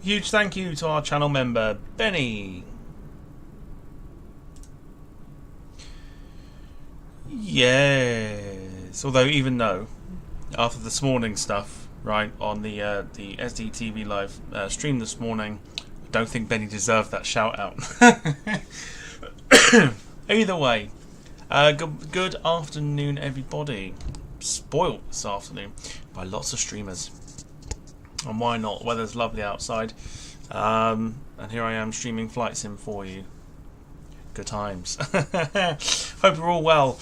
Huge thank you to our channel member, Benny. Yes. Although, even though, after this morning stuff, right, on the SDTV live stream this morning, I don't think Benny deserved that shout out. Either way, good afternoon, everybody. Spoilt this afternoon by lots of streamers. And why not? Weather's lovely outside. And here I am streaming Flight Sim for you. Good times. Hope you're all well.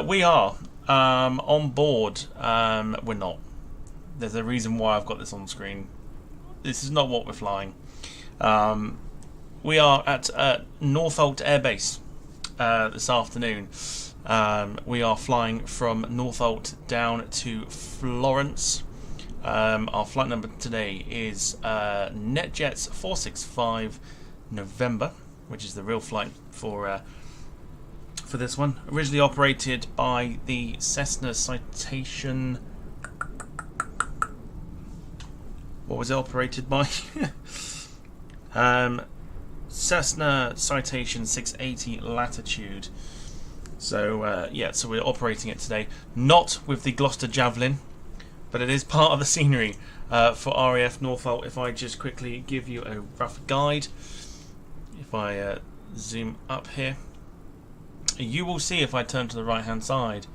We are on board. We're not. There's a reason why I've got this on screen. This is not what we're flying. We are at Northolt Air Base this afternoon. We are flying from Northolt down to Florence. Our flight number today is NetJets 465 November, which is the real flight for this one. Originally operated by the Cessna Citation. What was it operated by? Cessna Citation 680 Latitude. So yeah, so we're operating it today, not with the Gloucester Javelin, but it is part of the scenery for RAF Northolt. If I just quickly give you a rough guide, if I zoom up here, you will see, if I turn to the right hand side,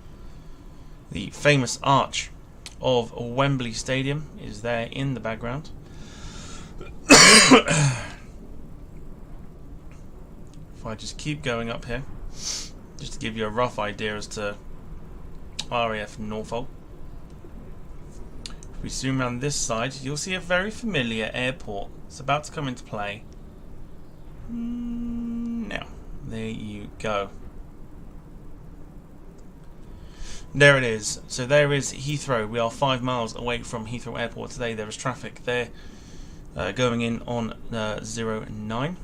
the famous arch of Wembley Stadium is there in the background. If I just keep going up here, just to give you a rough idea as to RAF Northolt. If we zoom around this side, you'll see a very familiar airport. It's about to come into play. Now, there you go. There it is. So there is Heathrow. We are 5 miles away from Heathrow Airport today. There is traffic there going in on 09.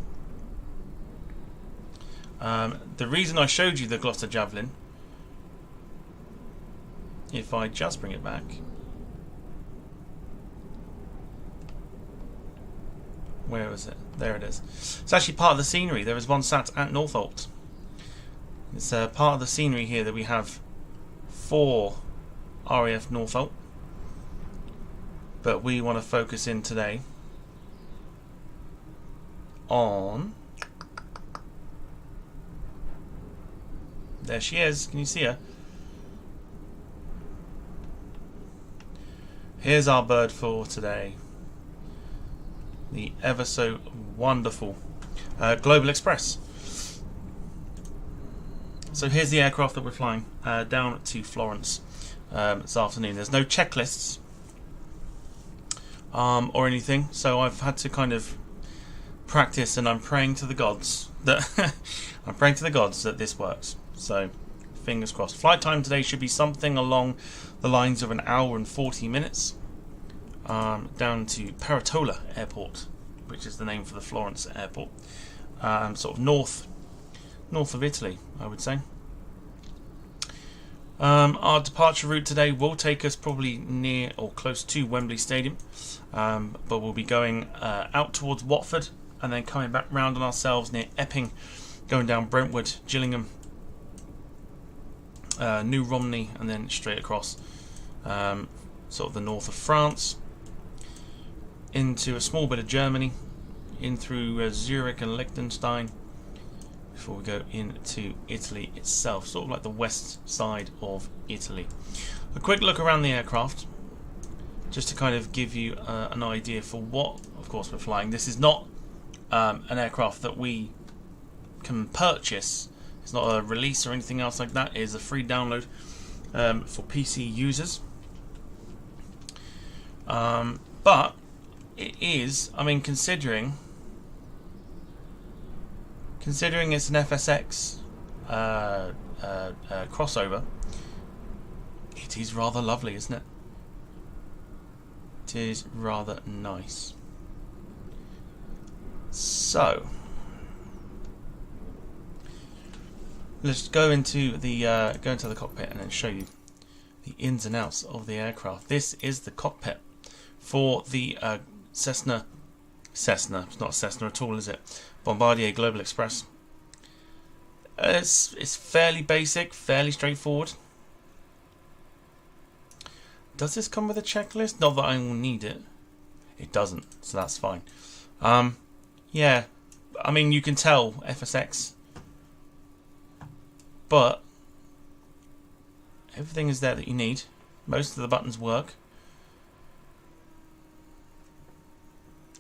The reason I showed you the Gloucester Javelin, if I just bring it back, where was it? There it is. It's actually part of the scenery. There is one sat at Northolt. It's part of the scenery here that we have for RAF Northolt, but we want to focus in today on, there she is, can you see her? Here's our bird for today, the ever so wonderful Global Express. So here's the aircraft that we're flying down to Florence this afternoon. There's no checklists or anything, so I've had to kind of practice, and I'm praying to the gods that this works. So fingers crossed. Flight time today should be something along the lines of 1 hour and 40 minutes down to Peretola Airport, which is the name for the Florence airport, sort of north of Italy, I would say. Our departure route today will take us probably near or close to Wembley Stadium, but we'll be going out towards Watford and then coming back round on ourselves near Epping, going down Brentwood, Gillingham, New Romney, and then straight across sort of the north of France into a small bit of Germany, in through Zurich and Liechtenstein, before we go into Italy itself, sort of like the west side of Italy. A quick look around the aircraft, just to kind of give you an idea for what, of course, we're flying. This is not an aircraft that we can purchase. It's not a release or anything else like that. It is a free download for PC users. But it is, I mean, considering it's an FSX crossover, it is rather lovely, isn't it? It is rather nice. So let's go into the cockpit and then show you the ins and outs of the aircraft. This is the cockpit for the Cessna Cessna. It's not a Cessna at all, is it? Bombardier Global Express. It's fairly basic, fairly straightforward. Does this come with a checklist? Not that I will need it. It doesn't, so that's fine. Yeah, I mean, you can tell FSX, but everything is there that you need. Most of the buttons work,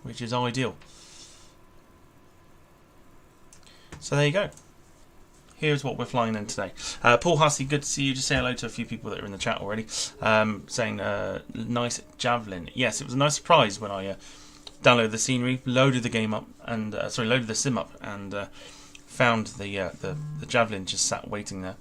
which is ideal. So there you go. Here's what we're flying in today. Paul Hussey, good to see you. Just say hello to a few people that are in the chat already. Saying nice Javelin. Yes, it was a nice surprise when I downloaded the scenery, loaded the game up, and loaded the sim up, and found the Javelin just sat waiting there.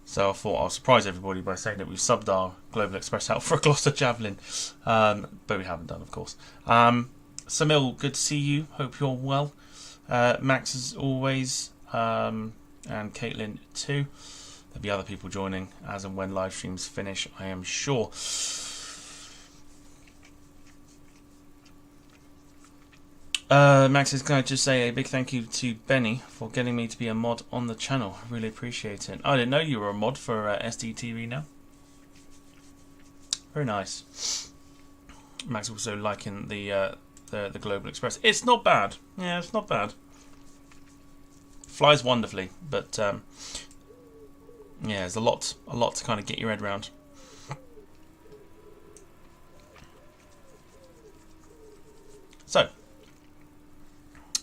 So I thought I'll surprise everybody by saying that we've subbed our Global Express out for a Gloucester Javelin, but we haven't done, of course. Samil, good to see you. Hope you're well. Max, as always. And Caitlin too. There'll be other people joining as and when live streams finish, I am sure. Max is going to just say a big thank you to Benny for getting me to be a mod on the channel. Really appreciate it. I didn't know you were a mod for SDTV now. Very nice. Max also liking the Global Express. It's not bad. Yeah, it's not bad. Flies wonderfully, but yeah, there's a lot to kind of get your head around. So,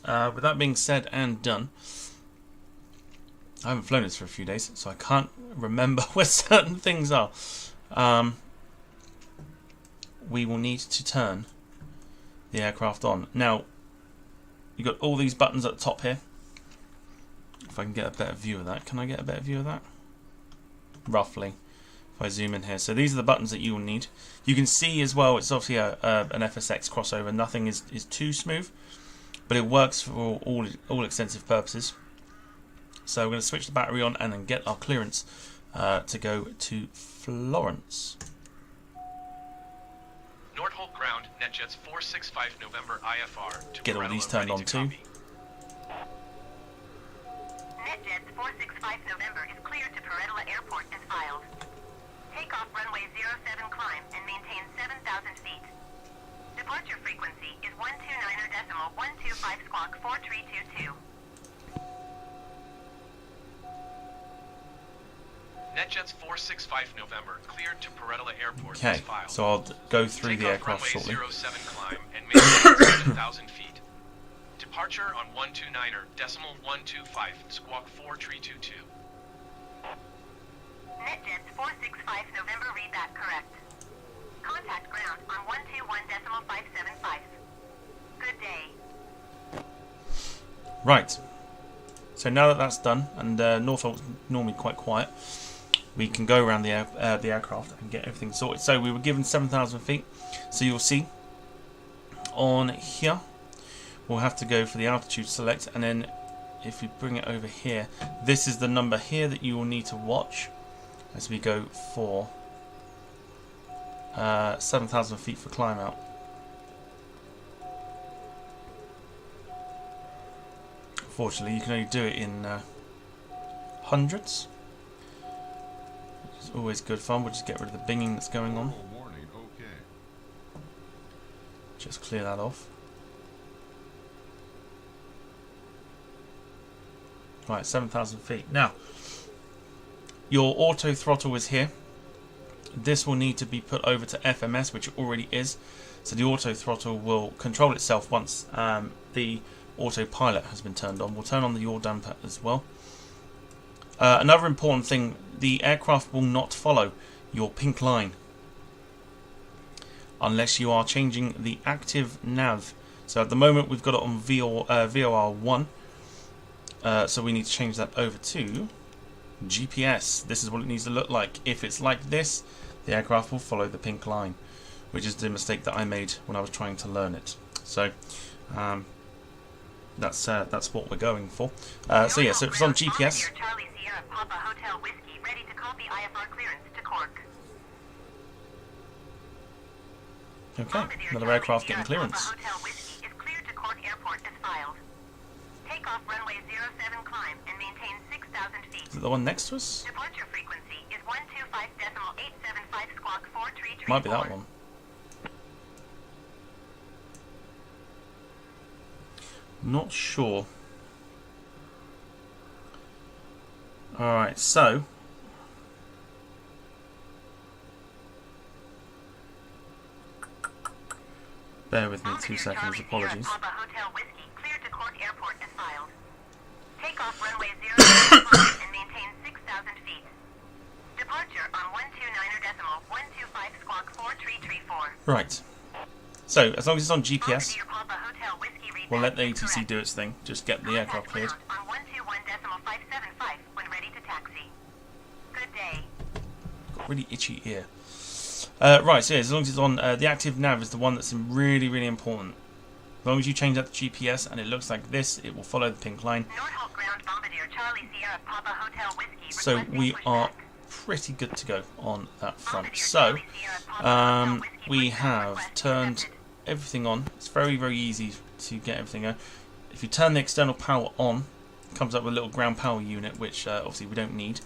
with that being said and done, I haven't flown this for a few days, so I can't remember where certain things are. We will need to turn the aircraft on. Now, you've got all these buttons at the top here. If I can get a better view of that. Can I get a better view of that? Roughly. If I zoom in here. So these are the buttons that you will need. You can see as well, it's obviously an FSX crossover. Nothing is too smooth, but it works for all extensive purposes. So we're going to switch the battery on and then get our clearance to go to Florence. Northolt ground, NetJets 465 November IFR. To get all these turned on too. NetJets 465 November is cleared to Peredola Airport as filed. Takeoff runway 07 climb and maintain 7,000 feet. Departure frequency is 129.125 squawk 4322. NetJets 465 November cleared to Peredola Airport Okay, as filed. so I'll go through the Takeoff aircraft shortly. runway 07 climb and maintain 7,000 feet. Departure on 129.125 squawk 4322. NetJets 465 November, read that correct. Contact ground on 121.575. Good day. Right. So now that that's done, and Northolt's normally quite quiet, we can go around the aircraft and get everything sorted. So we were given 7,000 feet. So you'll see on here, we'll have to go for the altitude select, and then if we bring it over here, this is the number here that you will need to watch as we go for 7,000 feet for climb out. Unfortunately, you can only do it in hundreds, which is always good fun. We'll just get rid of the binging that's going on. Just clear that off. Right, 7,000 feet. Now, your auto throttle is here. This will need to be put over to FMS, which it already is. So the auto throttle will control itself once the autopilot has been turned on. We'll turn on the yaw damper as well. Another important thing, the aircraft will not follow your pink line unless you are changing the active nav. So at the moment we've got it on VOR1. So we need to change that over to GPS. This is what it needs to look like. If it's like this, the aircraft will follow the pink line, which is the mistake that I made when I was trying to learn it. So that's what we're going for. So yeah, so if it's on GPS. Charlie Sierra Papa Hotel Whiskey, ready to copy IFR clearance to Cork. Okay, another aircraft getting clearance. Hotel Whiskey is cleared to Cork filed. Take off runway 07 climb and maintain 6,000 feet. Is it the one next to us? Departure frequency is 125.875 squawk 4334. Might be that one. Not sure. Alright, so bear with me 2 seconds, apologies. Papa Hotel Whiskey cleared to Cork Airport as filed. Take off runway 07 and maintain 6,000 feet. Departure on 129.125 squawk 4334. Right. So, as long as it's on GPS, Bombardier Papa Hotel Whiskey read we'll let the message ATC correct. do its thing. Just get the aircraft cleared. On 121.575 when ready to taxi. Good day. Got a really itchy ear. Right, so yeah, as long as it's on, the active nav is the one that's really, really important. As long as you change that to GPS and it looks like this, it will follow the pink line. Northolt ground Bombardier Charlie Sierra Papa Hotel Whiskey. So we are pretty good to go on that front. So we have turned everything on. It's very, very easy to get everything on. If you turn the external power on, it comes up with a little ground power unit, which obviously we don't need.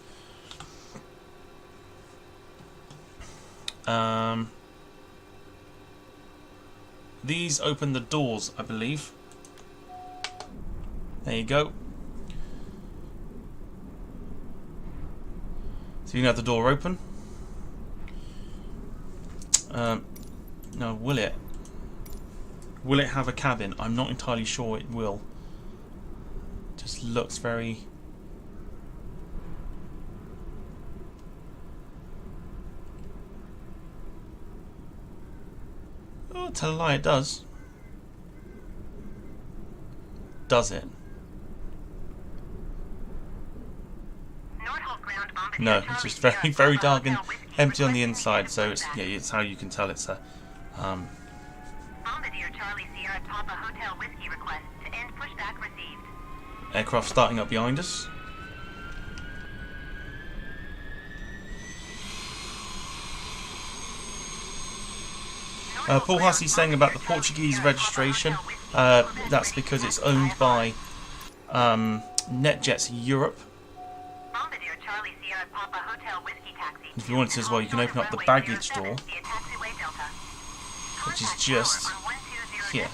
These open the doors, I believe. There you go. So you can have the door open. Now, will it? Will it have a cabin? I'm not entirely sure it will. Just looks very... Oh, tell a lie, it does. Does it? No, it's just very, very dark and empty on the inside. So it's, yeah, it's how you can tell it's a Bombardier Charlie Sierra Papa Hotel Whiskey request to end pushback received. aircraft starting up behind us. Paul Hussey's saying about the Portuguese registration. That's because it's owned by NetJets Europe. Bombardier Charlie Sierra Papa Hotel Whiskey taxi. If you want to as well, you can open up the baggage door, which is just here.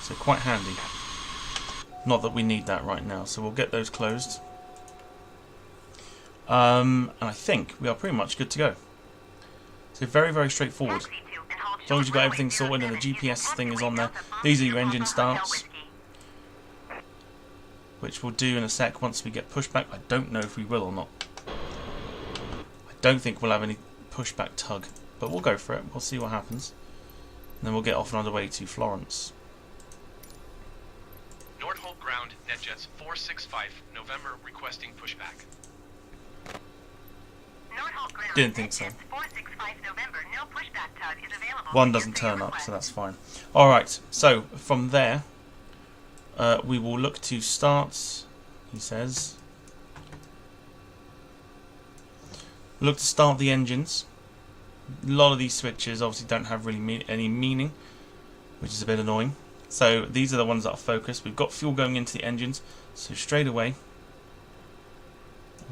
So quite handy. Not that we need that right now, so we'll get those closed. And I think we are pretty much good to go. So very, very straightforward. As long as you've got everything sorted and the GPS thing is on there. These are your engine starts, which we'll do in a sec once we get pushback. I don't know if we will or not. I don't think we'll have any pushback tug, but we'll go for it. We'll see what happens. And then we'll get off and on the way to Florence. Northolt ground, NetJets 465, November requesting pushback. Didn't think so. 465 November, no pushback tug is available. One doesn't turn up, so that's fine. Alright, so from there, we will look to start, he says. Look to start the engines. A lot of these switches obviously don't have really any meaning, which is a bit annoying. So these are the ones that are focused. We've got fuel going into the engines, so straight away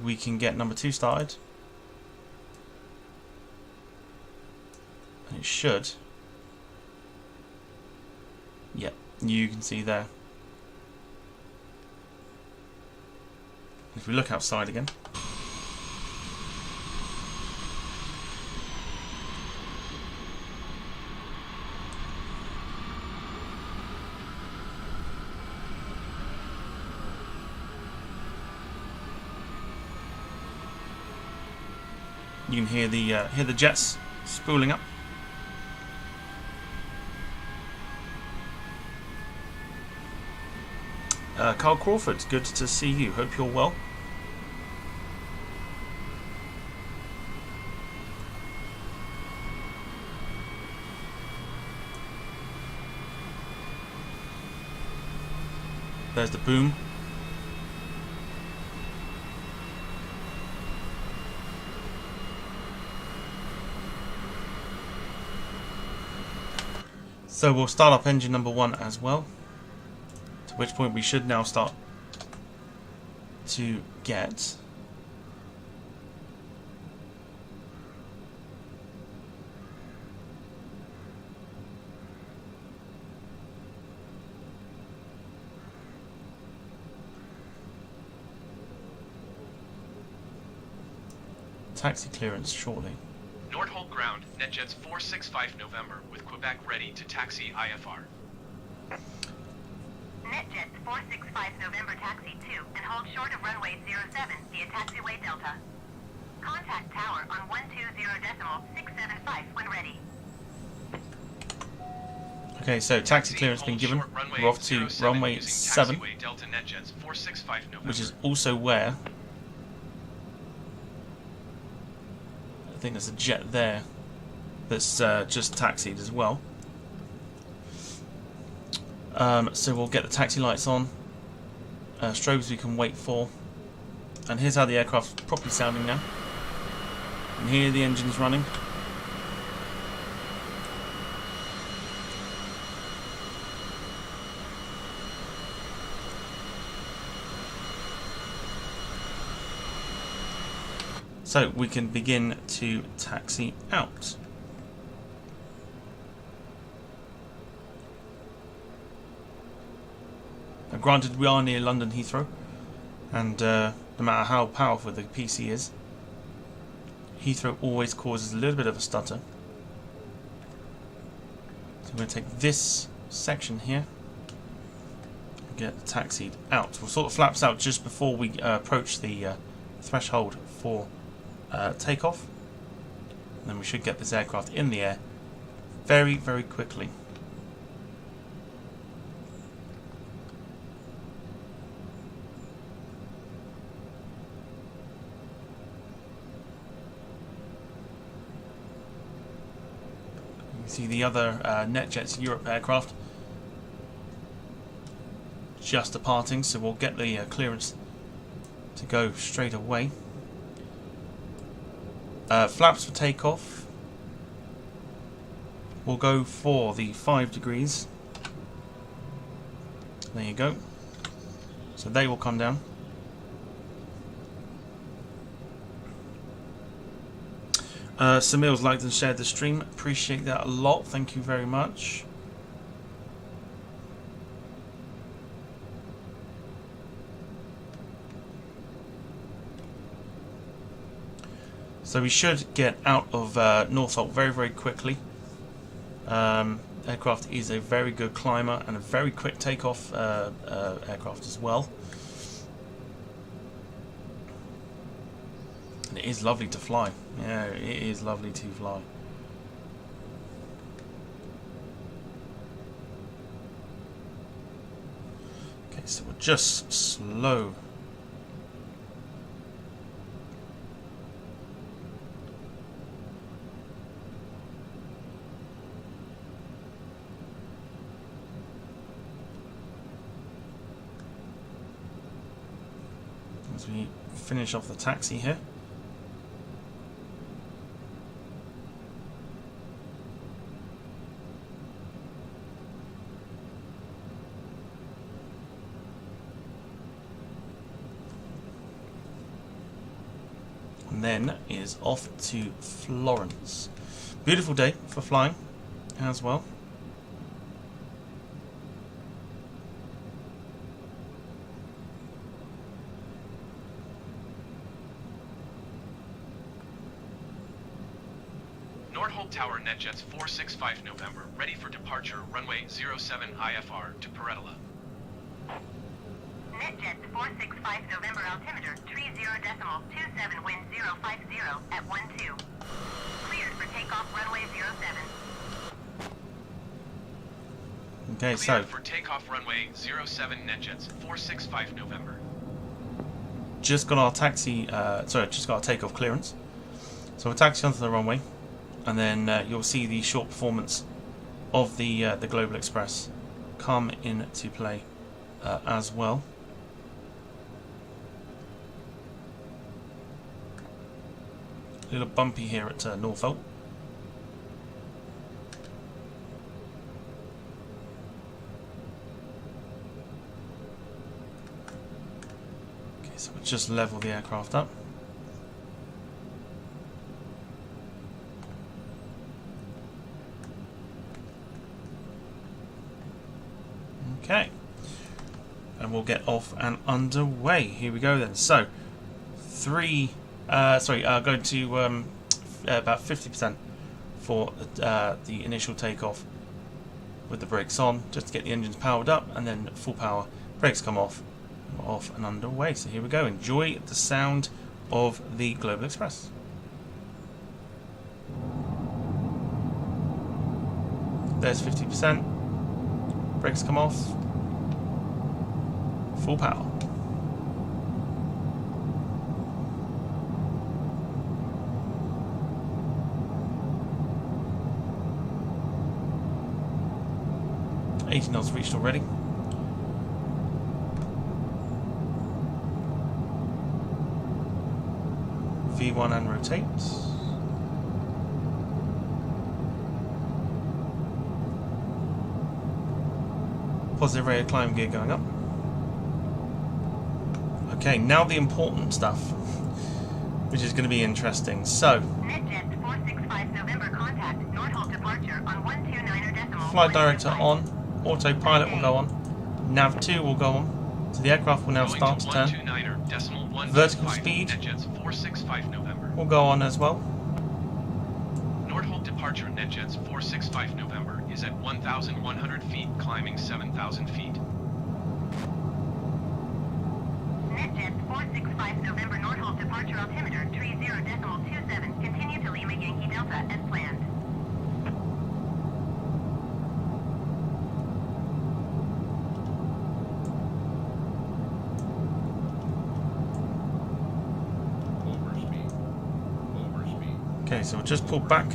we can get number 2 started. And it should. Yep, you can see there. If we look outside again, you can hear the jets spooling up. Carl Crawford, good to see you. Hope you're well. There's the boom. So we'll start up engine number 1 as well. At which point we should now start to get taxi clearance shortly. Northolt ground, NetJets 465 November, with Quebec ready to taxi IFR. NetJets 465 November taxi 2 and hold short of runway 07 via taxiway Delta. Contact tower on 120.675 when ready. Okay, so taxi clearance been given. We're off to runway 7, Delta NetJets 465 November. which is also where I think there's a jet there that's just taxied as well. So we'll get the taxi lights on, strobes we can wait for, and here's how the aircraft's properly sounding now. And here the engine's running. So we can begin to taxi out. Now, granted, we are near London Heathrow, and no matter how powerful the PC is, Heathrow always causes a little bit of a stutter. So I'm going to take this section here and get taxied out. We'll sort of flaps out just before we approach the threshold for takeoff, and then we should get this aircraft in the air very, very quickly. You can see the other NetJets Europe aircraft just departing, so we'll get the clearance to go straight away. Flaps for takeoff. We'll go for the 5 degrees. There you go. So they will come down. Samil's liked and shared the stream. Appreciate that a lot. Thank you very much. So we should get out of Northolt very, very quickly. Aircraft is a very good climber and a very quick takeoff aircraft as well. And it is lovely to fly. Yeah, it is lovely to fly. Okay, so we'll just slow. As we finish off the taxi here. And then is off to Florence. Beautiful day for flying as well. Northolt Tower NetJets 465 November, ready for departure, runway 07 IFR to Perettila. NetJets 465 November altimeter 30.27 wind 050 at 12. Cleared for takeoff runway 07. Okay, Cleared so for takeoff runway 07 NetJets 465 November. just got our taxi, just got our takeoff clearance. So we'll taxi onto the runway, and then you'll see the short performance of the Global Express come into play as well. A little bumpy here at Northolt. So we'll just level the aircraft up. Okay. And we'll get off and underway. Here we go then. So, go to about 50% for the initial takeoff with the brakes on, just to get the engines powered up, and then full power, brakes come off, and we're off and underway. So here we go. Enjoy the sound of the Global Express. There's 50%. Brakes come off. Full power. $80 knots reached already. V1 and rotate. Positive rate of climb gear going up. Okay, now the important stuff, which is going to be interesting. So, NetJets 465 November contact Northolt departure on 129er decimal. flight director on, autopilot will go on, nav 2 will go on, so the aircraft will now Going start to to turn. 129er decimal 155, Vertical speed NetJets 465 November. will go on as well. Northolt departure NetJets 465 November is at 1,100 feet, climbing 7,000 feet. NetJets 465 November Northolt departure altimeter 30.27. Continue to Lima Yankee Delta as planned. Okay, so we'll just pull back. I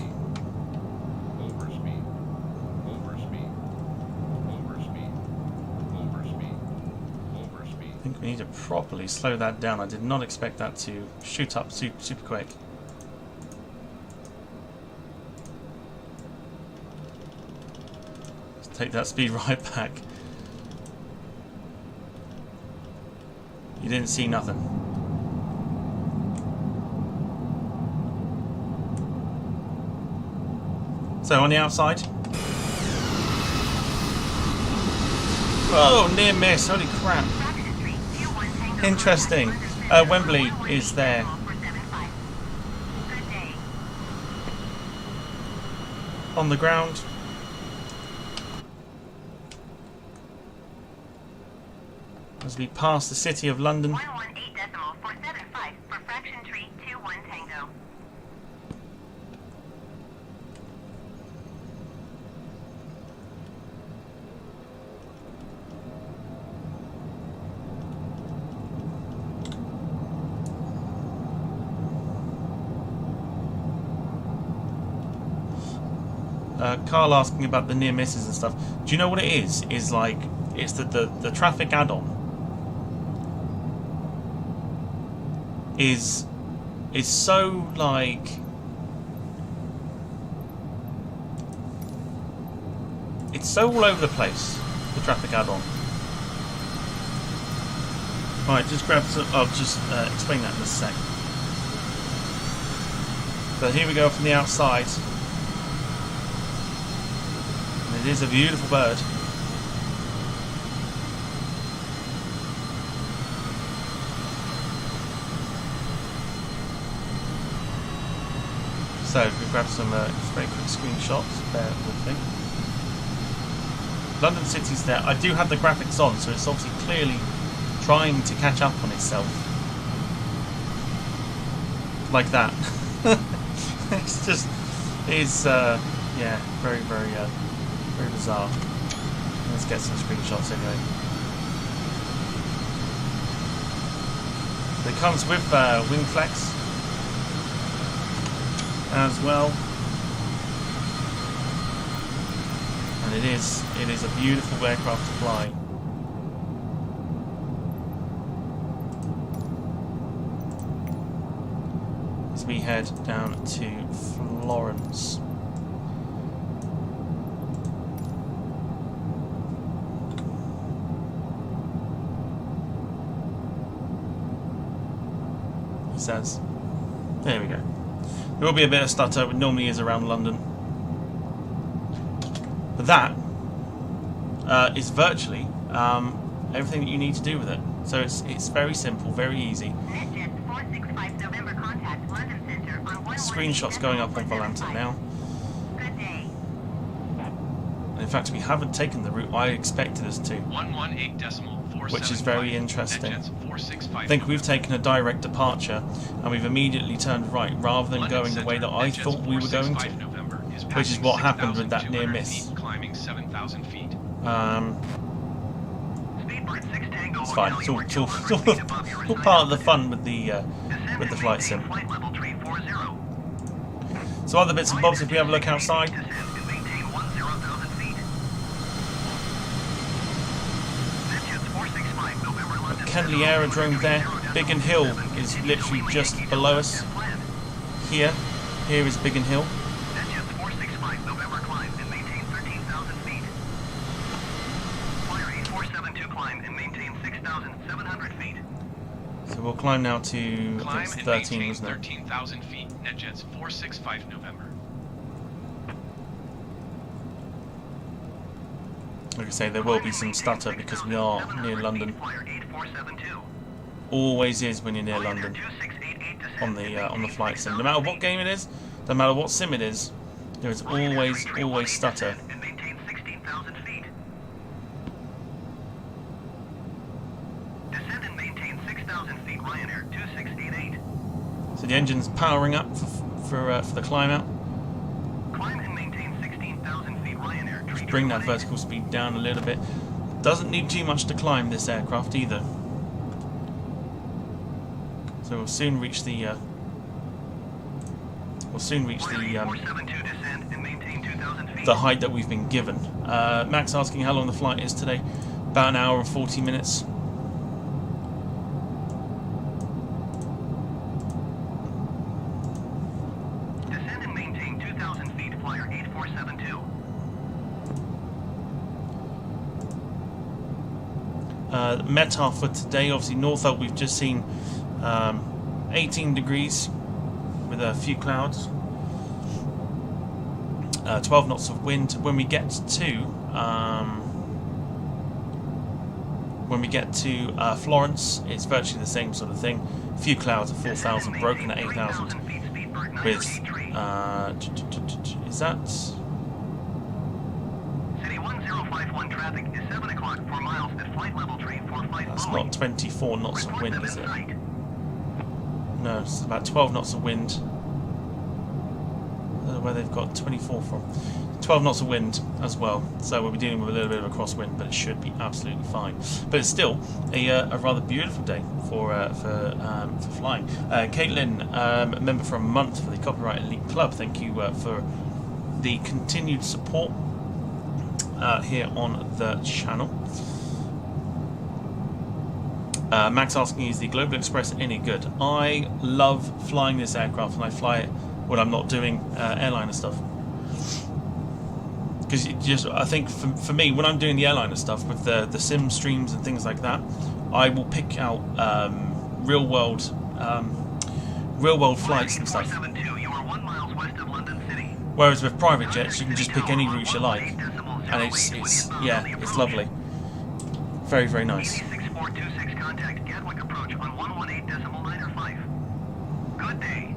think we need to properly slow that down. I did not expect that to shoot up super quick. Let's take that speed right back. You didn't see nothing. So on the outside. Oh, near miss. Holy crap. Interesting. Wembley is there. On the ground. As we pass the city of London. 118.475 for fraction tree 21 Tango. Carl asking about the near misses and stuff. Do you know what it is? Is like it's the traffic add-on is so like it's so all over the place. The traffic add-on. All right, just grab some. I'll just explain that in a sec. But here we go from the outside. It is a beautiful bird. So we grab some very quick screenshots. Bear with me. London City's there. I do have the graphics on, so it's obviously clearly trying to catch up on itself. Like that. It's just yeah, very bizarre. Let's get some screenshots anyway. It comes with wing flex as well, and it is a beautiful aircraft to fly. As we head down to Florence. says. There we go. There will be a bit of stutter, but normally is around London. But that is virtually everything that you need to do with it. So it's very simple, very easy. NetJets 465 November contact London Center on 118 Screenshots going up on Volante now. Good day. In fact, we haven't taken the route I expected us to, 118.475, which is very interesting. NetJets 465 I think we've taken a direct departure and we've immediately turned right rather than London going the way that Center, I NetJets thought we were going 465 to. November is Which is passing what happened with that 6,200 near miss. feet, climbing 7,000 feet. Speedbird 6 Tango. It's fine. It's all part of the fun with the flight sim. Flight level 340. So other bits and bobs, if we have a look outside. Descend and maintain 10,000 feet. NetJets 465 November London. Kenley Aerodrome there. Biggin Hill is literally just below us. Here is Biggin Hill. NetJets 465 November climb and maintain 13,000 feet. Flyer 8472 climb and maintain 6,700 feet. So we'll climb now to, I think Climb it's and 13, maintain isn't it? 13,000 feet. NetJets 465 November. Like I say, there will be some stutter because we are near London. Flyer 8472. Always is when you're near London 2688 descend on the flight sim. No matter what game it is, no matter what sim it is, there is always stutter. and maintain 16,000 feet. Descend and maintain 6,000 feet. Ryanair 2688. So the engine's powering up for the climb out. Climb and maintain 16,000 feet. Ryanair. Just bring that vertical speed down a little bit. Doesn't need too much to climb this aircraft either. So we'll soon reach the 472 descend and maintain 2,000 feet. the height that we've been given. Max asking how long the flight is today. About an hour and 40 minutes. Descend and maintain 2,000 feet. Flyer 8472. METAR for today, obviously Northolt we've just seen 18 degrees with a few clouds, 12 knots of wind. When we get to Florence, it's virtually the same sort of thing. A few clouds at 4,000, broken at 8,000 with is that City 1051 traffic is 7 o'clock, 4 miles at flight level 345. that's not 24 knots of wind, is it? No, it's about 12 knots of wind. I don't know where they've got 24 from. 12 knots of wind as well, so we'll be dealing with a little bit of a crosswind, but it should be absolutely fine. But it's still a rather beautiful day for flying. Caitlin, a member for a month for the Copyright Elite Club, thank you for the continued support here on the channel. Max asking, is the Global Express any good? I love flying this aircraft, and I fly it when I'm not doing airliner stuff. Because I think for me, when I'm doing the airliner stuff with the sim streams and things like that, I will pick out real world flights and stuff. You are 1 mile west of London City. Whereas with private jets, you can just pick any route you like, and it's lovely, very, very nice. 6426 contact Gatwick approach on 118.905. Good day.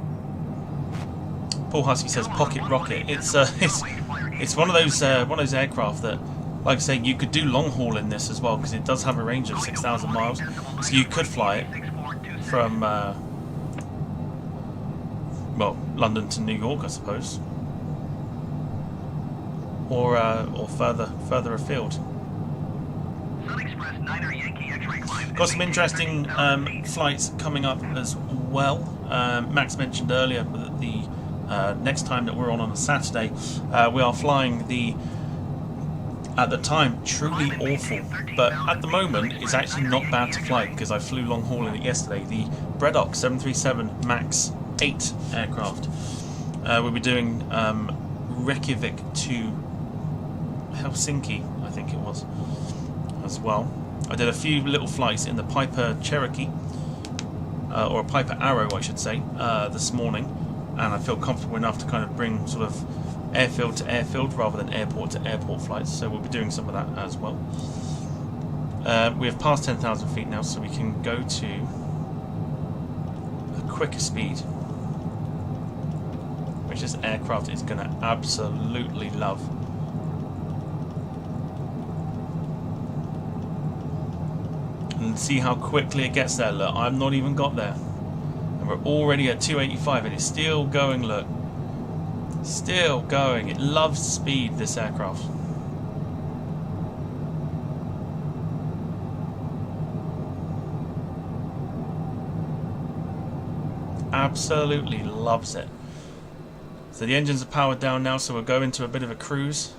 Paul Husky says pocket rocket. It's one of those aircraft that, like I say, you could do long haul in this as well, because it does have a range of 6,000 miles, so you could fly it from well, London to New York, I suppose, or further afield. Got some interesting flights coming up as well. Max mentioned earlier that the next time that we're on a Saturday, we are flying the, at the time, truly awful, but at the moment it's actually not bad to fly, because I flew long haul in it yesterday, the Bredok 737 MAX 8 aircraft. We'll be doing Reykjavik to Helsinki, I think it was, as well. I did a few little flights in the Piper Cherokee, or a Piper Arrow, I should say, this morning, and I feel comfortable enough to kind of bring sort of airfield to airfield rather than airport to airport flights. So we'll be doing some of that as well. We have passed 10,000 feet now, so we can go to a quicker speed, which this aircraft is going to absolutely love. And see how quickly it gets there. Look, I've not even got there, and we're already at 285, and it's still going. Look, still going. It loves speed, this aircraft. Absolutely loves it. So the engines are powered down now, so we'll go into a bit of a cruise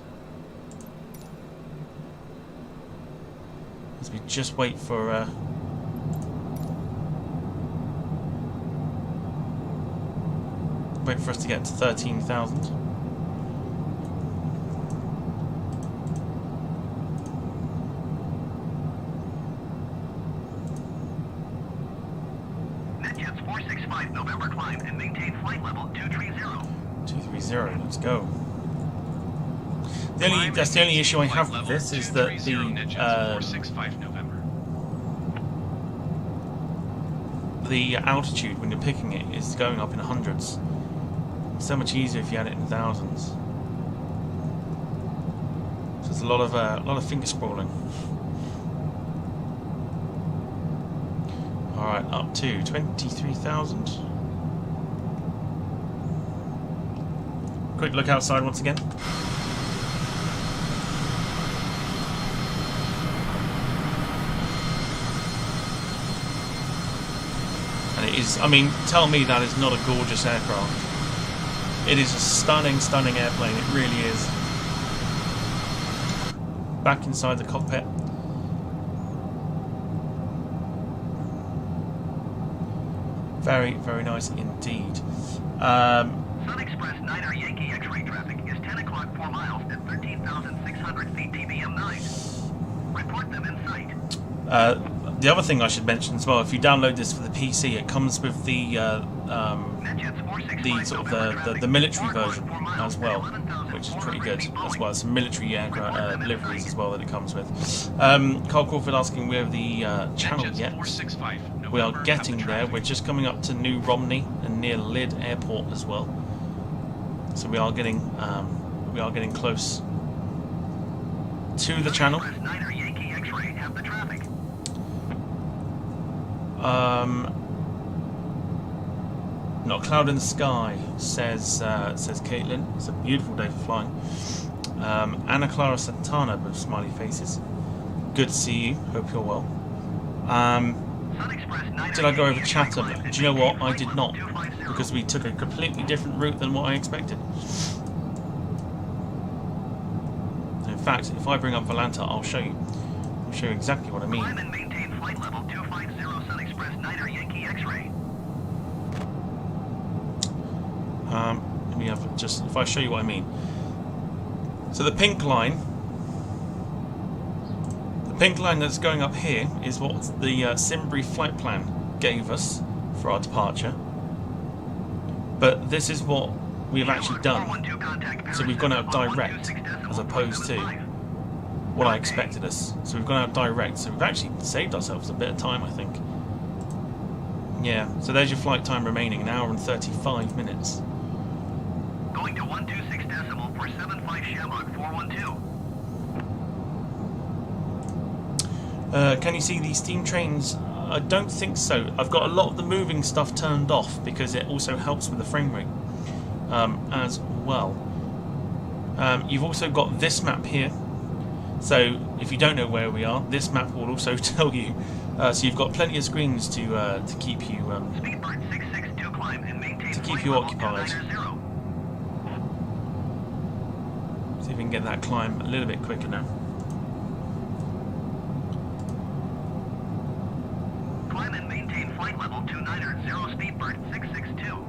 as we just wait for us to get to 13,000. NetJets 465 November climb and maintain flight level 230. 230, let's go. That's the only issue I have with this is that the 465 November. The altitude when you're picking it is going up in hundreds. It's so much easier if you had it in thousands. So there's a lot of finger scrolling. All right, up to 23,000. Quick look outside once again. And it is, I mean, tell me that is not a gorgeous aircraft. It is a stunning, stunning airplane, it really is. Back inside the cockpit. Very, very nice indeed. Sun Express 9er Yankee X-ray traffic is 10 o'clock 4 miles at 13,600 feet TBM 9. Report them in sight. The other thing I should mention as well, if you download this for the PC, it comes with the sort of the military version as well, which is pretty good as well. Some military liveries as well that it comes with. Carl Crawford asking where the channel yet. We are getting there. We're just coming up to New Romney and near Lid Airport as well. So we are getting close to the channel. Not a cloud in the sky, says Caitlin. It's a beautiful day for flying. Anna Clara Santana with smiley faces. Good to see you. Hope you're well. Did I go over Chatham? Do you know what? I did not, because we took a completely different route than what I expected. In fact, if I bring up Volanta, I'll show you. I'll show you exactly what I mean. Climb and maintain flight level 250 Sun Express 9er Yankee X-ray. Let me have just, if I show you what I mean. So the pink line that's going up here is what the Simbury flight plan gave us for our departure. But this is what we have actually done. So we've gone out direct as opposed to what I expected us. So we've gone out direct. So we've actually saved ourselves a bit of time, I think. Yeah, so there's your flight time remaining, an hour and 35 minutes. Going to 126 decimal for 75 Shamrock 412. Can you see these steam trains? I don't think so. I've got a lot of the moving stuff turned off because it also helps with the frame rate as well. You've also got this map here. So if you don't know where we are, this map will also tell you. So you've got plenty of screens to keep you occupied. See if we can get that climb a little bit quicker now. Climb and maintain flight level 29er 0 Speedbird 662.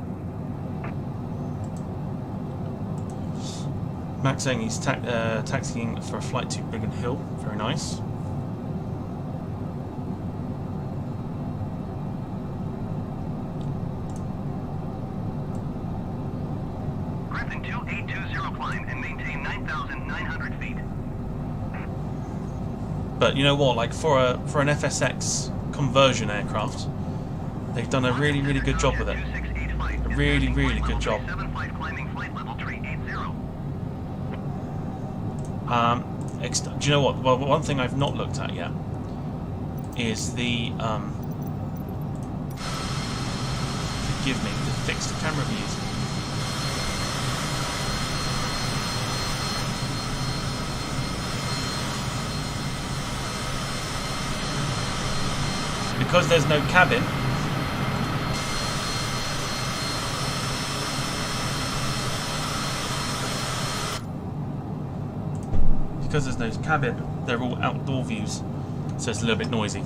Max saying he's taxiing for a flight to Biggin Hill. Very nice. But you know what? Like for an FSX conversion aircraft, they've done a really good job with it. A really good job. Do you know what? Well, one thing I've not looked at yet is the forgive me, the fixed camera views. Because there's no cabin, they're all outdoor views, so it's a little bit noisy.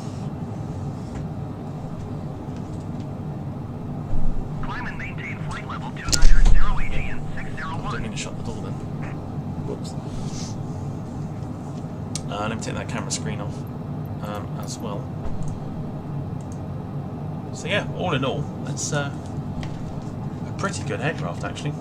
Climb and maintain flight level 290 and 601. I don't mean to shut the door then. Whoops. Let me take that camera screen off as well. So yeah, all in all, it's a pretty good aircraft actually.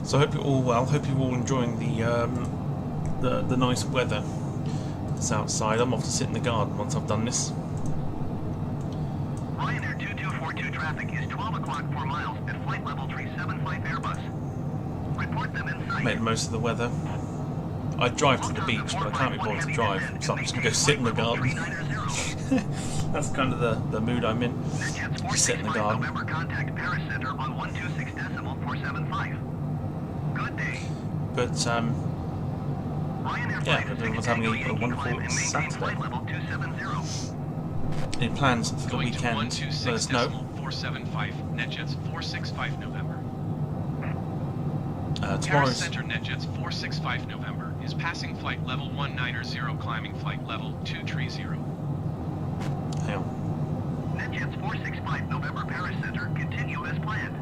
So I hope you're all well. Hope you're all enjoying the nice weather that's outside. I'm off to sit in the garden once I've done this. Ryanair 2242 traffic is 12 o'clock 4 miles at flight level 375 Airbus. Report them in sight. Make the most of the weather. I'd drive to the beach, but I can't be bothered to drive, so I'm just going to go sit in the garden. That's kind of the mood I'm in. Just sit in the garden. November contact Paris Center on 126.475. Good day. But yeah, everyone's having a wonderful Saturday. Any plans for the weekend? Let us know. 475 NetJets 465 November. Tomorrow's Paris Center NetJets 465 November is passing flight level 190, climbing flight level 230. hang on. NetJets 465 November Paris Center continue as planned.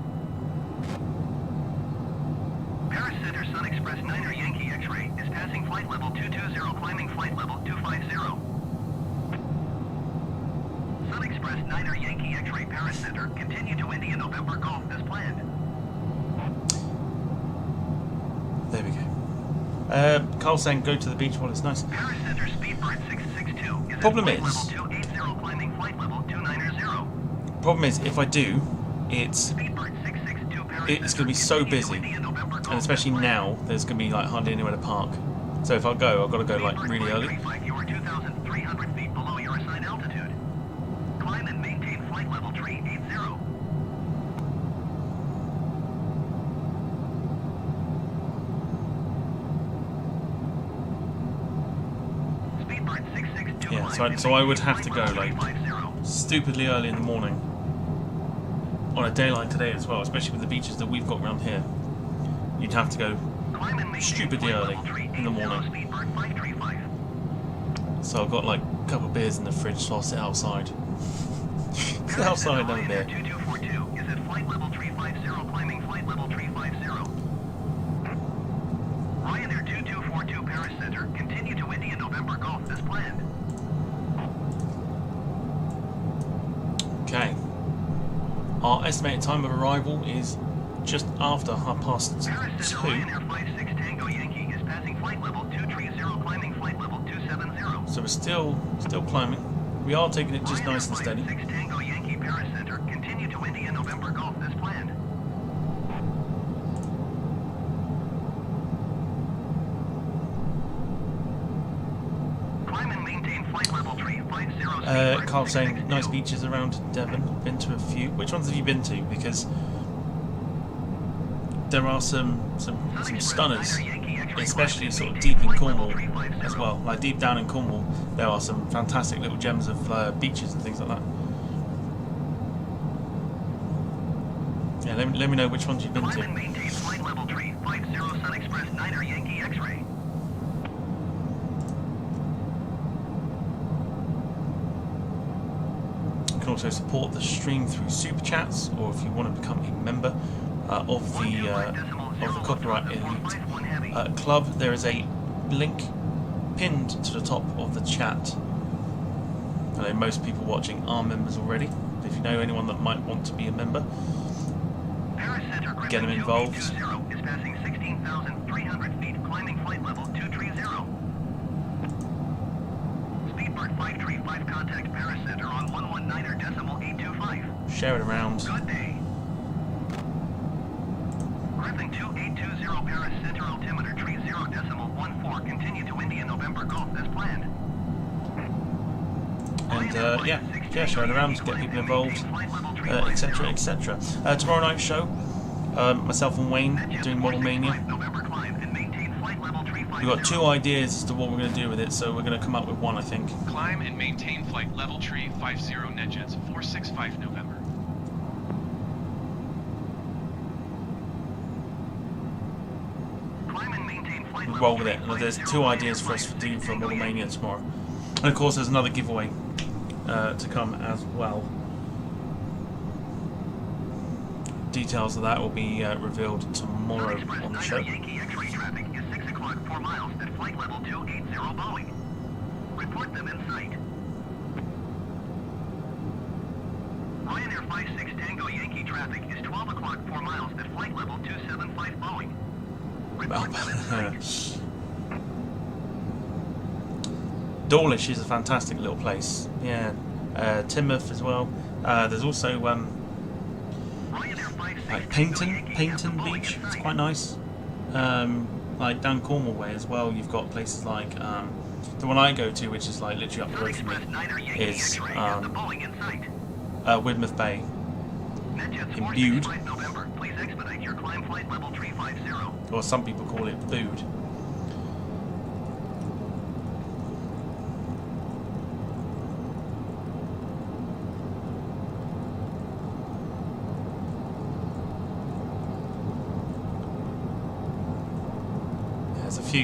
Paris Center Sun Express 9er Yankee X-ray is passing flight level 220, climbing flight level 250. Sun Express 9er Yankee X-ray Paris Center continue to India November Golf as planned. There we go. Carl saying go to the beach while it's nice. Paris Center Speedbird 662 is Problem at flight is- level 280, climbing flight level 290. Problem is, if I do, it's Speedbird 662 Paris going to be so busy, and especially now, there's going to be like hardly anywhere to park. So if I go, I've got to go like really early. You are 2,300 feet below your assigned altitude. Climb and maintain flight level 380. Speedbird 662. Yeah, climb so I would have to flight go level like 350. stupidly early in the morning. On a day like today as well, especially with the beaches that we've got around here. You'd have to go Climb and maintain stupidly flight early level in the 380, morning. Speedbird 535. So I've got like a couple of beers in the fridge, so I'll sit outside. Sit outside and have a beer. Ryanair 2242 is at flight level 350, climbing flight level 350. Ryanair 2242 Paris Center, continue to India November Golf as planned. Okay. Our estimated time of arrival is just after 2:30. Paris Center Ryanair 56 Tango Yankee is passing flight level 230, climbing flight level 270. So we're still climbing. We are taking it just Ryanair nice and steady. 56 Tango Yankee Paris Center, continue to India November Golf as planned. Climb and maintain flight level 350. Carl saying nice beaches around Devon. Been to a few. Which ones have you been to? Because there are some stunners, especially sort of deep in Cornwall as well. Like deep down in Cornwall, there are some fantastic little gems of beaches and things like that. Yeah, let me know which ones you've been Climb and to. maintain flight level 350 Sun Express 9er Yankee X-ray. You can also support the stream through super chats, or if you want to become a member of the Copyright Elite Club, there is a link pinned to the top of the chat. I know most people watching are members already. If you know anyone that might want to be a member, get them involved. Is passing 16,300 feet, climbing flight level 230. Speedbird 535 contact Paris Center on 119.825. Share it around. Good day. Griffin 2820 Paris Center altimeter 30.14. Continue to India November Golf as planned. And yeah, share it around, get people involved, etc, etc. Tomorrow night's show, myself and Wayne doing Model Mania. We've got 2 ideas as to what we're going to do with it, so we're going to come up with one, I think. Climb and maintain flight level tree 50 NetJets 465 November. We'll roll with it. And there's 2 ideas for us to do for Model Mania tomorrow. And of course there's another giveaway to come as well. Details of that will be revealed tomorrow on the show. Yankee X-ray traffic is 6 o'clock 4 miles at flight level 280 Boeing. Report them in sight. Ryanair 56 Tango Yankee traffic is 12 o'clock 4 miles at flight level 275 Boeing. Report them in sight. Dawlish is a fantastic little place. Yeah, Timoth as well. There's also like Paynton Beach. It's quite nice. Like down Cornwall way as well. You've got places like the one I go to, which is like literally up the road from me, is Widmouth Bay in Bude, or some people call it Bude.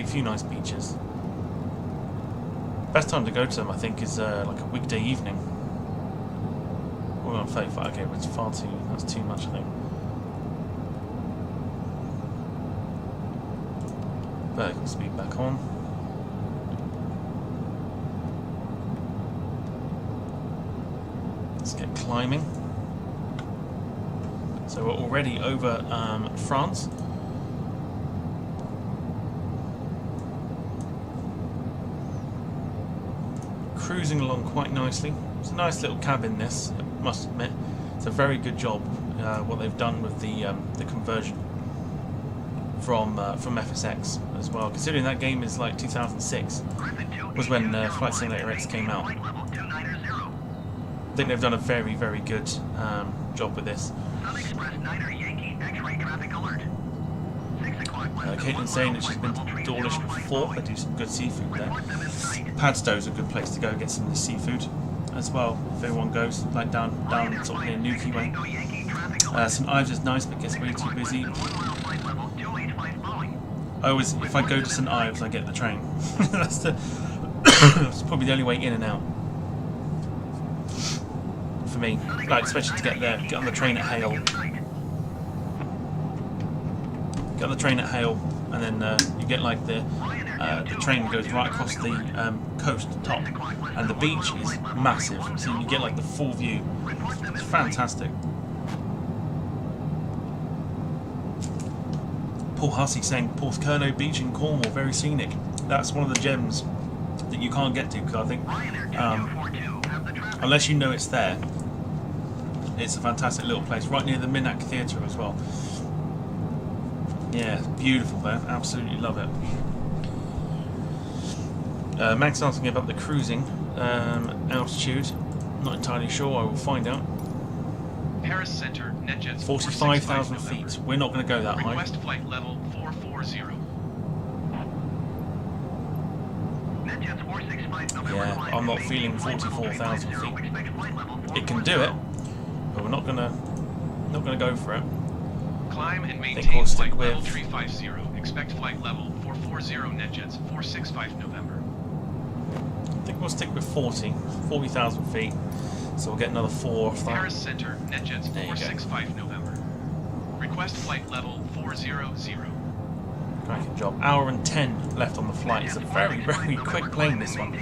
Few nice beaches. Best time to go to them, I think, is like a weekday evening. We're on 35. Okay, but it's far too. That's too much, I think. Vertical speed back on. Let's get climbing. So we're already over France. Cruising along quite nicely. It's a nice little cabin, this, I must admit. It's a very good job what they've done with the conversion from FSX as well. Considering that game is like 2006 was when Flight Simulator X came out. I think they've done a very, very good job with this. Caitlin's saying that she's been to Dawlish before. They do some good seafood there. Padstow's a good place to go get some of the seafood as well, if everyone goes, like down sort of near Newquay way. St Ives is nice, but gets way too busy. If I go to St Ives, I get the train. That's probably the only way in and out for me. Like, especially to get there, get on the train at Hale. Get on the train at Hale, and then you get like the train goes right across the coast top, and the beach is massive, so you get like the full view. It's fantastic. Paul Hussey saying Porthcurno Beach in Cornwall, very scenic. That's one of the gems that you can't get to, because I think unless you know it's there, it's a fantastic little place, right near the Minack Theatre as well. Yeah, beautiful there. Absolutely love it. Max asking about the cruising altitude. Not entirely sure. I will find out. Paris Center, NetJets 45,000 feet. We're not going to go that high. Request flight level 440. Yeah, I'm not feeling 44,000 feet. It can do it, but we're not going to go for it. Climb and maintain flight level 350. Expect flight level 440 NetJets 465 November. I think we'll stick with 40,000 feet. So we'll get another 4 off that. Paris Center, NetJets 465 November. Request flight level 400. Cracking job. Hour and 10 left on the flight. It's a very, very quick plane, this one.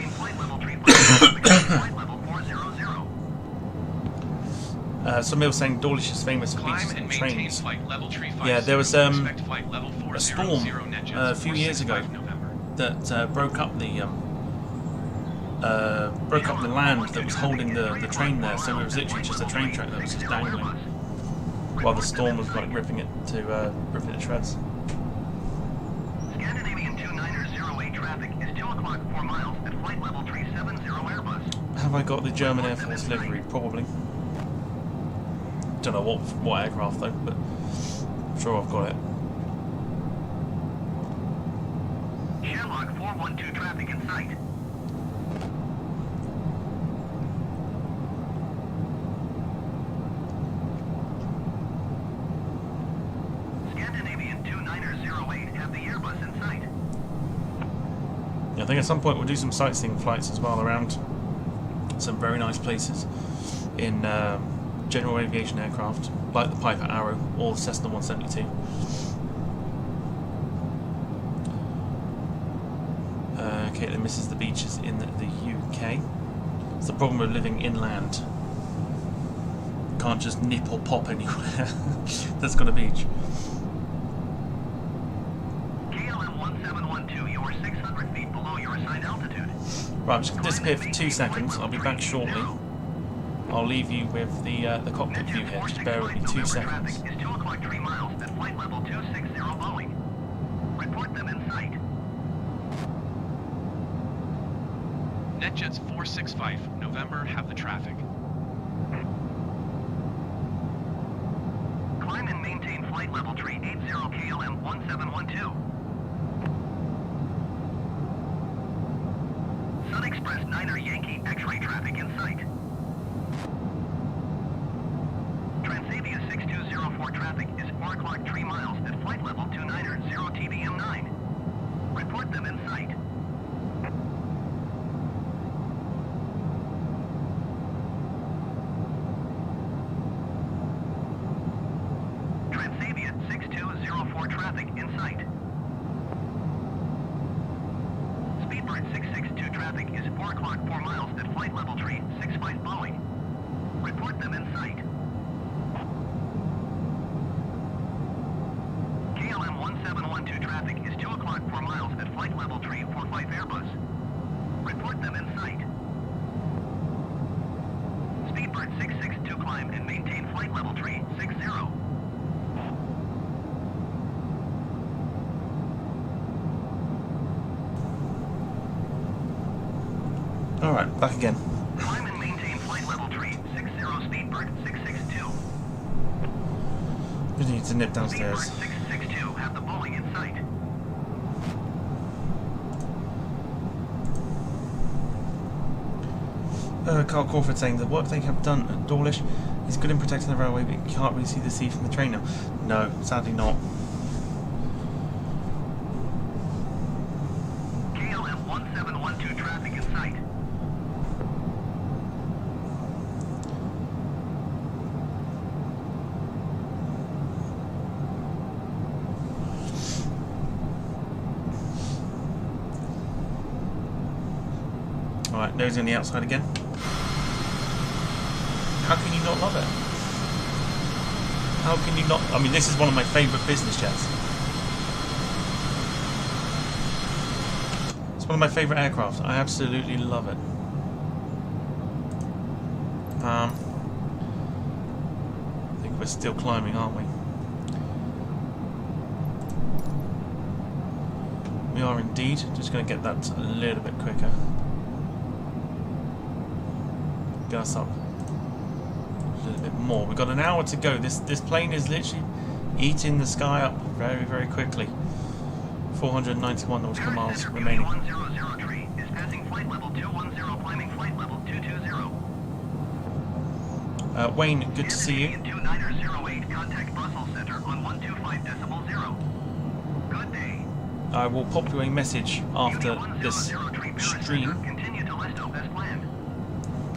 Somebody was saying Dawlish is famous for Climb beaches and and maintain trains. flight level 350. Yeah, there was Expect flight level a storm 400 NetJets, a few years ago 465 November. that broke up the land that was holding the train there. So it was literally just a train track that was just dangling while the storm was like ripping it to shreds. Scandinavian 2908 traffic is 2 o'clock 4 miles at flight level 370 Airbus. Have I got the German Air Force livery? Probably. Don't know what aircraft though, but I'm sure I've got it. Sherlock 412 traffic in sight. Scandinavian 2908 have the Airbus in sight. Yeah, I think at some point we'll do some sightseeing flights as well around some very nice places in general aviation aircraft, like the Piper Arrow or the Cessna 172. Caitlin misses the beaches in the UK. It's the problem with living inland. Can't just nip or pop anywhere that's got a beach. KLM 1712, you are 600 feet below your assigned altitude. Right, I'm just going to disappear for 2 seconds. I'll be back shortly. I'll leave you with the cockpit view here. Just bear with me 2 seconds. Traffic is 2 o'clock 3 miles at flight level 260 Boeing. Report them in sight. NetJets 465 November have the traffic. Climb and maintain flight level 380 KLM 1712. Sun Express 9er Yankee X-ray traffic in sight. Transavia 6204 traffic is 4 o'clock 3 miles at flight level 290 TBM 9. Report them in sight. Transavia 6204 traffic in sight. Speedbird 662 traffic is 4 o'clock 4 miles at flight level 365 Boeing. Report them in sight. KLM 1712 traffic is 2 o'clock 4 miles at flight level 345 Airbus. Report them in sight. Speedbird 662 climb and maintain flight level 360. Alright, back again. Climb and maintain flight level 360 Speedbird 662. We need to nip downstairs. Speedbird 662 have the Boeing in sight. Carl Crawford saying the work they have done at Dawlish is good in protecting the railway, but you can't really see the sea from the train now. No, sadly not. KLM 1712 traffic in sight. Alright, nosy on the outside again. How can you not love it? How can you not? I mean, this is one of my favourite business jets. It's one of my favourite aircraft. I absolutely love it. I think we're still climbing, aren't we? We are indeed. Just going to get that a little bit quicker. Get us up a little bit more. We've got an hour to go. This plane is literally eating the sky up very, very quickly. 491 nautical miles remaining. 1003 is passing flight level 210, climbing flight level 220. Wayne, good to see you. 2908, contact Brussels Center on 125.0. Good day. I will pop you a message after this stream. Continue to Lesto as planned.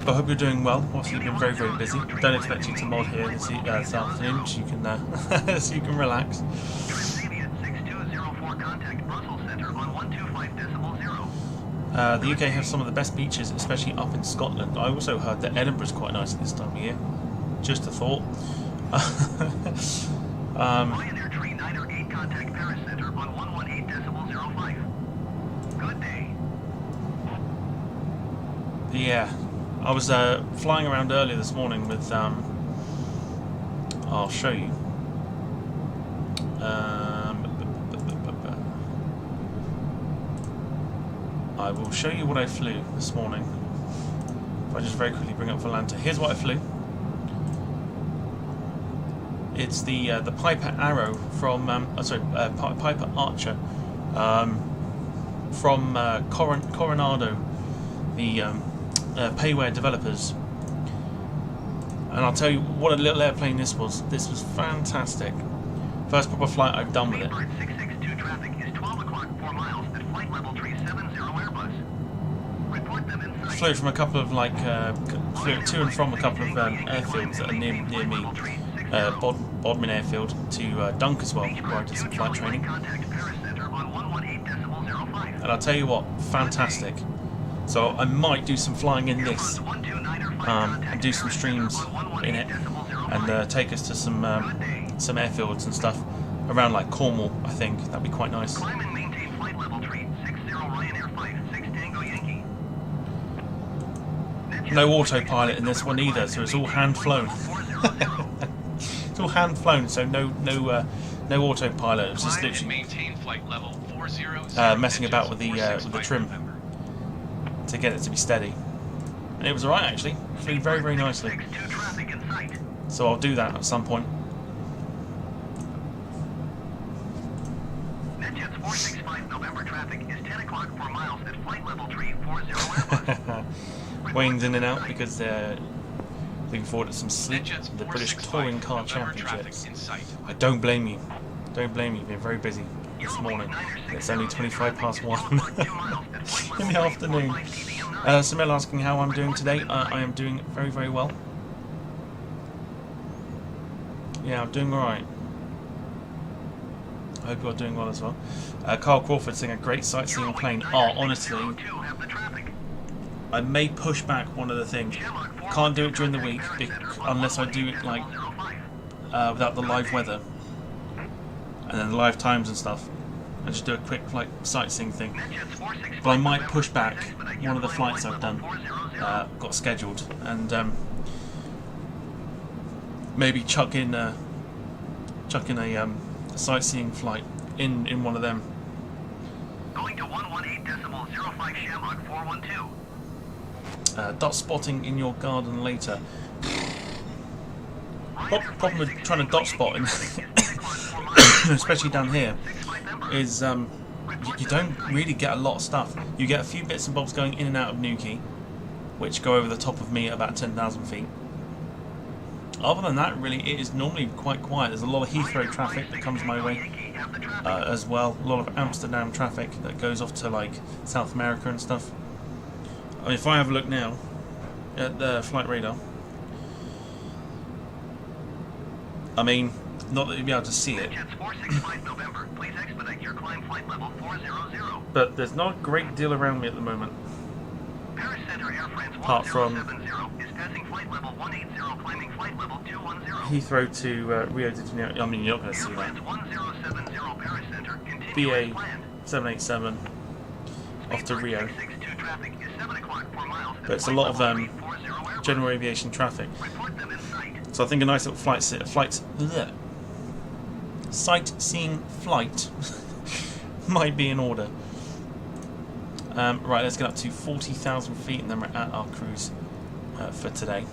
I hope you're doing well. Obviously, you've been very, very busy. Don't expect you to mod here this afternoon, so you can so you can relax. Transavia 6204, contact Brussels Center on 125.0. The UK has some of the best beaches, especially up in Scotland. I also heard that Edinburgh's quite nice at this time of year. Just a thought. Ryanair tree 908 contact Paris Center on 118.05. Good day. Yeah, I was flying around earlier this morning with I'll show you. I will show you what I flew this morning. If I just very quickly bring up Volanta. Here's what I flew. It's the Piper Arrow from Piper Archer from Coronado, the payware developers. And I'll tell you what a little airplane this was. This was fantastic. First proper flight I've done with it. Speedbird 662 traffic is 12 o'clock 4 miles at flight level 370 Airbus. Report them in sight. Flew from a couple of flew to and from a couple of airfields that are near me. Bodmin Airfield to Dunk as well, where I did some flight training. And I'll tell you what, fantastic. So I might do some flying in this, and do some streams in it, and take us to some airfields and stuff around like Cornwall. I think that'd be quite nice. Climb and maintain flight level 360 Ryanair 56 Tango Yankee. No autopilot in this one either, so it's all hand flown. It's all hand flown, so no autopilot. It's just literally maintain flight level 400 messing about with the trim to get it to be steady. And it was alright actually. Flew very, very nicely. So I'll do that at some point. NetJets 465 November traffic is 10 o'clock 4 miles at flight level 340 Airbus. Winged in and out because they're looking forward to some sleep. The British Touring Car Championships. I don't blame you. Don't blame you. Been very busy this morning. It's only 25 past 1 in the afternoon. Samil asking how I'm doing today. I am doing very, very well. Yeah, I'm doing alright. I hope you're doing well as well. Carl Crawford saying a great sightseeing plane. Oh, honestly, I may push back one of the things. Can't do it during the week unless I do it like without the live weather and then the live times and stuff, and just do a quick like sightseeing thing. But I might push back one of the flights I've done, got scheduled, and maybe chuck in a sightseeing flight in one of them. Going to 118.05 Shamrock 412. Dot spotting in your garden later. Problem with trying to dot spot, especially down here, is you don't really get a lot of stuff. You get a few bits and bobs going in and out of Newquay, which go over the top of me at about 10,000 feet. Other than that, really, it is normally quite quiet. There's a lot of Heathrow traffic that comes my way as well. A lot of Amsterdam traffic that goes off to like South America and stuff. I mean, if I have a look now at the flight radar, I mean, not that you'll be able to see it, but there's not a great deal around me at the moment. Apart from Heathrow to Rio de Janeiro. I mean, you're not going to see that. BA 787 off to Rio. But it's a lot of general aviation traffic. So I think a nice little sightseeing flight might be in order. Right, let's get up to 40,000 feet and then we're at our cruise for today.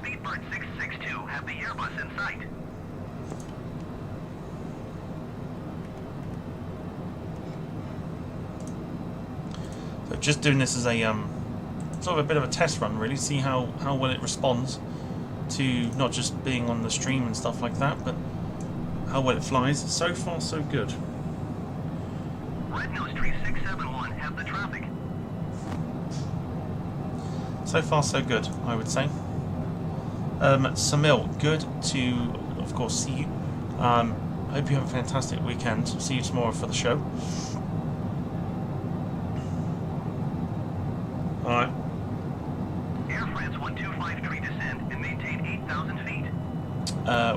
Speedbird 662 have the Airbus in sight. So just doing this as a sort of a bit of a test run, really, see how well it responds to not just being on the stream and stuff like that, but how well it flies. So far, so good. Red Nose Tree 671 have the traffic. So far, so good, I would say. Samil, good to, of course, see you. Hope you have a fantastic weekend. See you tomorrow for the show. Alright. Air France 1253 descend and maintain 8,000 feet.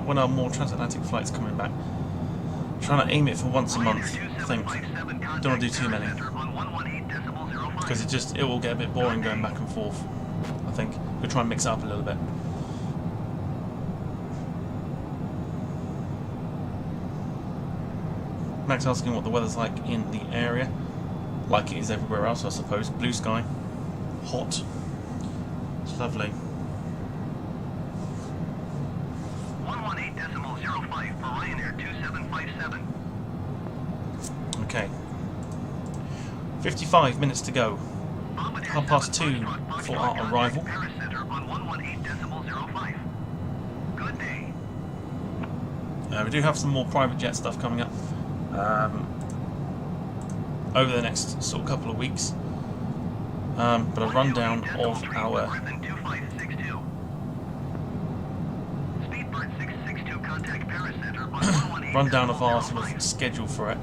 When are more transatlantic flights coming back? Trying to aim it for once a month, I think. Don't want to do too many. Because it will get a bit boring going back and forth, I think. We'll try and mix it up a little bit. Max asking what the weather's like in the area. Like it is everywhere else, I suppose. Blue sky. Hot. It's lovely. 118.05 for Ryanair 2757. Okay. 55 minutes to go. 2:30 for our arrival. Paris Center on 118.05. Good day. We do have some more private jet stuff coming up over the next sort of couple of weeks. But a rundown of our sort of schedule for it.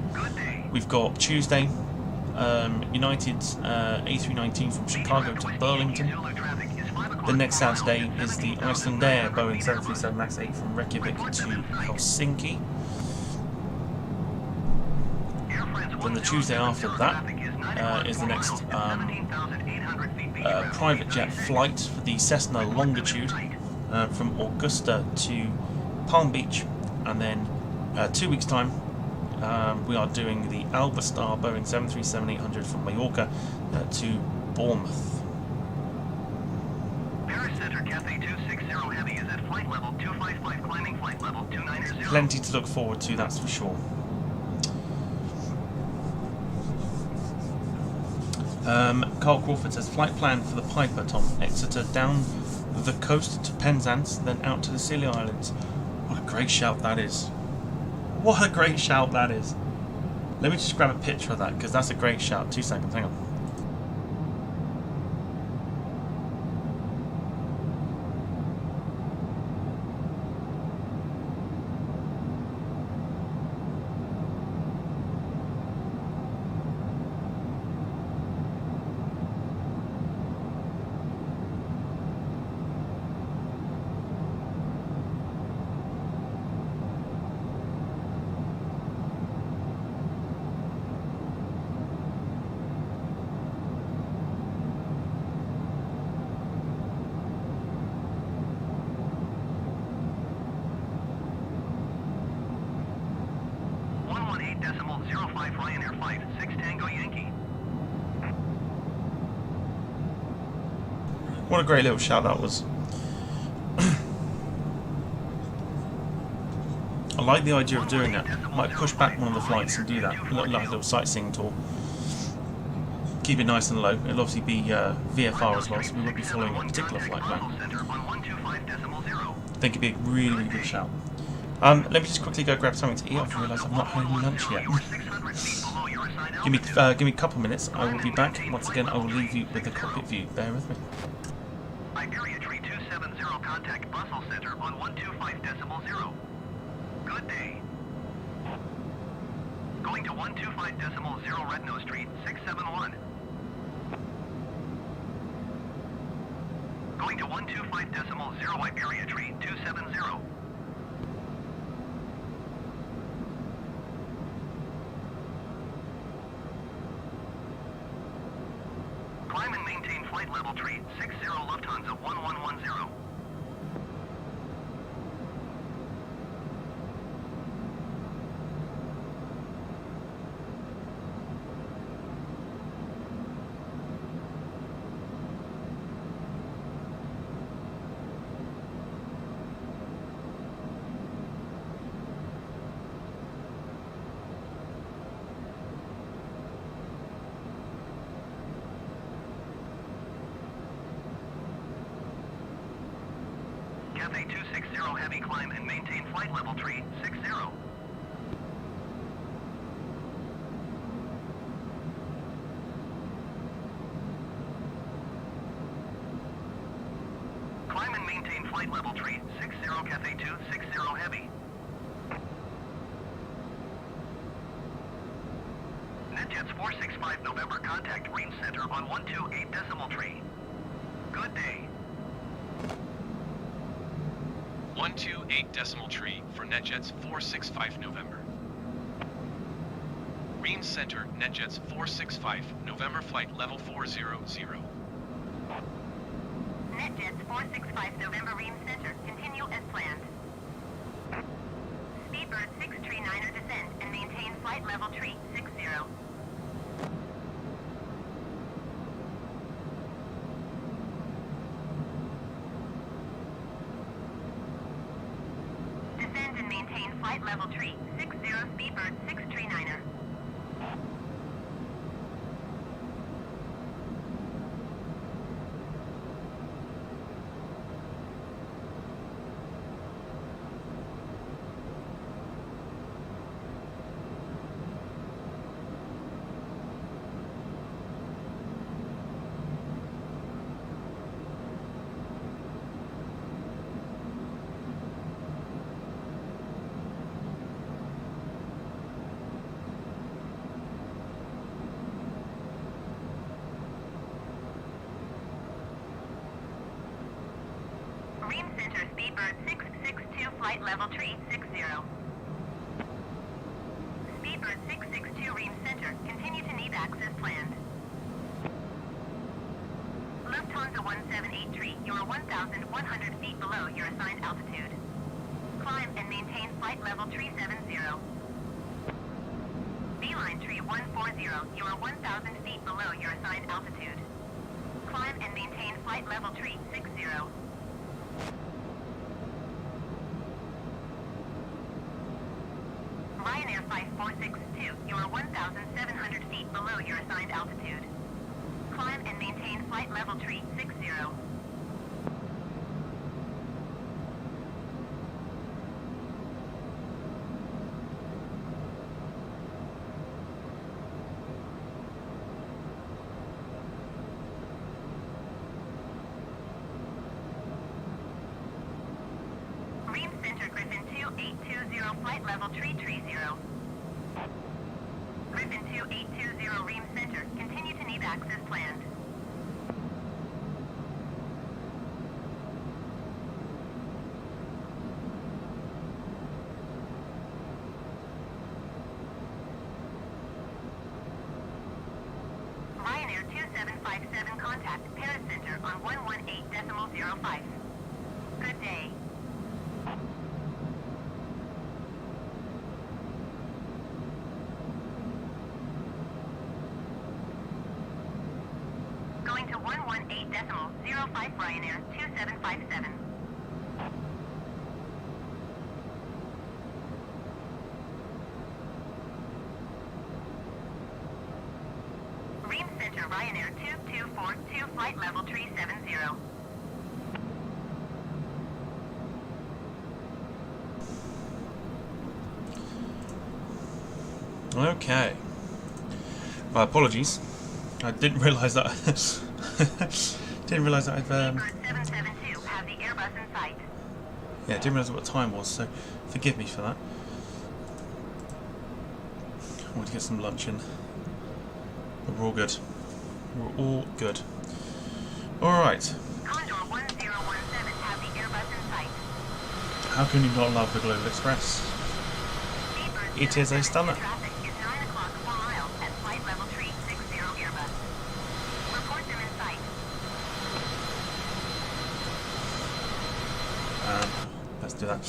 We've got Tuesday, United A319 from Chicago to Burlington. The next Saturday is the Icelandair Boeing 737 MAX 8 from Reykjavik to Helsinki. Then the Tuesday after that is the next private jet flight for the Cessna Longitude from Augusta to Palm Beach, and then 2 weeks time we are doing the Albastar Boeing 737-800 from Mallorca to Bournemouth. Paris Center Cathay 260 Heavy is at flight level 255, climbing flight level 290. Plenty to look forward to, that's for sure. Carl Crawford says, flight plan for the Piper, Tom. Exeter down the coast to Penzance, then out to the Scilly Islands. What a great shout that is. What a great shout that is. Let me just grab a picture of that, because that's a great shout. 2 seconds, hang on. Ryanair flight 6 Tango Yankee. What a great little shout that was. I like the idea of doing that. Might push back one of the flights and do that. Like a little sightseeing tour. Keep it nice and low. It'll obviously be VFR as well, so we won't be following a particular flight plan. I think it'd be a really, really good shout. Let me just quickly go grab something to eat. I've realised I've not had any lunch yet. Give me a couple minutes. I will be back. Once again, I will leave you with the cockpit view. Bear with me. Iberia Tree 270, contact Brussels Center on 125.0. Good day. Going to 125.0 Red Nose Street 671. Going to 125.0 Iberia Tree 270. Climb and maintain flight level tree 60 Lufthansa 1110. Cathay 260 heavy climb and maintain flight level tree 60. Climb and maintain flight level tree 60 Cathay 260 heavy. NetJets 465 November contact range center on 128.3. 128 decimal tree for NetJets 465 November. Ream Center, NetJets 465 November flight level 400. NetJets 465 November Ream Center, continue as planned. Speedbird 639er descend and maintain flight level tree 60. Descend and maintain flight level tree 60 Speedbird 639er. Ream Center, Speedbird 662, flight level tree 60. Speedbird 662, Ream Center, continue to NEVAX as planned. Lufthansa 178 you are 1,100 feet below your assigned altitude. Climb and maintain flight level tree 70. Beeline tree 140, you are 1,000 feet below your assigned altitude. Climb and maintain flight level tree 60. Ryanair 5462, you are 1,700 feet below your assigned altitude. Climb and maintain flight level tree 60. Ream Center, Griffin 2820, flight level tree 30. Griffin 2820, Ream Center, continue to NEVAX as planned. Ryanair 2757, contact Paris Center on 118.05. Good day. Going to 118.05 Ryanair 2757. Ream Center Ryanair 2242, flight level tree 70. Okay. My apologies. I didn't realise that. Didn't realise that I've. Bird 772, have the Airbus in sight. Yeah, didn't realise what time was. So forgive me for that. I want to get some lunch in. But we're all good. We're all good. All right. Condor 1017, have the Airbus in sight. How can you not love the Global Express? Speedbird It is a 772 stunner. Traffic is 9 o'clock 4 miles at flight level tree 60 Airbus. Report them in sight. Let's do that.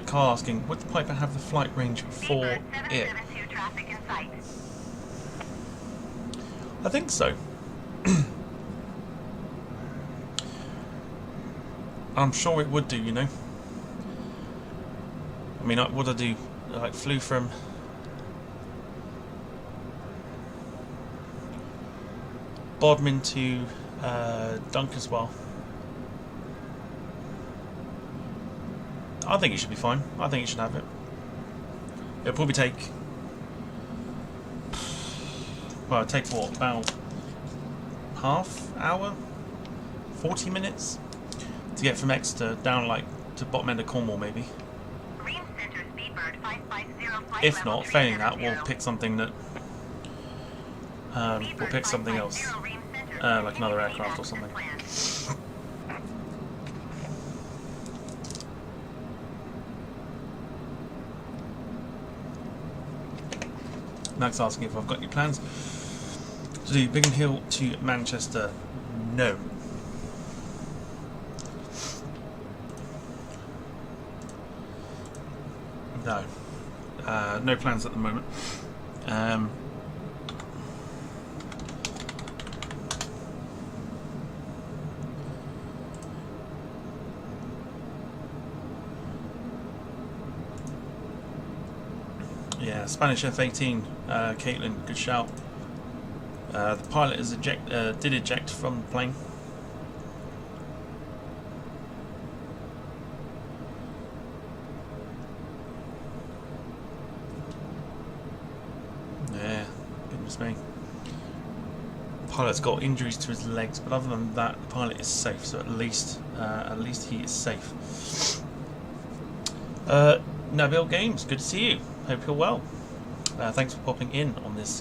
Carl asking, would the Piper have the flight range for Speedbird it? 772 traffic in sight. I think so. I'm sure it would do, you know. I mean, what did I do? I like flew from Bodmin to Dunkeswell. I think it should be fine. I think it should have it. It'll probably take. Well, it'll take what, about half hour, 40 minutes to get from Exeter down like to bottom end of Cornwall, maybe. Ream Center Speedbird 550, flight If level not, tree failing that, 70. we'll pick something that. We'll pick something else, like another aircraft or something. Max asking if I've got any plans to do Biggin Hill to Manchester. No. No. No plans at the moment. Yeah, Spanish F-18, Caitlin, good shout. The pilot is did eject from the plane. Yeah, goodness me. The pilot's got injuries to his legs, but other than that, the pilot is safe. So at least he is safe. Nabil Games, good to see you. Hope you're well. Thanks for popping in on this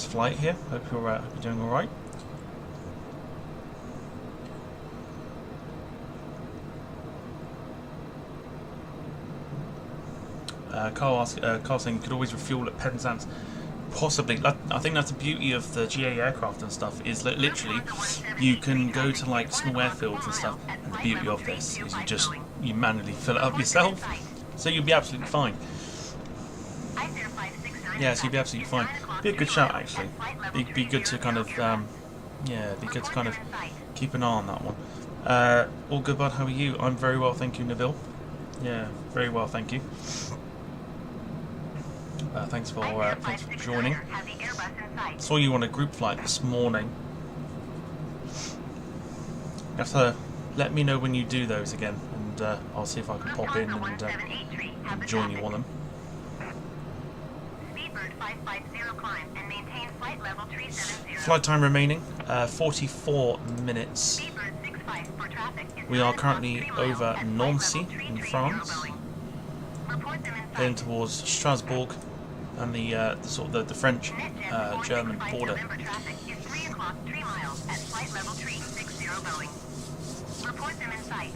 flight here. Hope you're doing all right. Carl saying you could always refuel at Penzance. Possibly. I think that's the beauty of the GA aircraft and stuff, is that literally you can go to like small airfields and stuff, and the beauty of this is you manually fill it up yourself, so you'll be absolutely fine. Yeah, so you'll be absolutely fine. Be a good shout actually. Be good to kind of be good to kind of keep an eye on that one. All good, bud. How are you? I'm very well, thank you, Nabil. Yeah, very well, thank you. Thanks for joining. Saw you on a group flight this morning. You have to let me know when you do those again, and I'll see if I can pop in and join you on them. Flight time remaining 44 minutes. We are currently over Nancy in France, heading towards Strasbourg and the sort of the French German border. Report them in sight.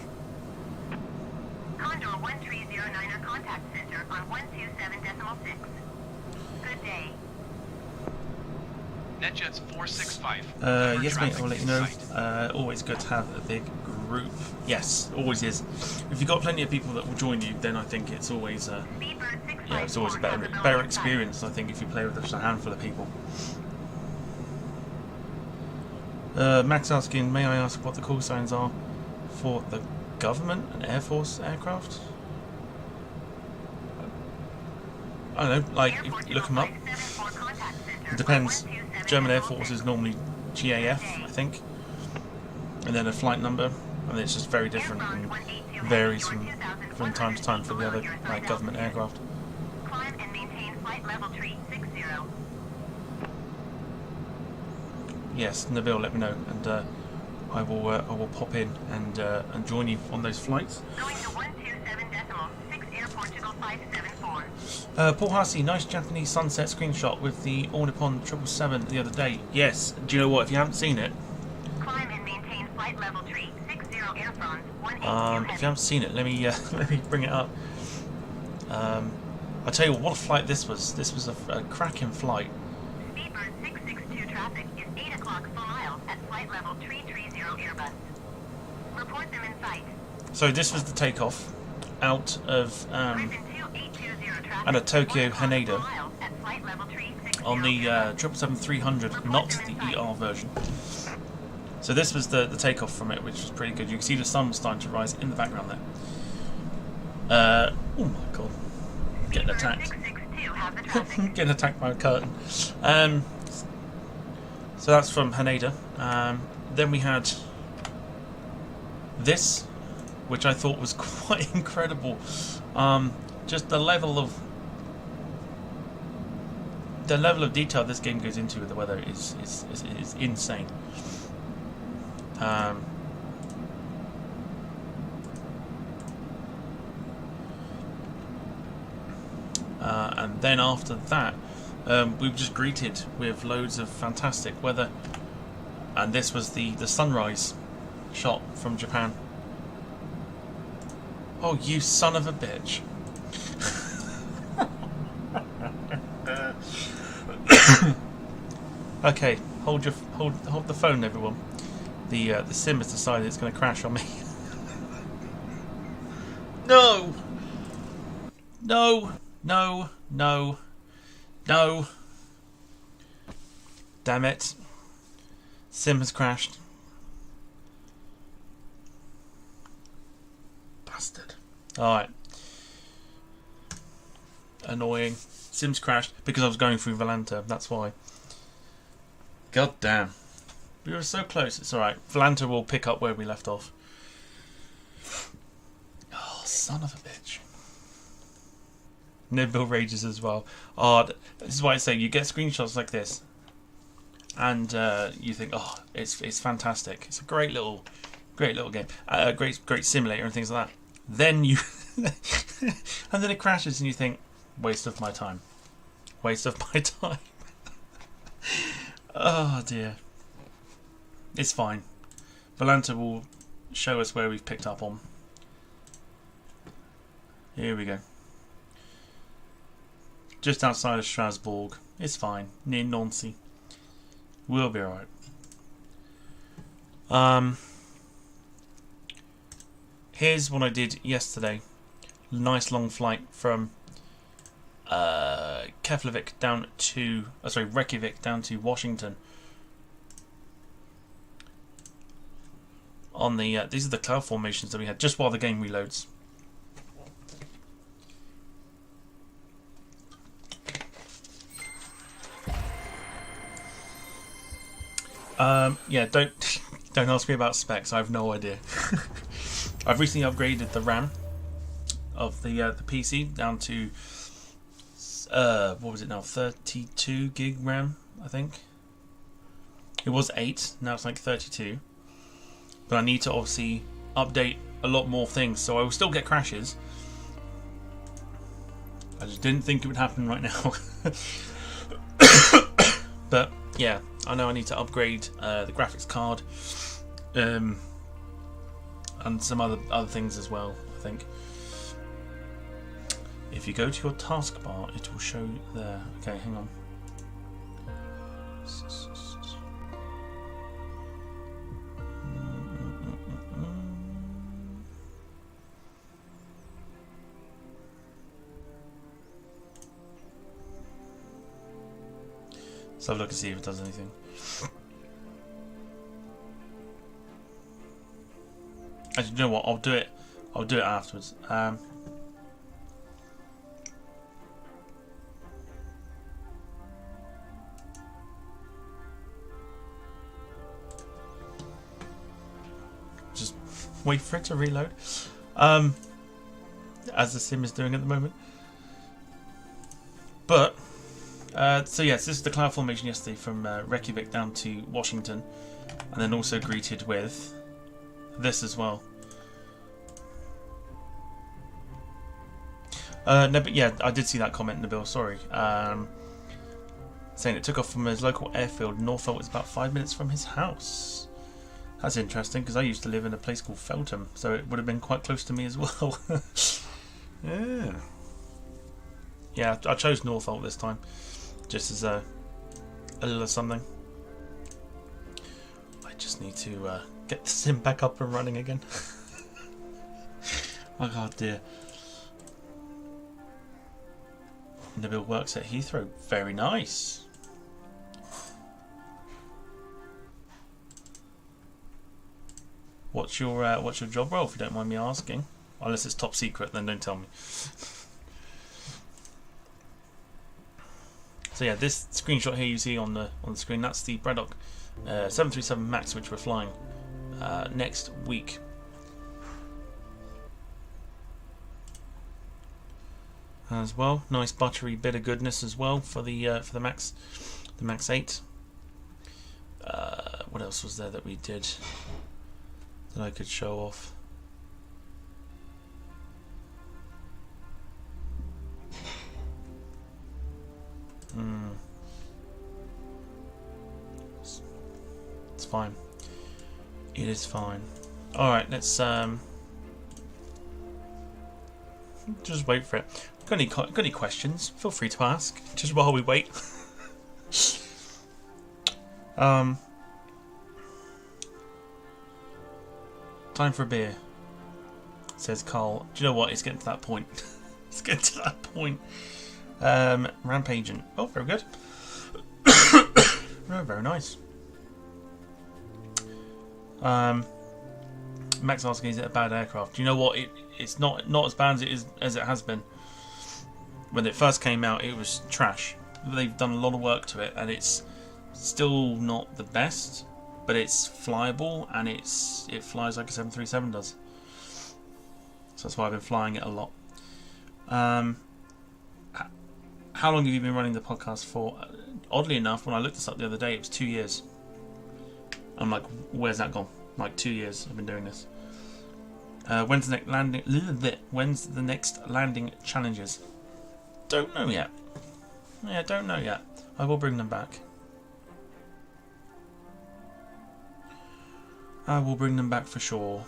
Condor 1309er contact center on 127.6. Good day. NetJets 465. Yes, mate, I'll let you know. Always good to have a big group. Yes, always is. If you've got plenty of people that will join you, then I think it's always it's always a better experience, I think, if you play with just a handful of people. Max asking, may I ask what the call signs are for the government and Air Force aircraft? I don't know, like, look them up. It depends. German Air Force is normally GAF, I think, and then a flight number, and it's just very different and varies from time to time for the other government aircraft. Climb and maintain flight level 360. Yes, Nabil, let me know, and I will pop in and join you on those flights. Going to 127.6 Air Portugal 574. Paul Hussey, nice Japanese sunset screenshot with the All Nippon 777 the other day. Yes, do you know what? If you haven't seen it, climb and maintain flight level 360 Air France 182. if you haven't seen it, let me bring it up. I tell you what a flight this was. This was a cracking flight. Speedbird 662 traffic is 8 o'clock full miles at flight level 330 Airbus. Report them in sight. So this was the takeoff out of out of Tokyo Haneda on the 777-300, not the ER version. So this was the takeoff from it, which was pretty good. You can see the sun starting to rise in the background there. Oh my god, getting attacked. Getting attacked by a curtain. So that's from Haneda. Then we had this, which I thought was quite incredible. Just the level of detail this game goes into with the weather is insane. And then after that, we were just greeted with loads of fantastic weather, and this was the sunrise shot from Japan. Oh, you son of a bitch. Okay, hold the phone, everyone. The sim has decided it's going to crash on me. No! No! No! No! No! Damn it! Sim has crashed. Bastard. Alright. Annoying. Sim's crashed because I was going through Volanta, that's why. God damn. We were so close, it's alright. Volanta will pick up where we left off. Oh, son of a bitch. Nebbill rages as well. Oh, this is why I say you get screenshots like this and you think, oh, it's fantastic. It's a great little game. Great simulator and things like that. Then you and then it crashes and you think, waste of my time. Waste of my time. Oh dear. It's fine. Volanta will show us where we've picked up on. Here we go. Just outside of Strasbourg. It's fine. Near Nancy. We'll be alright. Here's what I did yesterday. Nice long flight from Keflavik down to Reykjavik down to Washington. On the these are the cloud formations that we had just while the game reloads. Yeah, don't ask me about specs. I have no idea. I've recently upgraded the RAM of the PC down to what was it now? 32 gig RAM, I think. It was 8, now it's like 32. But I need to obviously update a lot more things, so I will still get crashes. I just didn't think it would happen right now. But yeah, I know I need to upgrade the graphics card and some other things as well, I think. If you go to your taskbar, it will show you there. Okay, hang on. Let's have a look and see if it does anything. Actually, you know what? I'll do it afterwards. Just wait for it to reload. As the sim is doing at the moment. But so yes, this is the cloud formation yesterday from Reykjavik down to Washington, and then also greeted with this as well. No, but yeah, I did see that comment, Nabil, sorry. Saying it took off from his local airfield. Northolt is about 5 minutes from his house. That's interesting, because I used to live in a place called Feltham, so it would have been quite close to me as well. Yeah, I chose Northolt this time, just as a little something. I just need to get the sim back up and running again. Oh god dear. Nabil works at Heathrow. Very nice. What's your job role, if you don't mind me asking? Unless it's top secret, then don't tell me. So yeah, this screenshot here you see on the screen, that's the Braddock 737 MAX, which we're flying next week. As well, nice buttery bit of goodness as well for the Max 8. What else was there that we did that I could show off? It's fine. It is fine. All right, let's just wait for it. Got any questions? Feel free to ask. Just while we wait. Time for a beer, says Carl. Do you know what? It's getting to that point. It's getting to that point. Ramp agent. Oh, very good. Oh, very nice. Max asking, is it a bad aircraft? Do you know what? It's not as bad as it has been. When it first came out, it was trash. They've done a lot of work to it, and it's still not the best, but it's flyable, and it flies like a 737 does. So that's why I've been flying it a lot. How long have you been running the podcast for? Oddly enough, when I looked this up the other day, it was 2 years. I'm like, where's that gone? Like 2 years I've been doing this. When's the next landing? When's the next landing challenges? Don't know yet. Yeah, don't know yet. I will bring them back. I will bring them back for sure.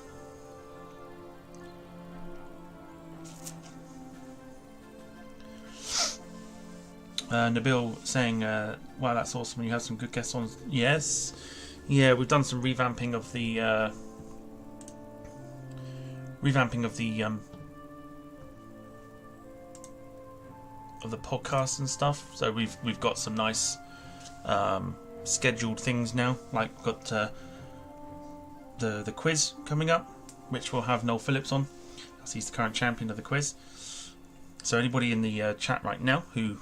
Nabil saying, wow, that's awesome. You have some good guests on. Yes. Yeah, we've done some revamping of the podcast and stuff. So we've got some nice scheduled things now. Like we've got the quiz coming up, which will have Noel Phillips on, as he's the current champion of the quiz. So anybody in the chat right now who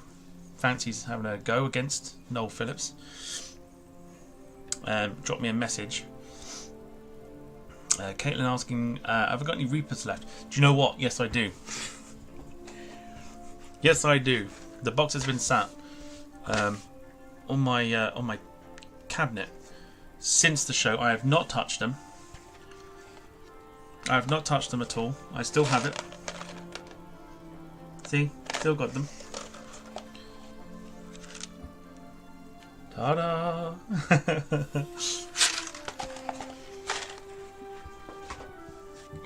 fancies having a go against Noel Phillips, drop me a message. Caitlin asking, have I got any Reapers left? Do you know what? Yes, I do. Yes, I do. The box has been sat on my cabinet since the show. I have not touched them. I have not touched them at all. I still have it. See? Still got them. Ta-da!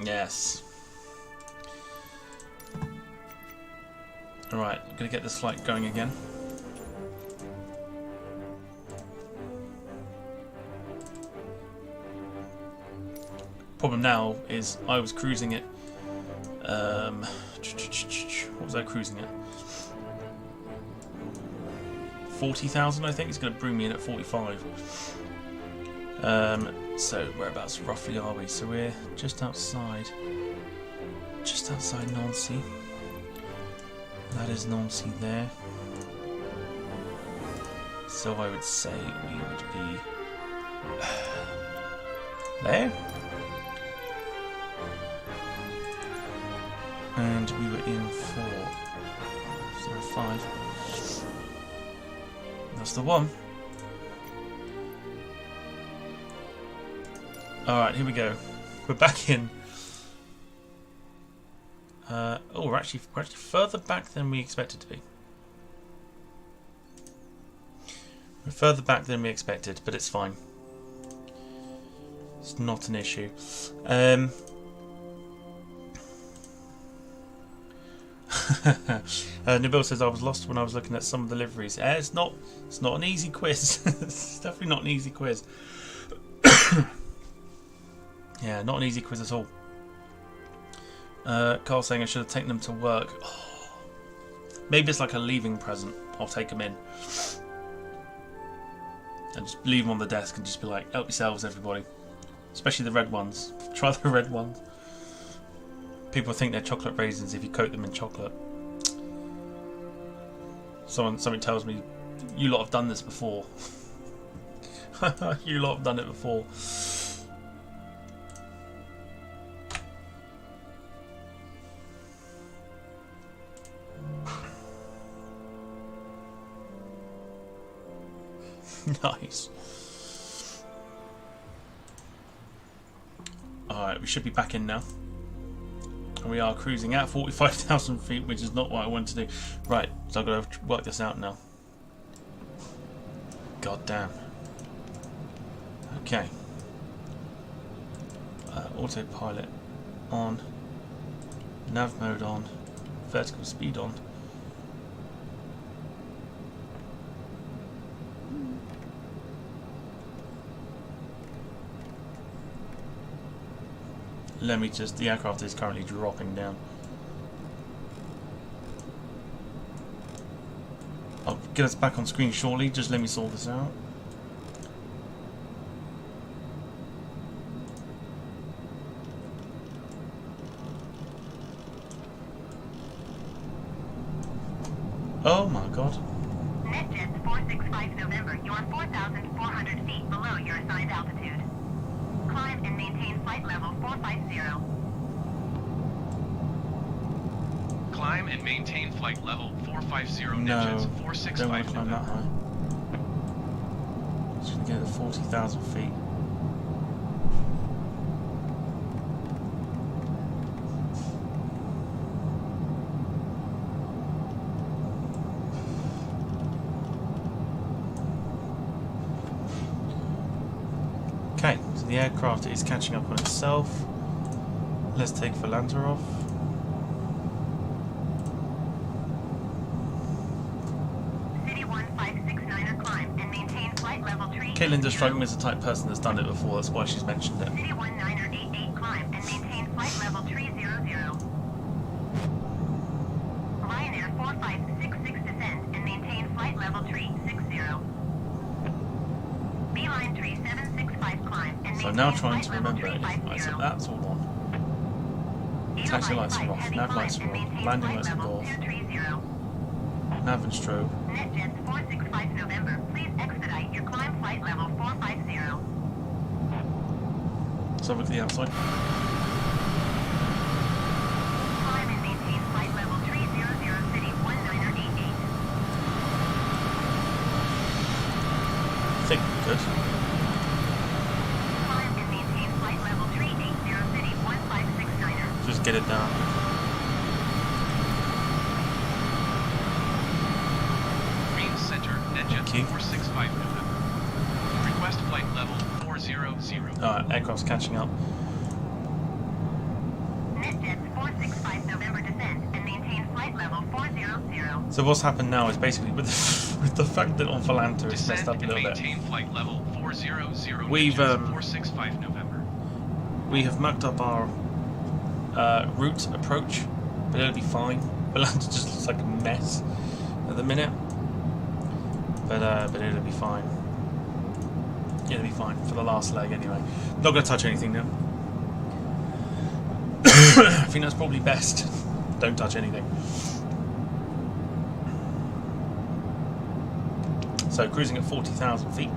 Yes. Alright, I'm gonna get this flight going again. Problem now is I was cruising it. What was I cruising at? 40,000, I think. It's going to bring me in at 45. So whereabouts roughly are we? So we're just outside Nancy. That is Nancy there. So I would say we would be there. And we were in 405. That's the one. Alright, here we go. We're back in. We're actually further back than we expected to be. We're further back than we expected, but it's fine. It's not an issue. Nabil says I was lost when I was looking at some of the liveries. It's not an easy quiz. It's definitely not an easy quiz. Yeah, not an easy quiz at all. Carl saying I should have taken them to work. Oh, maybe it's like a leaving present. I'll take them in and just leave them on the desk and just be like, help yourselves, everybody. Especially the red ones. Try the red ones. People think they're chocolate raisins if you coat them in chocolate. Something tells me you lot have done this before. You lot have done it before. Nice. Alright, we should be back in now. And we are cruising at 45,000 feet, which is not what I want to do. Right, so I've got to work this out now. God damn. Okay. Autopilot on. Nav mode on. Vertical speed on. let me just, the aircraft is currently dropping down. I'll get us back on screen shortly, just let me sort this out. Oh my god. NetJets 465 November, you are 4,400 feet below your assigned altitude. Climb and maintain flight level 450. Climb and maintain flight level 450. No, NetJets don't want 465 to climb that November. high. Just gonna get to 40,000 feet. Okay, so the aircraft is catching up on itself. Let's take Volanta off. City 1569er climb and maintain flight level 3. Caitlin does strike me as the type of person that's done it before, that's why she's mentioned it. City 1988 climb and maintain flight level 300. Ryanair 4566 descend and maintain flight level 360. Beeline 3765 climb and So maintain now trying flight to level remember it. Right, so 350. that's all on. Taxi lights are off, nav lights are on, landing lights are off, nav and strobe. NetJets 465 November, please expedite your climb flight level 450. Let's have a look at the outside. Climb and maintain flight level 300 City 1988. I think we're good. Climb and maintain flight level 380 City 1569er. Just get it down. Green Center, NetJets Thank you. 465 November. Request flight level 400. Alright, aircraft's catching up. NetJets 465 November descend and maintain flight level 400. So what's happened now is basically with the fact that on Volanta it's messed Descend up a and little bit. maintain flight level 400. We've, NetJets 465 November. We have mucked up our route approach, but it'll be fine. Volanta just looks like a mess at the minute. But it'll be fine. It'll be fine for the last leg anyway. Not going to touch anything now. I think that's probably best. Don't touch anything. So cruising at 40,000 feet.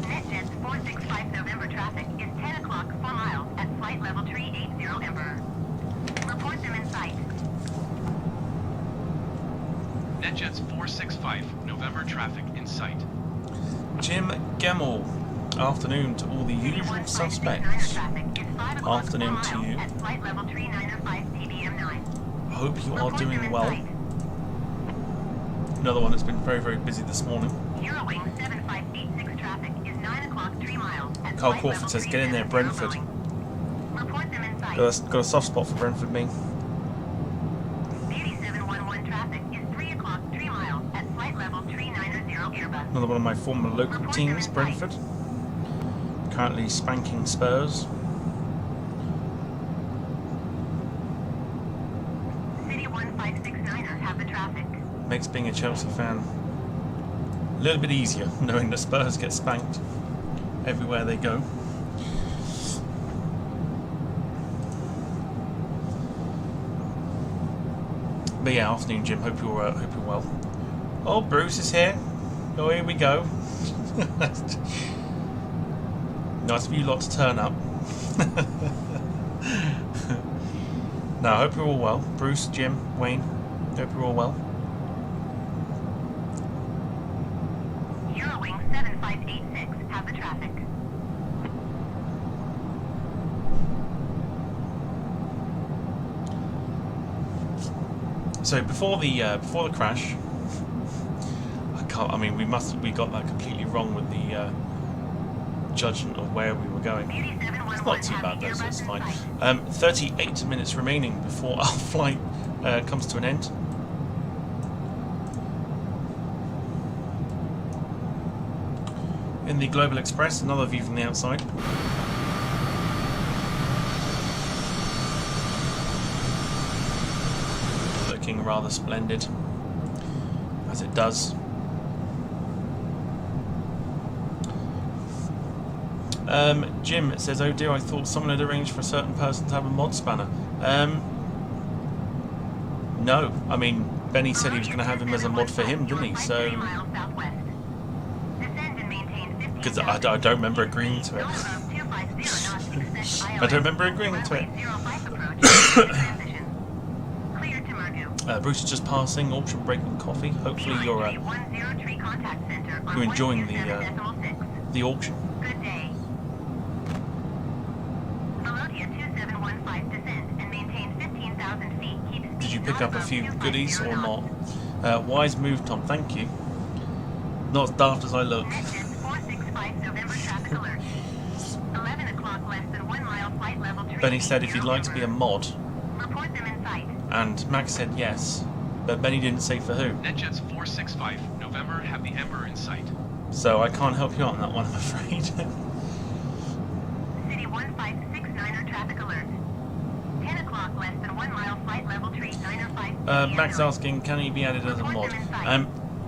NetJets 465 November traffic is 10 o'clock 4 miles at flight level 380 Emperor. Report them in sight. NetJets 465 November traffic in sight. Jim Gemmell. Afternoon to all the usual suspects. Afternoon to you. At flight level 395 TBM9. Hope you are doing well. Another one that's been very, very busy this morning. Eurowing 7586 traffic is 9 o'clock 3 miles at Carl flight Crawford level says, get in there, 370 Brentford. rolling. Report them in sight. Got a soft spot for Brentford, me. Beauty 711 traffic is 3 o'clock 3 miles at flight level 390 Airbus. Another one of my former local teams, Brentford. Currently spanking Spurs. City 1569er have the traffic. Makes being a Chelsea fan a little bit easier, knowing the Spurs get spanked everywhere they go. But yeah, afternoon, Jim. Hope you're well. Oh, Bruce is here. Oh, here we go. Nice for you lot to turn up. No, I hope you're all well. Bruce, Jim, Wayne, hope you're all well. Eurowing 7586 have the traffic. So before the crash, we got that completely wrong with the judgment of where we were going. It's not too bad though, so it's fine. 38 minutes remaining before our flight comes to an end. in the Global Express, another view from the outside. Looking rather splendid, as it does. Jim says, oh dear, I thought someone had arranged for a certain person to have a mod spanner. No, I mean, Benny said he was going to have him as a mod for him, didn't he? So, because I don't remember agreeing to it. I don't remember agreeing to it. Bruce is just passing, auction break and coffee. Hopefully you're enjoying the auction. Did you pick up a few goodies or not? Wise move, Tom. Thank you. Not as daft as I look. Benny said if you'd like to be a mod, and Max said yes, but Benny didn't say for who. NetJets 465, November, have the Emperor in sight. So I can't help you out on that one, I'm afraid. City 1569er traffic alert. 10 o'clock, less than 1 mile, flight level 3905. Max asking, can he be added as a mod?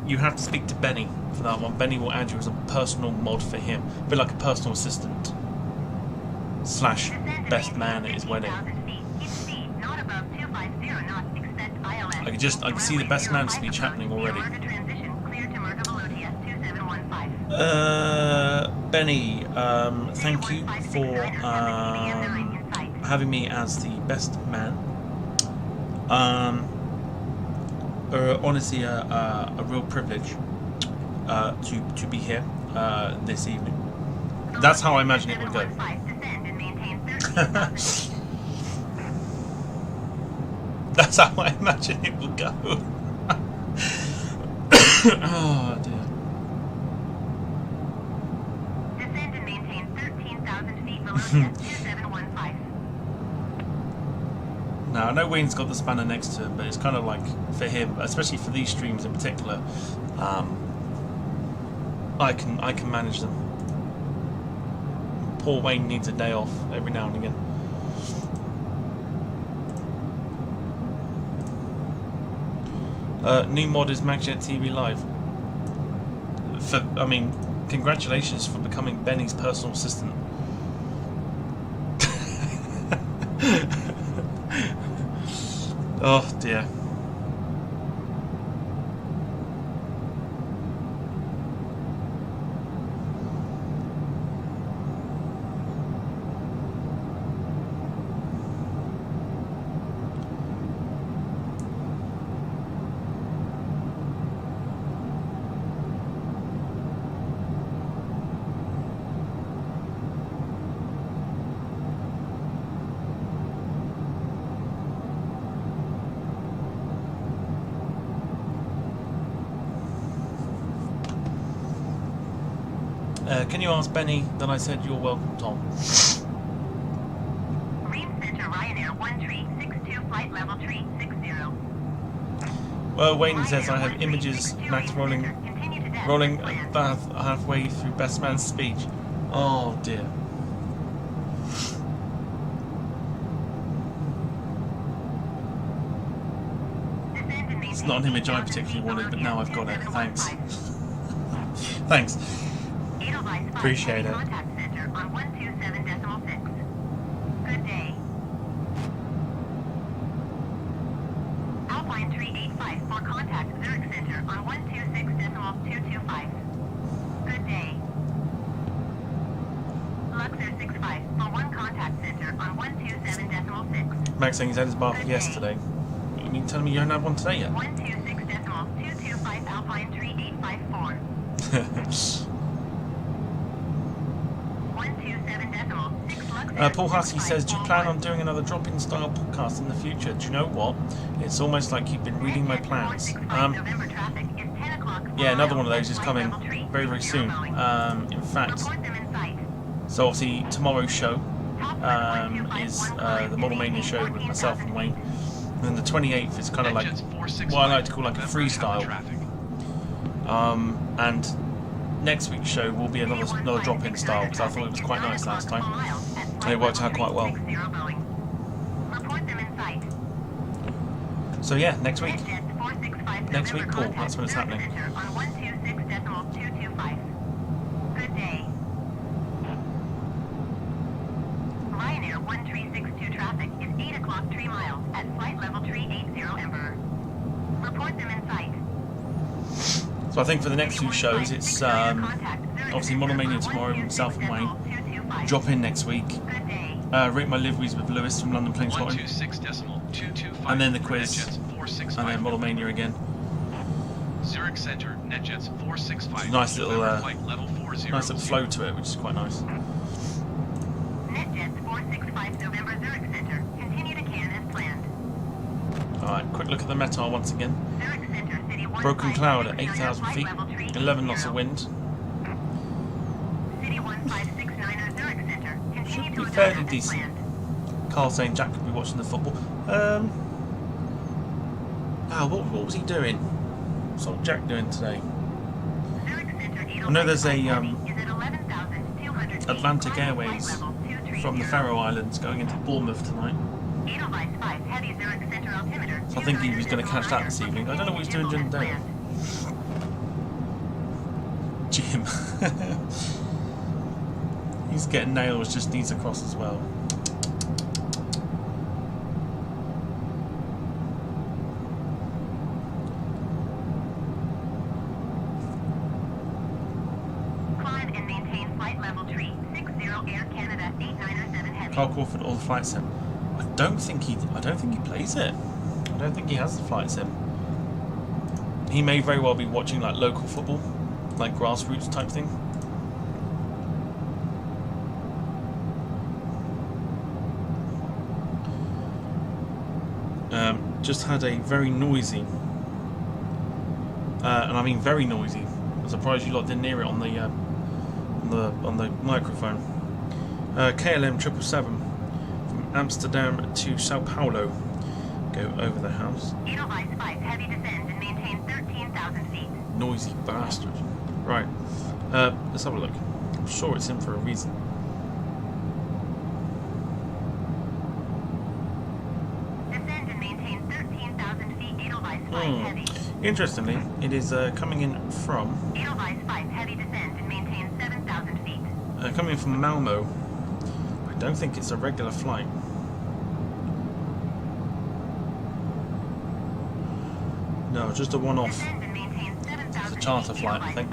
You have to speak to Benny for that one. Benny will add you as a personal mod for him. A bit like a personal assistant. Slash best man at his wedding. I can see the best man speech happening already. Benny, thank you for having me as the best man. Honestly, a real privilege to be here this evening. That's how I imagine it would go. That's how I imagine it will go. Oh dear. Descend and maintain 13,000 feet below 2715. Now I know Wayne's got the spanner next to him, but it's kind of like for him, especially for these streams in particular, I can manage them. Poor Wayne needs a day off every now and again. New mod is MacJet TV Live. I mean, congratulations for becoming Benny's personal assistant. Oh dear. Can you ask Benny that I said you're welcome, Tom? Marine Center Ryanair 1362 flight level 360. Well, Wayne says I have images, Max rolling halfway through best man's speech. Oh dear. It's not an image I particularly wanted, but now I've got it. Thanks. Thanks. Appreciate it. Contact center on 127.6. Good day. Alpine 385 for contact Zurich Center on 126.225. Good day. Luxor 65 for 1 contact center on 127.6. Max saying he's had his bath yesterday. You mean telling me you haven't had one today yet? 126.225 Alpine 3854. Paul Hussey says, do you plan on doing another drop-in style podcast in the future? Do you know what? It's almost like you've been reading my plans. Yeah, another one of those is coming very, very soon. In fact, so obviously tomorrow's show is the Model Mania show with myself and Wayne. And then the 28th is kind of like what I like to call like a freestyle. And next week's show will be another drop-in style, because I thought it was quite nice last time. And it worked out quite well. So yeah, next week. Next week, Paul, that's when it's happening. Good day. Ryanair 1362 traffic is 8 o'clock 3 miles at flight level 380 Emperor. Report them in sight. So I think for the next few shows, it's obviously Model Mania tomorrow with myself and Wayne. Drop in next week. Rate my liveries with Lewis from London Plane Spotting. And then the quiz. And then Model Mania again. Zurich Center, NetJets 465. Nice little flow to it, which is quite nice. NetJets 465 November Zurich Center. Continue to CAN as planned. Alright, quick look at the METAR once again. Zurich Center, City 1. Broken cloud at 8,000 feet, 11 knots of wind. City 1569 Zurich Center. Continue Should to be adjust fairly as decent. planned. Carl saying Jack could be watching the football. What was he doing? What's old Jack doing today? I know there's a Atlantic Airways from the Faroe Islands going into Bournemouth tonight. So I think he was going to catch that this evening. I don't know what he's doing during the day. Jim. He's getting nails, just needs a cross as well. Carl Crawford or the flight sim? I don't think he plays it. I don't think he has the flight sim. He may very well be watching like local football, like grassroots type thing. Just had a very noisy, and I mean very noisy. I'm surprised you lot didn't hear it on the microphone. KLM 777 from Amsterdam to Sao Paulo. Go over the house. Edelweiss 5, heavy descend and maintain 13,000 feet. Noisy bastard. Right. Let's have a look. I'm sure it's in for a reason. Descend and maintain 13,000 feet. Edelweiss 5, heavy. Interestingly, it is coming in from... Edelweiss 5, heavy descend and maintain 7,000 feet. Coming in from Malmo. I don't think it's a regular flight. No, just a one-off. It's a charter flight, I think.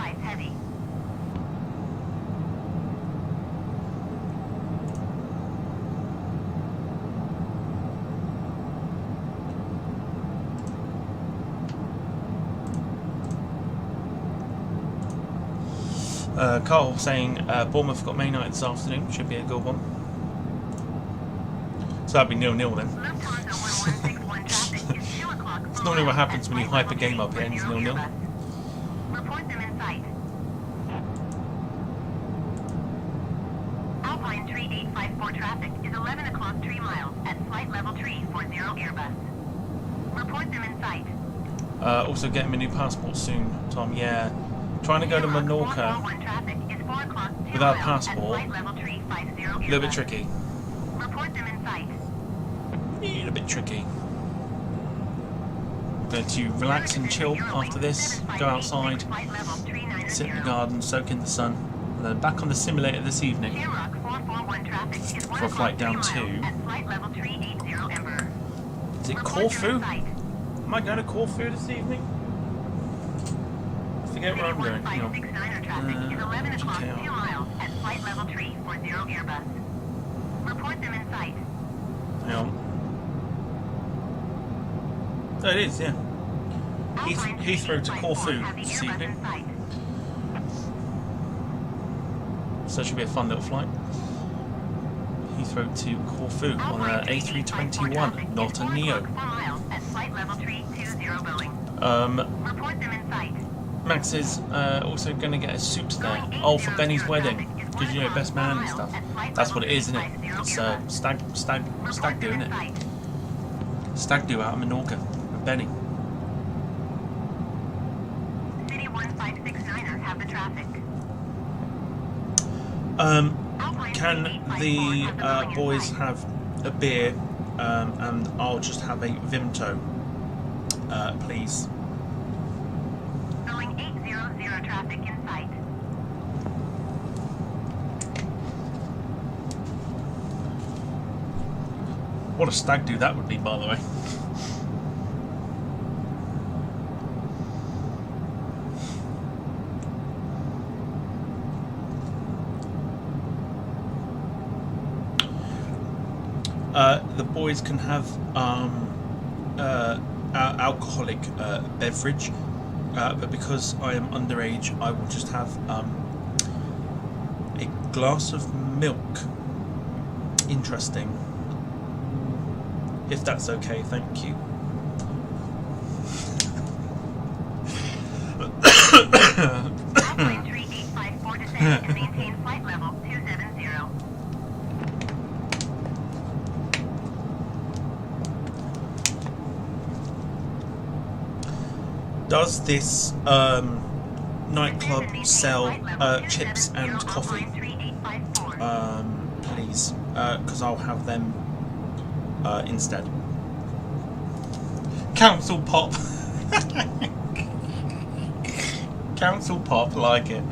Carl saying Bournemouth got May night this afternoon. Should be a good one. So that'd be 0-0 then. It's normally what happens when you hype a game up, it ends 0-0. Report them in sight. Alpine 3854 traffic is 11 o'clock 3 miles at flight level 340 Airbus. Report them in sight. Also getting a new passport soon, Tom. Yeah. Trying to go to Menorca without a passport, a little bit tricky. Report them in sight. A bit tricky. Going to relax and chill after this, go outside, sit in the garden, soak in the sun, and then back on the simulator this evening for a flight down to... Is it Corfu? Am I going to Corfu this evening? I forget where I'm going. Hang on. Hang on. Oh, it is, yeah. Heathrow to Corfu this evening. So it should be a fun little flight. Heathrow to Corfu on an A321, not a Neo. Max is also going to get a suit there. Oh, for Benny's wedding. Because, you know, best man and stuff. That's what it is, isn't it? It's stag do, isn't it? Stag do out of Menorca. Benny. City 1569er have the traffic. Can the boys have a beer, and I'll just have a Vimto, please. Going 800 traffic in sight. What a stag do that would be, by the way. The boys can have alcoholic beverage, but because I am underage, I will just have a glass of milk. Interesting. If that's okay, thank you. Airplane 3854 descend and maintain flight level 270. Does this nightclub sell chips and coffee? Please, because I'll have them instead. Council pop. Council pop, like it.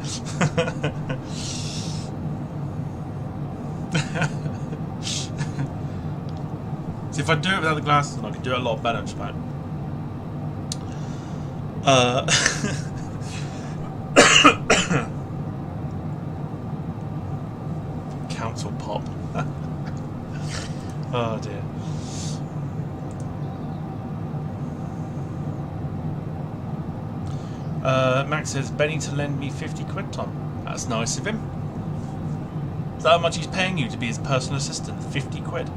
So if I do it without the glasses, I can do it a lot better, just about. Council pop. Oh dear. Max says, Benny to lend me 50 quid, Tom. That's nice of him. Is that how much he's paying you to be his personal assistant? 50 quid.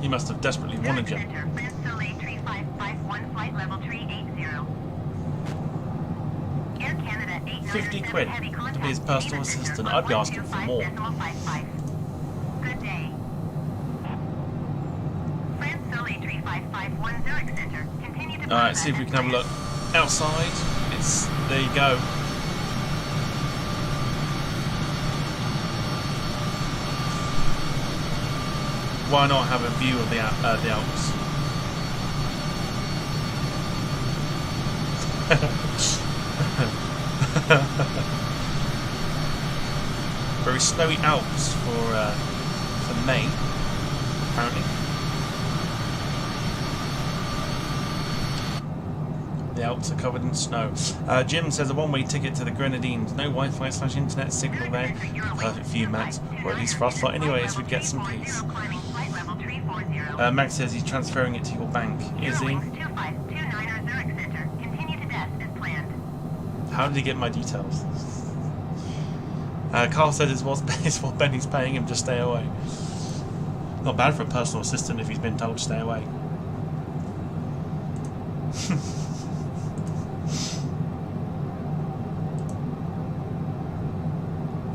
He must have desperately wanted you. 50 quid to be his personal assistant. I'd be asking for more. Good day. Alright, see if we can have a look outside. There you go. Why not have a view of the Alps? Very snowy Alps for May, apparently. The Alps are covered in snow. Jim says a one-way ticket to the Grenadines. No Wi-Fi/internet signal there. Perfect for you, Max. Or at least for us. But anyways, we'd get some peace. Max says he's transferring it to your bank. Is he? How did he get my details? Carl says it's what Benny's paying him to stay away. Not bad for a personal assistant if he's been told to stay away.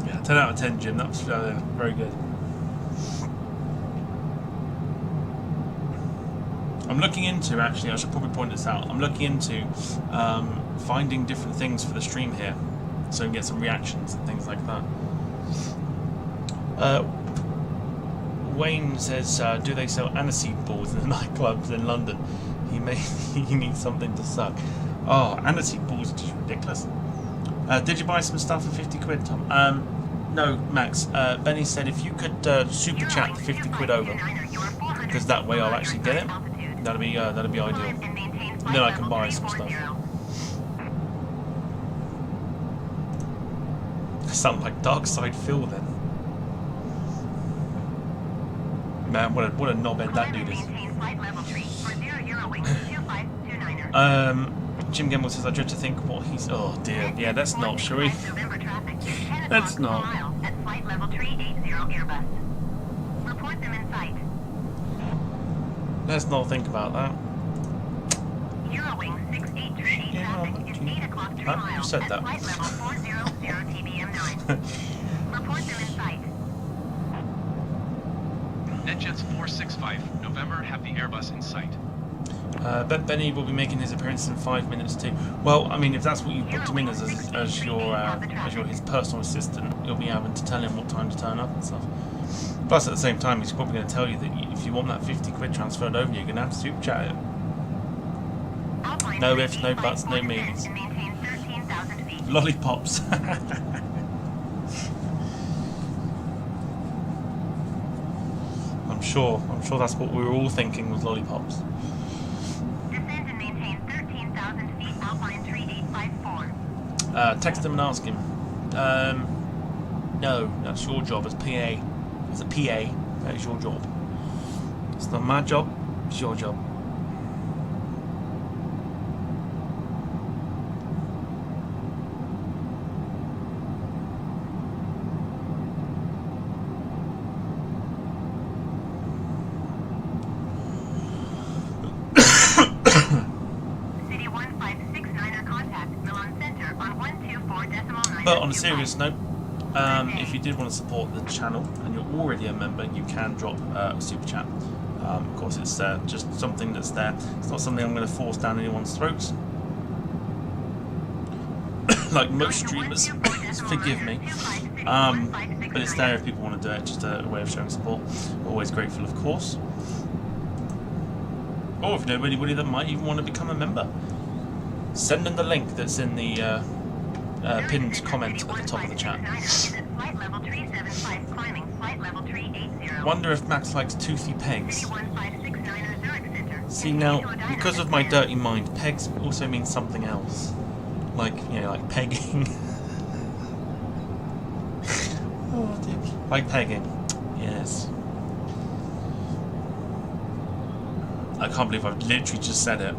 Yeah, 10 out of 10, Jim. That was very good. I'm looking into, actually, I should probably point this out, I'm looking into finding different things for the stream here, so we can get some reactions and things like that. Wayne says, do they sell aniseed balls in the nightclubs in London? He needs something to suck. Oh, aniseed balls are just ridiculous. Did you buy some stuff for 50 quid, Tom? No, Max. Benny said if you could super chat 50 quid over, because that way I'll actually get it. That'd be ideal. And then I can buy some stuff. Sound like Dark Side Phil then. Man, what a knobhead that dude is. Jim Gamble says I dread to think what he's. Oh dear, yeah, that's not, shall we? That's not. Let's not think about that. Eurowing 6838 traffic is 8 o'clock 3 miles. You said that. Flight level 400 TBM9. Report them in sight. NetJets 465, November, have the Airbus in sight. Bet Benny will be making his appearance in 5 minutes too. Well, I mean, if that's what you booked him in as your his personal assistant, you'll be having to tell him what time to turn up and stuff. Plus, at the same time, he's probably going to tell you that if you want that 50 quid transferred over, you're going to have to super chat it. No ifs, no buts, no maybes. Lollipops. I'm sure that's what we were all thinking was lollipops. Descend and maintain 13,000 feet, Alpine 3854. Text him and ask him. No, that's your job as PA. As a PA, that is your job. It's not my job, it's your job. But on a serious note, if you did want to support the channel and you're already a member, you can drop a super chat. Of course, it's just something that's there. It's not something I'm going to force down anyone's throats. Like most streamers, forgive me. But it's there if people want to do it, just a way of showing support. Always grateful, of course. Or if you know anybody that might even want to become a member, send them the link that's in the pinned comment at the top of the chat. Wonder if Max likes toothy pegs. See now, because of my dirty mind, pegs also means something else. Like, you know, like pegging. Oh dear. Like pegging. Yes. I can't believe I've literally just said it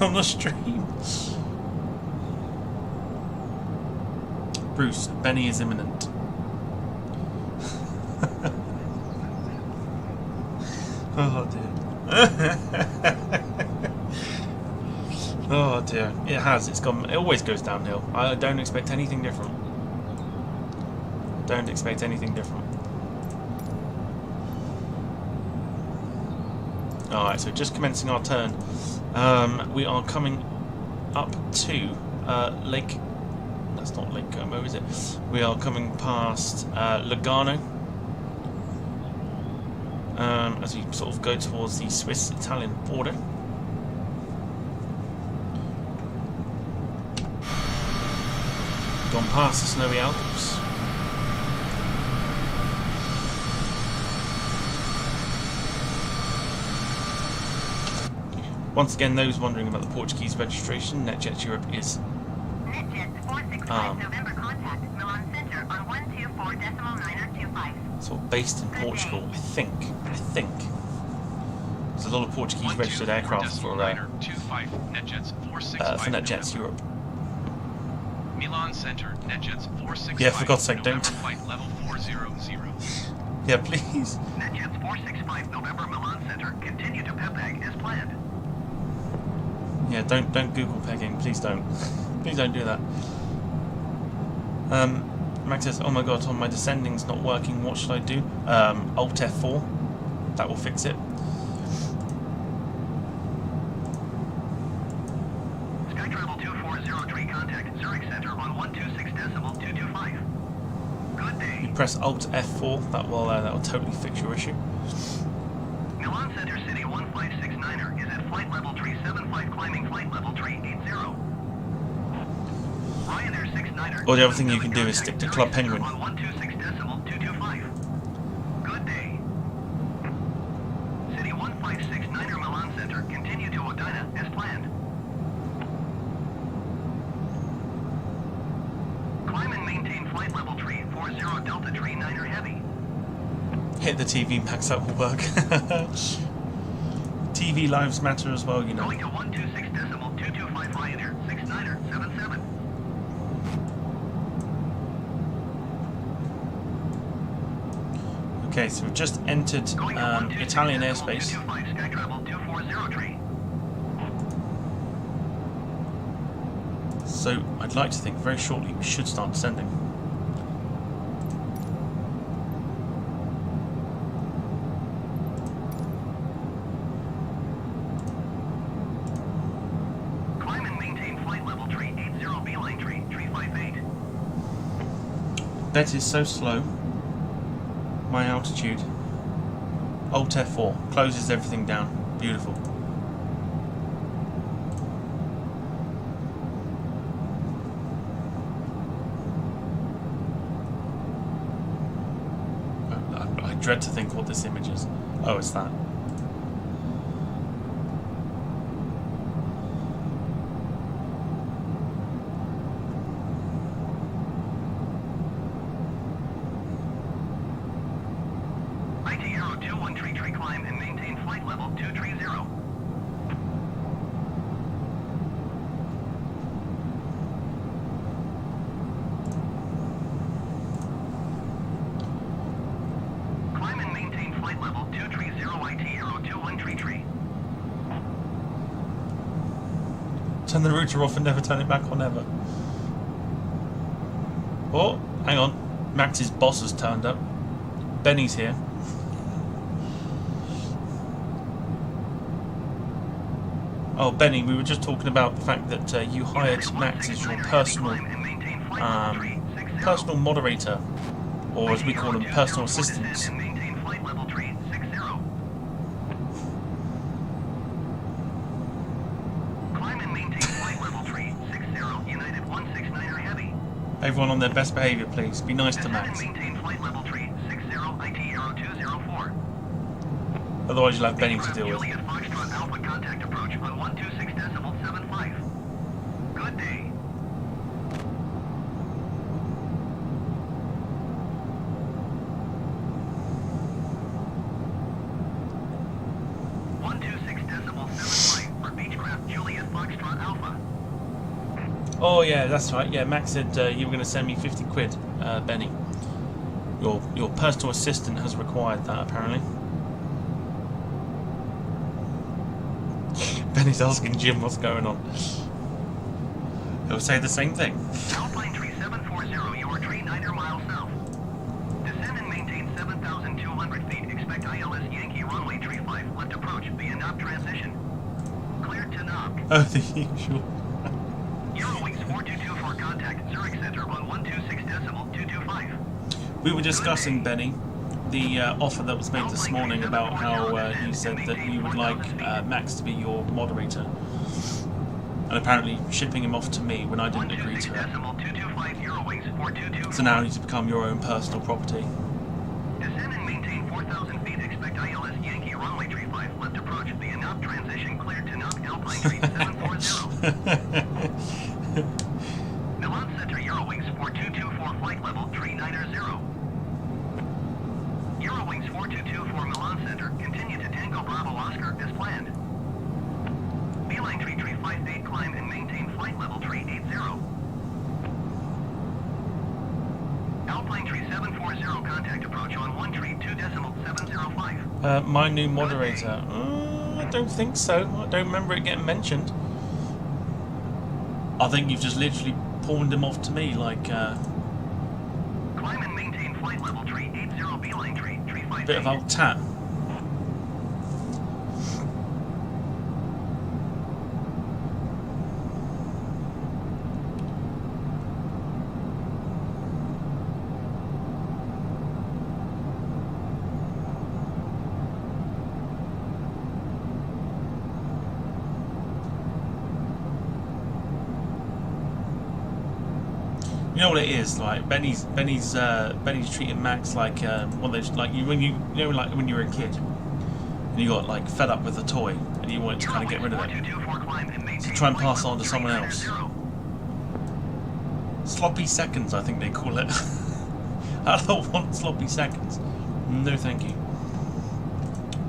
on the stream. Bruce, Benny is imminent. Oh dear. Oh dear. It has. It's gone. It always goes downhill. I don't expect anything different. Don't expect anything different. Alright, so just commencing our turn. We are coming up to Lake. That's not Lake Como, is it? We are coming past Lugano. As we sort of go towards the Swiss-Italian border. Gone past the snowy Alps. Once again, those wondering about the Portuguese registration, NetJets Europe is NetJets 465 November contact Milan Center on 124.925. sort of based in Portugal, I think. There's a lot of Portuguese registered aircraft for NetJets Europe. Milan Center, NetJets 465. Yeah, for God's sake, don't. Flight level 400. Yeah, please. NetJets 465 November Milan Center, continue to PEPAG as planned. Yeah, don't Google pegging, please don't. Please don't do that. Max says, oh my god, Tom, my descending's not working, what should I do? Alt F4, that will fix it. Sky Travel 2403, contact Zurich Center on 126.225. Good day. You press Alt F4, that will totally fix your issue. Milan Center City 1569er is at flight level 375, climbing flight level 380. Ryanair 69er. Or the other thing you can do is stick to Club Penguin. On 126.225. Good day. City 1569er Milan Center, continue to Odina as planned. Climb and maintain flight level 340 Delta 39er heavy. Hit the TV, Max, that will work. TV lives matter as well, you know. Going to 126.225 Ryanair 69er 77. Okay, so we've just entered Italian airspace. Sky Travel 2403. So I'd like to think very shortly we should start descending. Bed is so slow. My altitude. Alt F4 closes everything down. Beautiful. I dread to think what this image is. Oh, it's that. Climb and maintain flight level 230. Climb and maintain flight level 230 IT Aero 2133. Turn the router off and never turn it back on ever. Oh, hang on. Max's boss has turned up. Benny's here. Oh, Benny, we were just talking about the fact that you hired Max as your personal moderator, or as we call them, personal assistants. Everyone on their best behaviour, please. Be nice to Max. Otherwise you'll have Benny to deal with. Contact approach on 126.75. Good day. for Beechcraft Juliet Foxtrot Alpha. Oh yeah, that's right. Yeah, Max said you were going to send me 50 quid, Benny. Your personal assistant has required that apparently. Benny's asking Jim what's going on. He'll say the same thing. Alpine 3740, your tree 9 miles south. Descend and maintain 7,200 feet. Expect ILS Yankee runway tree 5. Left approach via knob transition. Cleared to knob. Oh, the usual. Eurowings 4224 for contact Zurich Center on 126.225. We were discussing, Benny, the offer that was made this morning about how you said that you would like Max to be your moderator, and apparently shipping him off to me when I didn't agree to it. So now he's become your own personal property. Descend and maintain 4,000 feet. Expect ILS Yankee runway tree 5. Left approach via knob transition. Cleared to knob Alpine tree 740. Milan Center Eurowings 4224 flight level tree 90. Eurowings 4224 Milan Center, continue to Tango Bravo Oscar as planned. Beeline tree 58 climb and maintain flight level tree 80. Alpine tree 740 contact approach on 1 tree 2.705. My new moderator. I don't think so. I don't remember it getting mentioned. I think you've just literally pawned him off to me like Climb and maintain flight level tree 80 beeline tree 58. bit of old tap. You know what it is like. Benny's treating Max like one of those, like when you know, like when you were a kid and you got like fed up with a toy and you wanted to kind of get rid of it, so try and pass it on to someone else. Sloppy seconds, I think they call it. I don't want sloppy seconds. No, thank you.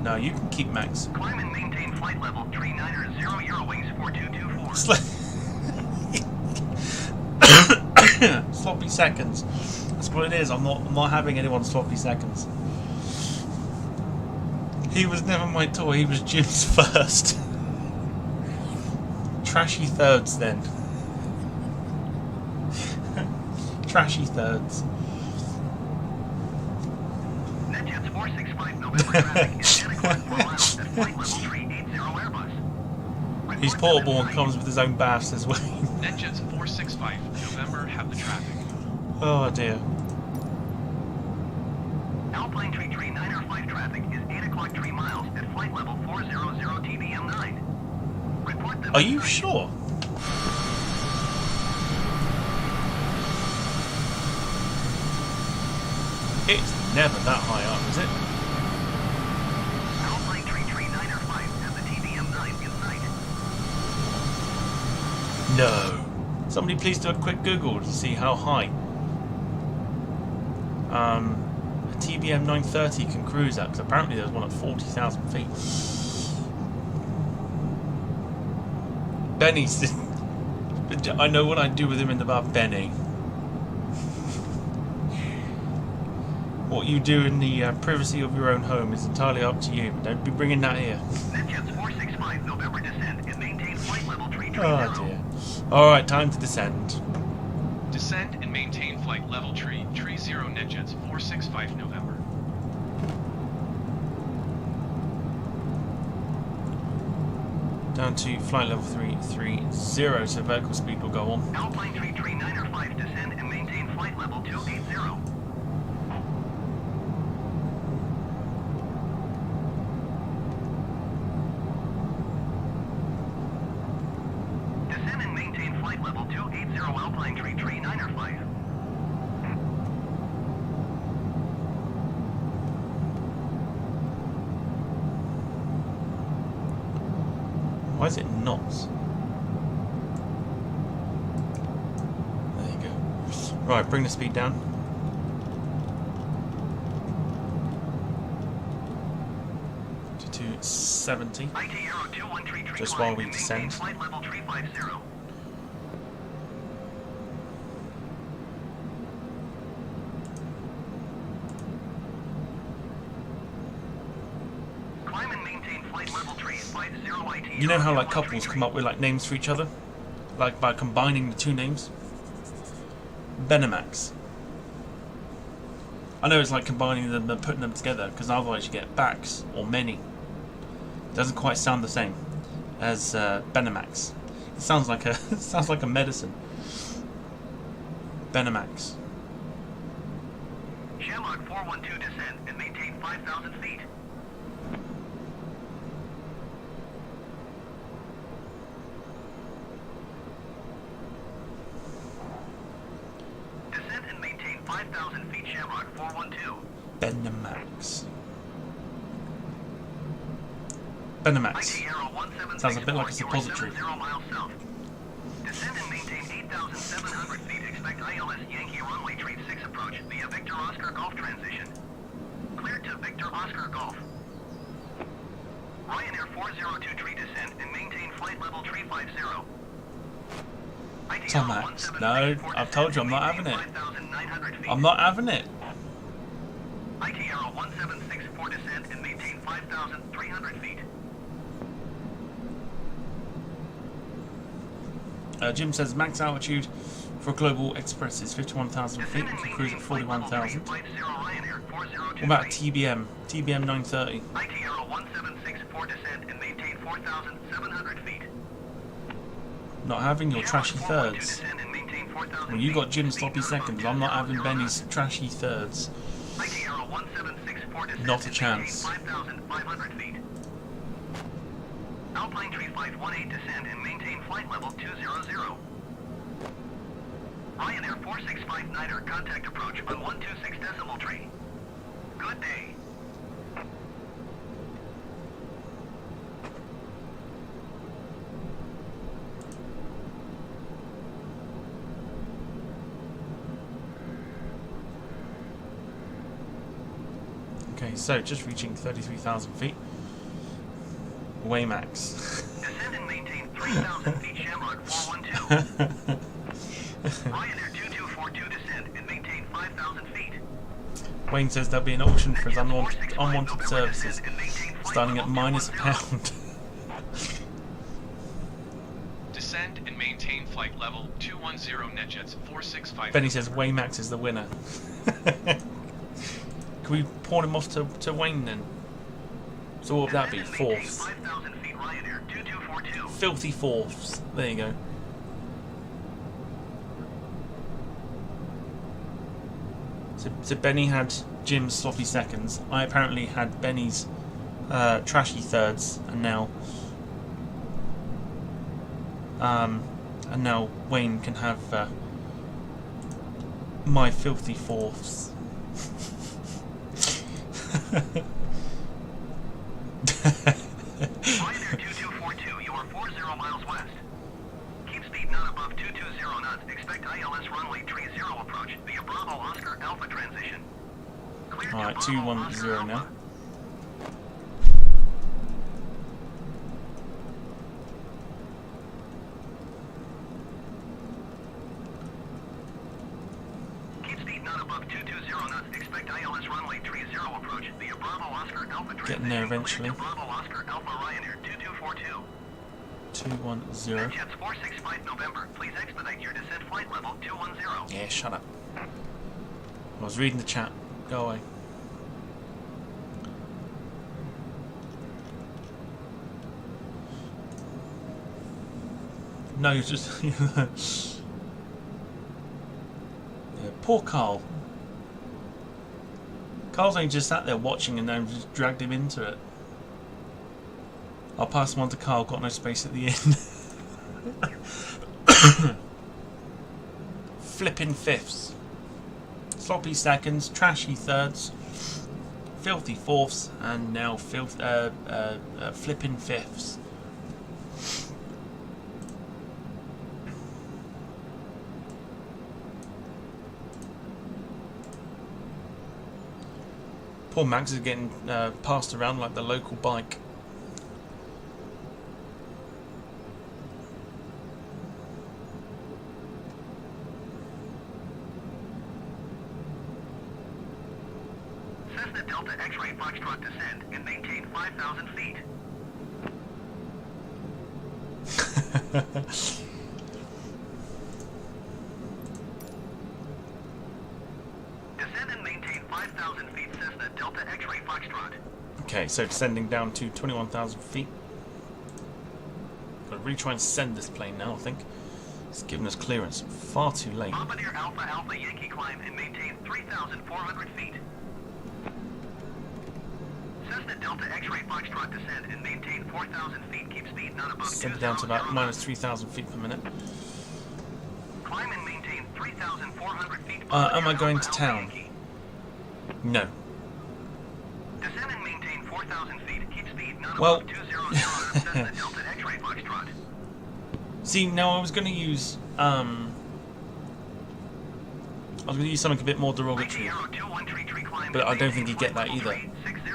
No, you can keep Max. Climb and maintain flight level tree 90 Eurowings 4224. Sloppy seconds. That's what it is. I'm not having anyone sloppy seconds. He was never my toy. He was Jim's first. Trashy thirds then. Trashy thirds. NetJets 465 November traffic is 10 o'clock 4 miles at flight level 380 Airbus. He's portable and comes with his own baths as well. NetJets 465 November have the traffic. Oh dear. Alpine Tree 905 traffic is 8 o'clock 3 miles at flight level 400 TBM 9. Report them. Are you sure? It's never that high up, is it? Alpine Tree 905 has the TBM 9 in sight. No. Somebody please do a quick Google to see how high a TBM 930 can cruise at, because apparently there's one at 40,000 feet. Benny's. I know what I'd do with him in the bar, Benny. What you do in the privacy of your own home is entirely up to you. Don't be bringing that here. NetJets 465 November descend and maintain flight level 330. Oh dear. Alright, time to descend. Descend and maintain flight level 30 NetJets 465 November. Down to flight level 330, so vertical speed will go on. Alpine Tree 905 descend and maintain flight level 280. Descend and maintain flight level 280 Alpine Tree 905. Why is it knots? There you go. Right, bring the speed down. To 270. Just while we descend. Flight level 350. Climb and maintain flight level 350 IT. You know how like couples come up with like names for each other? Like by combining the two names? Benemax. I know it's like combining them and putting them together, because otherwise you get backs or many. It doesn't quite sound the same as Benemax. It sounds like a it sounds like a medicine. Benemax. Shamrock 412 descend and maintain 5,000 feet. Descend and maintain 5,000 feet Shamrock 412. Benemax. Benemax. Sounds a bit like a suppository. Miles south. Descend and maintain 8,700 feet. Expect ILS Yankee runway tree 6 approach via Victor Oscar Golf transition. Cleared to Victor Oscar Golf. Ryanair 402 tree descend and maintain flight level 350. Tomax. No, I've told you I'm not having it. I'm not having it. ITR 1764 descend and maintain 5,300 feet. Jim says max altitude for Global Express is 51,000 feet. You can cruise at 41,000. What about TBM? TBM 930. ITR 1764 descend and maintain 4,700 feet. Not having your trashy thirds. Descend and maintain 4,000 Well, you got Jim's feet. sloppy seconds. I'm not having Benny's trashy thirds. ITR 1764 descend Not a and chance. maintain 5,500 feet. Alpine Tree 518 descend and maintain flight level 200. Ryanair 465 Niner contact approach on 126 decimal tree. Good day. Okay, so just reaching 33,000 feet. Waymax. Descend and maintain 3,000 feet Shamrock 412. Ryanair 2242 descend and maintain 5,000 feet. Wayne says there'll be an auction for his unwanted services, starting at -£1. Descend and maintain flight level 210 NetJets 465. Benny says Waymax is the winner. Can we pawn him off to Wayne then? So what would that be? Fourths. 5,000 feet Ryanair 2242. Filthy fourths. There you go. So Benny had Jim's sloppy seconds, I apparently had Benny's trashy thirds, and now Wayne can have my filthy fourths. Ryanair 2242, you are 40 miles west. Keep speed not above 220 knots. Expect ILS runway 30 approach via Bravo Oscar Alpha transition. Clear to Alright, Bravo 210 Oscar now. Alpha. Keep speed not above 220 knots. Expect ILS runway 30 approach via Bravo Oscar Alpha transition. Getting there eventually. Clear to Bravo Oscar Alpha Ryanair 2242. 210. NetJets 465 November, please expedite your descent flight level 210. Yeah, shut up. I was reading the chat. Go away. No, you're just... yeah, poor Carl. Carl's only just sat there watching and then just dragged him into it. I'll pass him on to Carl, got no space at the end. Flipping fifths. Sloppy seconds, trashy thirds, filthy fourths, and now flipping fifths. Poor Max is getting passed around like the local bike. Cessna Delta X-ray Foxtrot descend and maintain 5,000 feet. Descend and maintain 5,000 feet, Cessna Delta X-ray Foxtrot. Okay, so descending down to 21,000 feet. Gotta really try and send this plane now, I think. It's giving us clearance far too late. Bombardier Alpha Alpha Yankee climb and maintain 3,400 feet. Cessna Delta X-ray Foxtrot descend and maintain 4,000 feet. Keep speed not above Send it down to about 200 minus 3,000 feet per minute. Climb and maintain 3,400 feet. Am I going Alpha to Alpha town? Yankee. No. Descend and maintain 4,000 feet. Keep speed not Well- above 200 Cessna Delta X-ray Foxtrot. See, now I was going to use something a bit more derogatory, Arrow 213 tree climb but and I don't think maintain you get that flight level either. 360.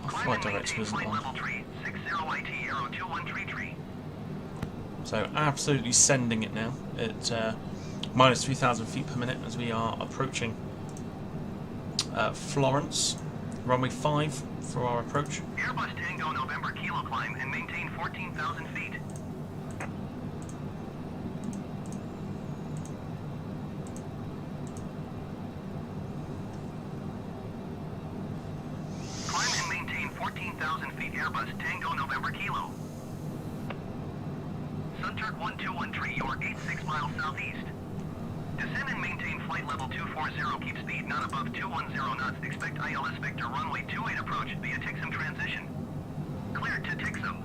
Our Climb flight and director maintain isn't flight on. level 360 IT Arrow 213 tree. So absolutely sending it now at minus 3,000 feet per minute as we are approaching Florence. Runway 5 for our approach. Airbus Tango November Kilo climb and maintain 14,000 feet. Climb and maintain 14,000 feet Airbus Tango November Kilo. Sunturk 1213, you're 86 miles southeast. Descend and maintain flight level 240. Keep speed not above 210 knots. Expect ILS Vector runway 28 approach via Tixum transition. Clear to Tixum.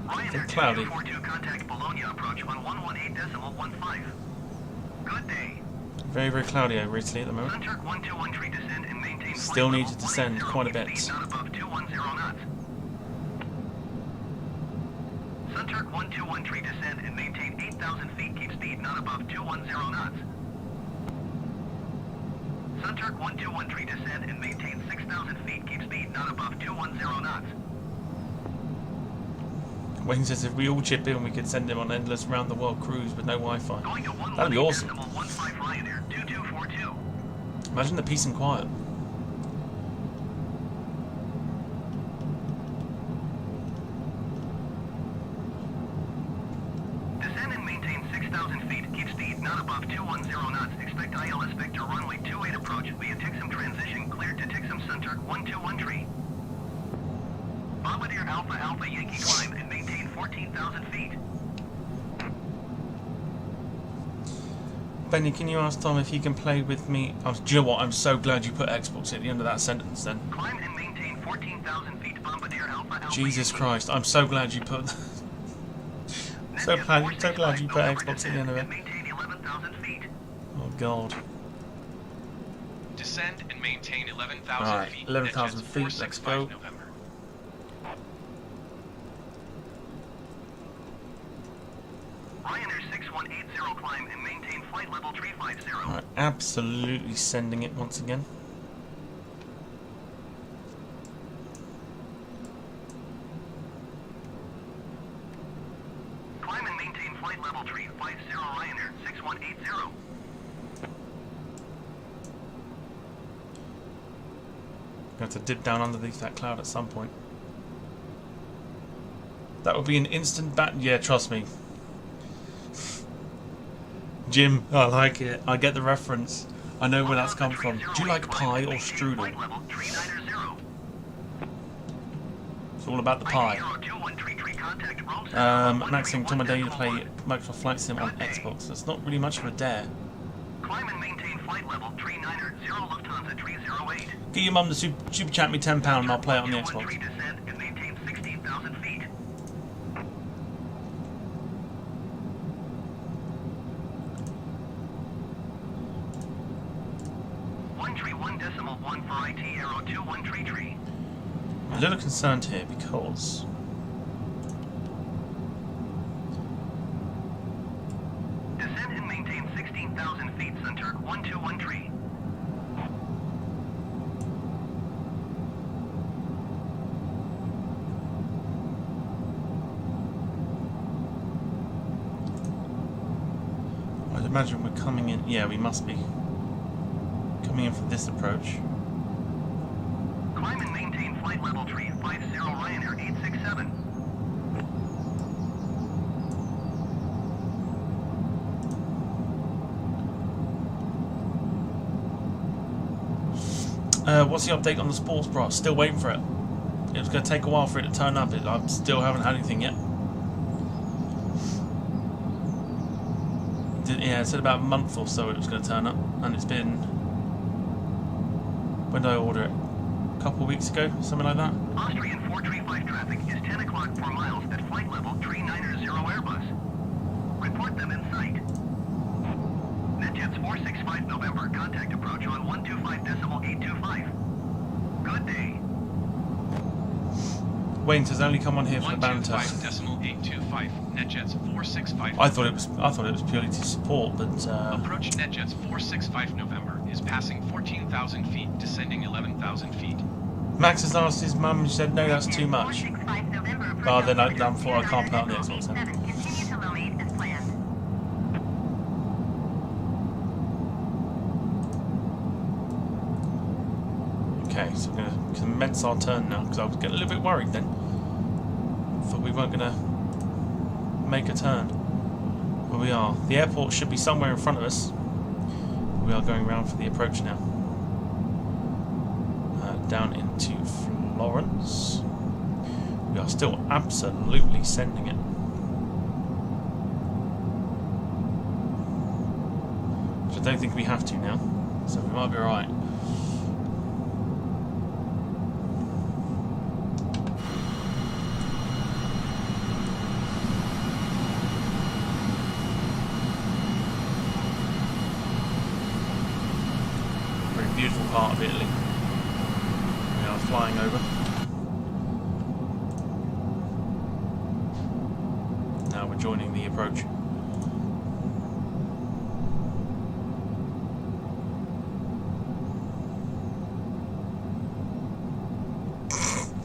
Ryanair Cloudy. 2242 contact Bologna approach on 118.15. Good day. Very, very cloudy over Italy at the moment. Sunturk 1213 descend and maintain Still flight need level to descend 180. quite a Keep bit. speed not above 210 knots. Sunturk 1213 descend and maintain 8,000 feet. Keep speed not above 210 knots. Sunturk 1213 descend and maintain 6,000 feet. Keep speed not above 210 knots. Wayne says if we all chip in, we could send him on an endless round-the-world cruise with no Wi-Fi. Going to That'd be awesome. 118.15 Ryanair 2242. Imagine the peace and quiet. Descend and maintain 6,000 feet. Keep speed not above 210 knots. Expect ILS Vector runway 28 approach via Tixum transition. Cleared to Tixum Sunturk 1213. Alpha Alpha Yankee climb and maintain 14,000 feet. Benny, can you ask Tom if he can play with me? Oh, do you know what? I'm so glad you put Xbox at the end of that sentence then. Climb and maintain 14,000 feet. Bombardier Alpha Alpha Jesus Yankee. Christ, I'm so glad you put... so glad you put Xbox at the end of it. And maintain 11,000 feet. Oh God. Descend and maintain 11,000 Alright, feet. 11,000 NetJets feet, let's go. 465 November. Ryanair 6180 climb and maintain flight level 350. Alright, absolutely sending it once again. Climb and maintain flight level 350 Ryanair 6180. Going to dip down underneath that cloud at some point. That would be an instant bat. Yeah, trust me. Jim, I like it. I get the reference. I know where that's come from. Do you like pie or strudel? Flight level 390. It's all about the pie. 2133 contact room center. Maxim, Tom and Dave play Microsoft Flight Sim on Xbox. That's not really much of a dare. Climb and maintain flight level 390 Lufthansa 308. Get your mum to super chat me £10 and I'll play it on the Xbox. 113 descend and maintain 16,000 feet. .1 for IT Aero 2133. I'm a little concerned here because Descend and maintain 16,000 feet center 1213. I'd imagine we're coming in. Yeah, we must be coming in from this approach. Climb and maintain flight level 350 Ryanair 867. What's the update on the sports bra? Still waiting for it. It was going to take a while for it to turn up. I still haven't had anything yet. Yeah, it said about a month or so it was going to turn up, and it's been... When did I order it? A couple of weeks ago, something like that. Austrian 435 traffic is 10 o'clock 4 miles at flight level 390 Airbus. Report them in sight. NetJets 465 November, contact approach on 125.825. Good day. Wayne says only come on here for the banter. 125.825. NetJets 465. I thought it was purely to support, but Approach NetJets 465 November is passing 14,000 feet, descending 11,000 feet. Max has asked his mum and she said no, that's too much. Oh, then I can't put it on the Xbox then. Continue to load as planned. Okay, so we're going to commence our turn now, because I was getting a little bit worried then. Thought we weren't going to make a turn. But we are. The airport should be somewhere in front of us. We are going round for the approach now. Down into Florence. We are still absolutely sending it. Which I don't think we have to now. So we might be alright. Beautiful part of Italy. We are flying over. Now we're joining the approach.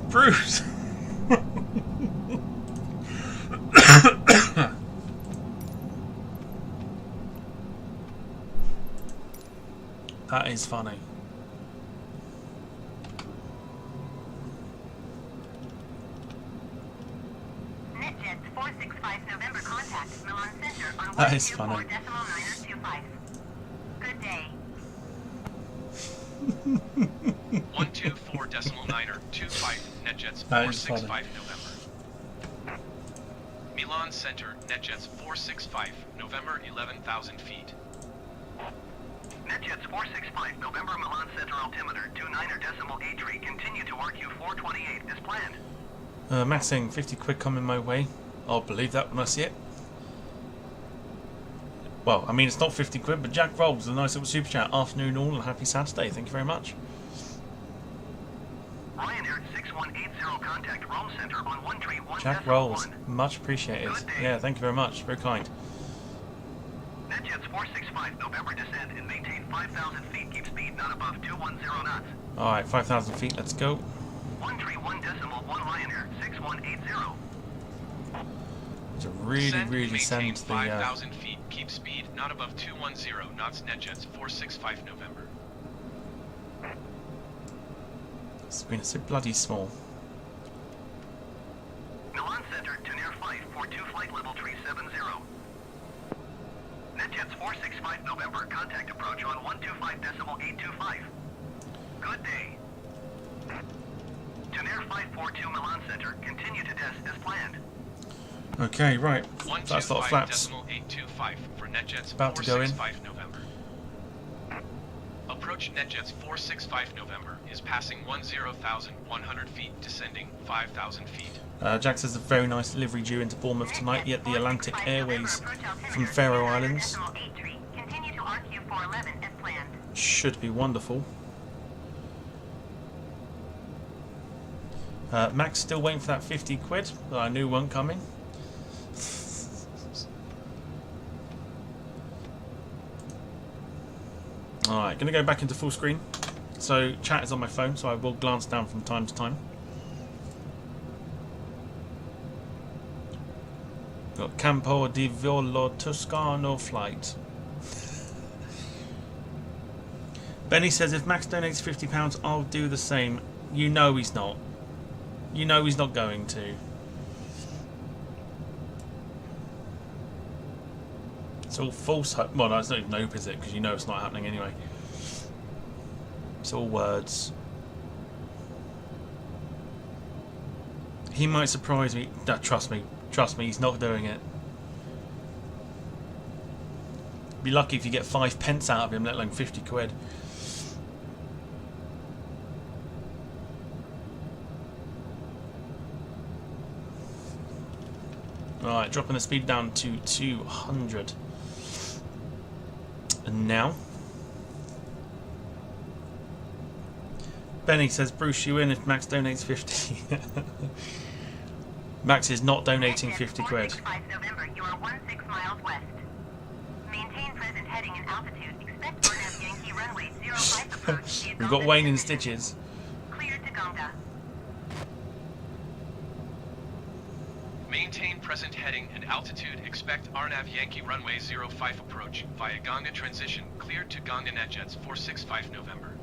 Bruce! That is funny. NetJets 465 November contact Milan Center on That is funny. 124.925. Good day. 124.925. Niner 25, NetJets That is funny. 465 November. Milan Center, NetJets 465, November 11,000 feet. NetJets 465, November Milan Center altimeter 29.83, continue to RQ 428 as planned. Matt saying 50 quid coming my way. I'll believe that when I see it. Well, I mean, it's not 50 quid, but Jack Rolls, a nice little super chat. Afternoon all and happy Saturday. Thank you very much. Ryanair 6180, contact Rome Center on 131. Jack Rolls, much appreciated. Yeah, thank you very much. Very kind. NetJets 465, November descend and maintain 5,000 feet. Keep speed not above 210 knots. Alright, 5,000 feet, let's go. 131.1 Ryanair 6180. To really maintain send the 5,000 feet. Keep speed not above 210 knots. NetJets 465 November. screen is so bloody small. Milan Center to near 542 flight level 370. NetJets 465 November, contact approach on 125.825. Good day. To near 542 Milan Center, continue to test as planned. Okay, right. That's a lot of flaps. 125.825 for NetJets About to go in. 465 November. Approach NetJets 465 November is passing 10,100 feet, descending 5,000 feet. Jack says a very nice delivery due into Bournemouth tonight, yet the Atlantic Airways from Faroe Islands. Continue to RQ 411 as planned. Should be wonderful. Max still waiting for that 50 quid that I knew weren't coming. Alright, gonna go back into full screen. So chat is on my phone, so I will glance down from time to time. Got Campo di Volo Toscano flight. Benny says if Max donates £50, I'll do the same. You know he's not. You know he's not going to. It's all false hope. Well, no, it's not even hope, is it? Because you know it's not happening anyway. It's all words. He might surprise me. Trust me. Trust me, he's not doing it. Be lucky if you get 5 pence out of him, let alone 50 quid. Alright, dropping the speed down to 200. And now Benny says, Bruce, you in if Max donates 50. Max is not donating 50 quid. November, you are 16 miles west. Maintain present heading and altitude. Expect RAF Yankee runway 05 approach. We've got Wayne in stitches. Clear to Gonga. Maintain present heading and altitude. Expect RNAV Yankee runway 05 approach via Gonga transition. Cleared to Gonga NetJets 465 November.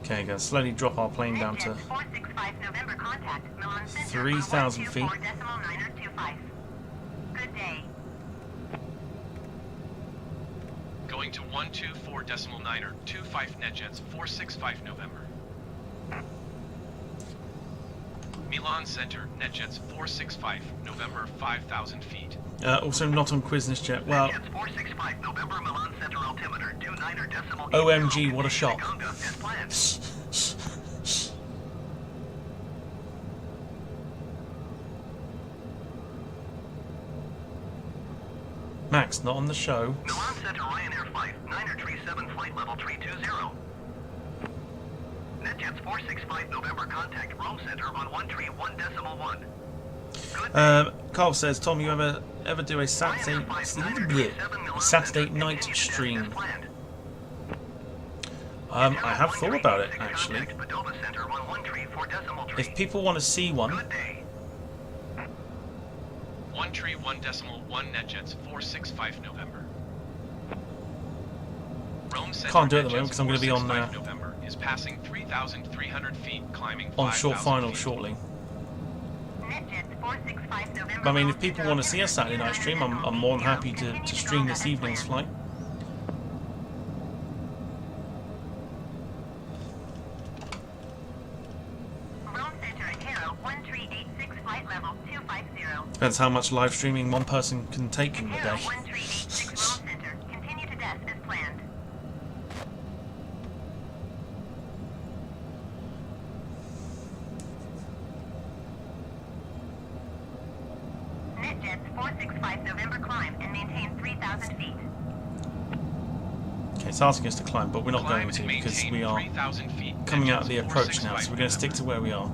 Okay, gonna slowly drop our plane down to 465 November, contact Milan Center 3,000 feet. 124.925. Good day. Going to 124.925 NetJets 465 November. Milan Center, NetJets 465 November, 5,000 feet. Also not on Quiznos yet. Well, NetJets 465 November Milan Center altimeter 29.80. OMG, what a shock. As planned. Max, not on the show. Milan Center Ryanair flight 937 flight level 320. NetJets 465 November, contact Rome Center on 131.1. Carl says, Tom, you ever do a Saturday night stream? I have thought about it, actually. If people want to see one, 131.1 NetJets 465 November. Rome Center, can't do it at the moment because I'm going to be on November is passing 3,300 feet, climbing on short 5,000 final feet. shortly. NetJets 465 November. But I mean, if people want to see a Saturday night stream, I'm more than happy to stream this evening's flight. Depends how much live streaming one person can take in the day. 1386 Roll Center. Continue to desk as planned. NetJets 465 November climb and maintain 3,000 feet. Okay, it's asking us to climb, but we're not Climb going to and because maintain we are 3,000 feet. coming out of the NetJets approach now, 465 so we're going to stick to where we are.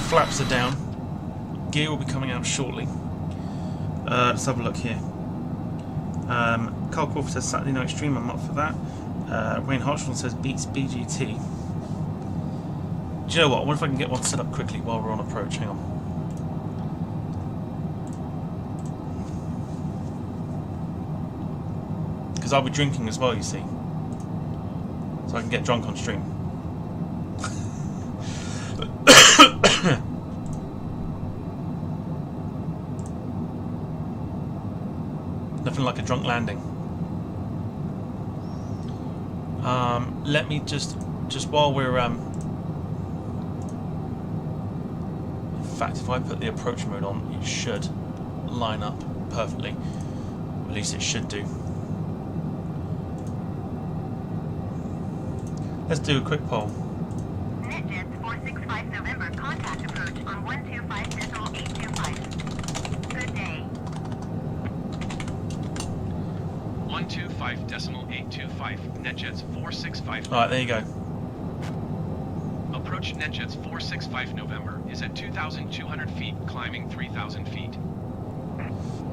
Flaps are down. Gear will be coming out shortly. Let's have a look here. Carl Crawford says Saturday night stream, I'm up for that. Wayne Hartshorn says beats BGT. Do you know what? I wonder if I can get one set up quickly while we're on approach. Hang on. Because I'll be drinking as well, you see. So I can get drunk on stream. Nothing like a drunk landing. Let me just while we're in fact, if I put the approach mode on, it should line up perfectly. At least it should do. Let's do a quick poll. NetJets 465 November contact approach on 125.825. Good day. 125.825. NetJets 465. Alright, there you go. Approach NetJets 465 November is at 2,200 feet, climbing 3,000 feet.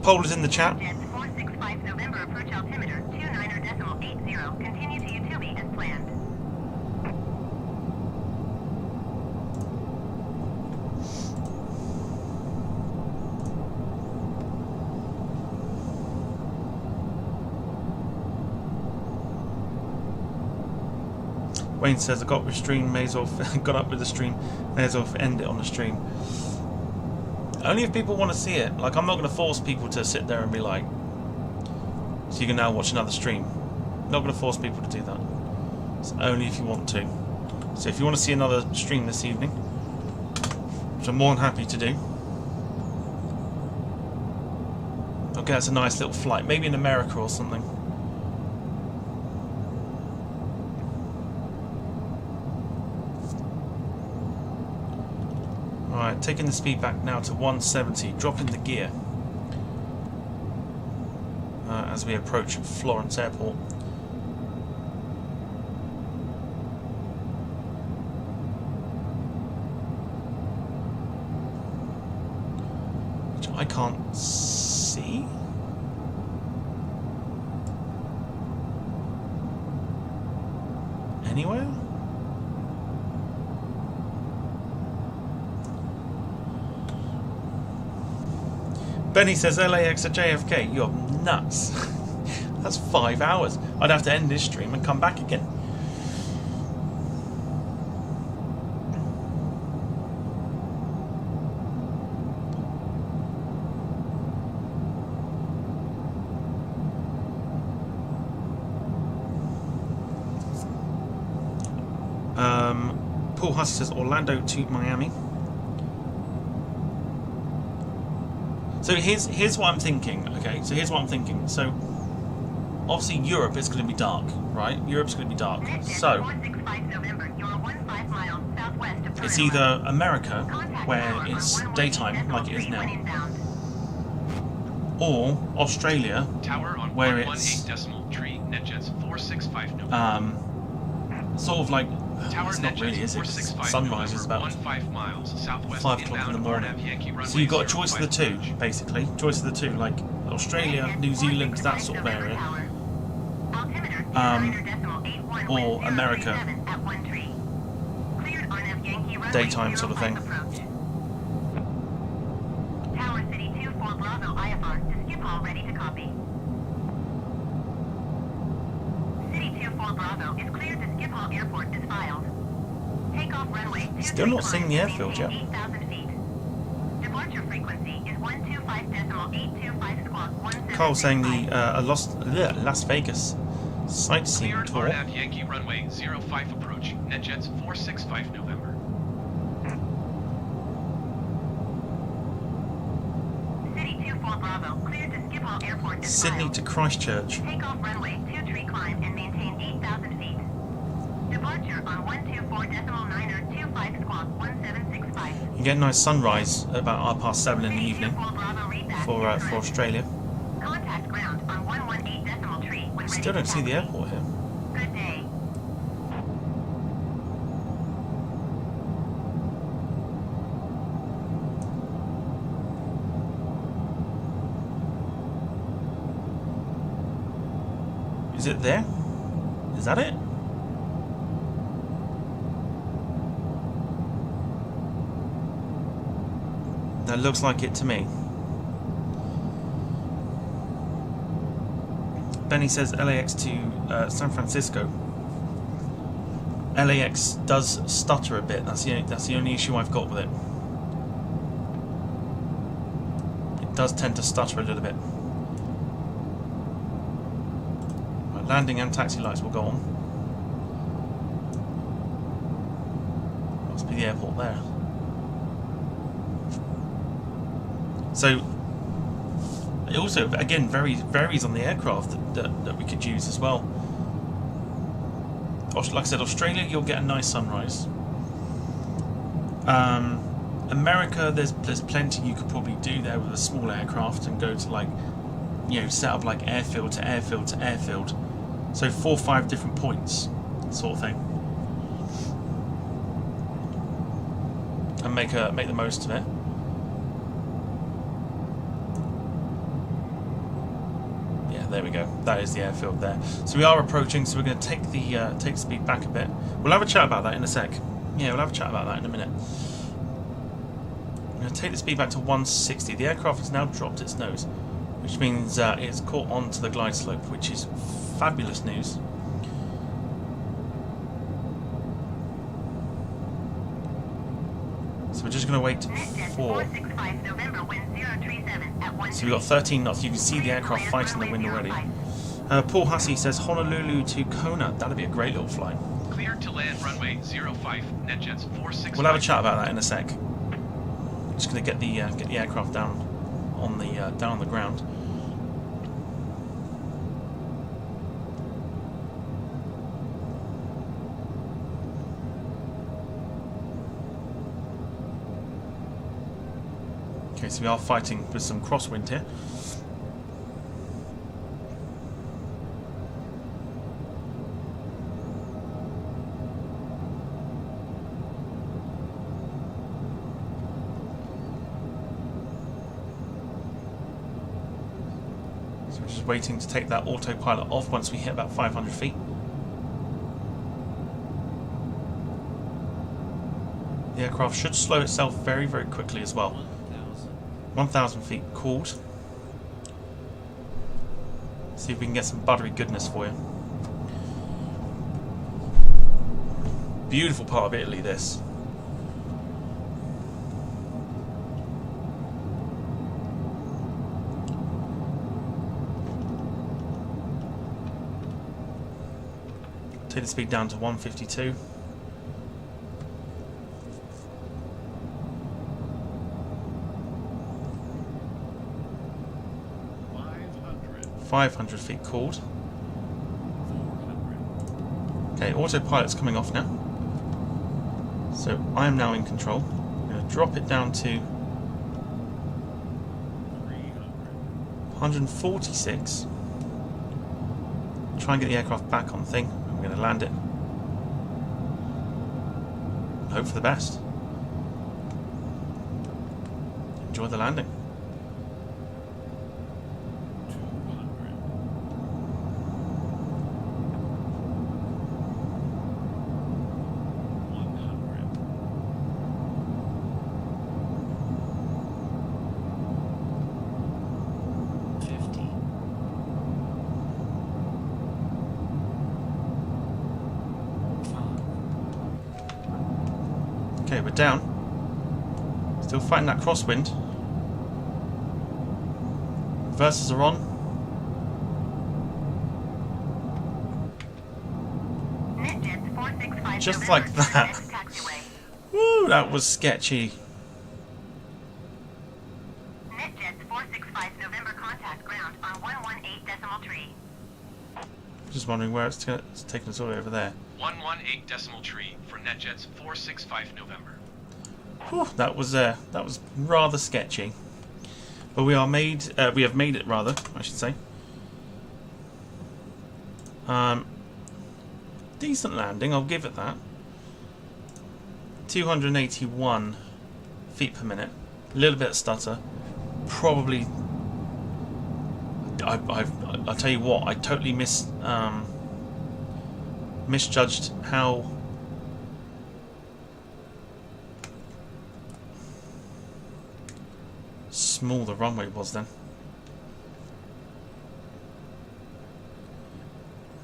Poll is in the chat. NetJets 465 November approach altimeter 29.80. Continue to Utumi as planned. Wayne says I got with stream, may as well got up with the stream, may as well end it on the stream. Only if people want to see it. Like, I'm not going to force people to sit there and be like, so you can now watch another stream. I'm not going to force people to do that. It's only if you want to. So if you want to see another stream this evening, which I'm more than happy to do. Okay, that's a nice little flight. Maybe in America or something. Alright, taking the speed back now to 170, dropping the gear as we approach Florence Airport. Which I can't see. Anywhere? Benny says LAX to JFK. You're nuts. That's 5 hours. I'd have to end this stream and come back again. Paul Hussey says Orlando to Miami. So here's what I'm thinking. Okay, so here's what I'm thinking. So obviously Europe is going to be dark, right? Europe's going to be dark. So it's either America, where it's daytime like it is now, or Australia, where it's sort of like, it's not really, is it? Sunrise is about 5 o'clock in the morning. So you've got a choice of the two, basically. Choice of the two, like Australia, New Zealand, that sort of area. Or America. Daytime sort of thing. Tower City 24 Bravo IFR to Schiphol, ready to copy. City 24 Bravo is cleared to Schiphol Airport as filed. Takeoff runway. Still not seeing the airfield yet. 8,000 feet. Departure frequency is 125.825 squawk 176. Carl saying the Las Vegas sightseeing Cleared tour. RAF Yankee runway 05 approach. NetJets 465 November. Northolt Airport is Sydney filed. to Christchurch. Take off runway 23 climb and maintain 8,000 feet. Departure on 124.925 squawk 1765. You get a nice sunrise at about 7:30 in the evening for Australia. Contact ground on 118.3 when ready Still don't to see the taxi. airport here. Good day. Is it there? Is that it? That looks like it to me. Benny says LAX to San Francisco. LAX does stutter a bit. That's the only issue I've got with it. It does tend to stutter a little bit. My landing and taxi lights will go on. Must be the airport there. So it also, again, varies on the aircraft that we could use as well. Like I said, Australia, you'll get a nice sunrise. America, there's plenty you could probably do there with a small aircraft and go to, like, you know, set up like airfield to airfield to airfield. So 4 or 5 different points, sort of thing, and make the most of it. There we go. That is the airfield there. So we are approaching. So we're going to take the speed back a bit. We'll have a chat about that in a sec. Yeah, we'll have a chat about that in a minute. I'm going to take the speed back to 160. The aircraft has now dropped its nose, which means it's caught onto the glide slope, which is fabulous news. So we're just going to wait for. So we've got 13 knots. You can see the aircraft fighting the wind already. Paul Hussey says Honolulu to Kona. That'd be a great little flight. Clear to land runway 05, NetJets 465. We'll have a chat about that in a sec. Just going to get the aircraft down on the ground. Okay, so we are fighting with some crosswind here. So we're just waiting to take that autopilot off once we hit about 500 feet. The aircraft should slow itself very, very quickly as well. 1,000 feet called. See if we can get some buttery goodness for you. Beautiful part of Italy, this. Take the speed down to 152. .500 feet called. Okay, autopilot's coming off now. So I am now in control. I'm going to drop it down to 146. Try and get the aircraft back on the thing. I'm going to land it. Hope for the best. Enjoy the landing. Okay, we're down. Still fighting that crosswind. Reversers are on. NetJets 465 Just like that. Woo, that was sketchy. NetJets 465 November contact ground on Just wondering where it's taking us all the way over there. 118 decimal tree for NetJets 465 November. Whew, that was rather sketchy, but we have made it rather, I should say. Decent landing, I'll give it that. 281 feet per minute. A little bit of stutter. Probably. I'll tell you what. I totally misjudged how small the runway was then.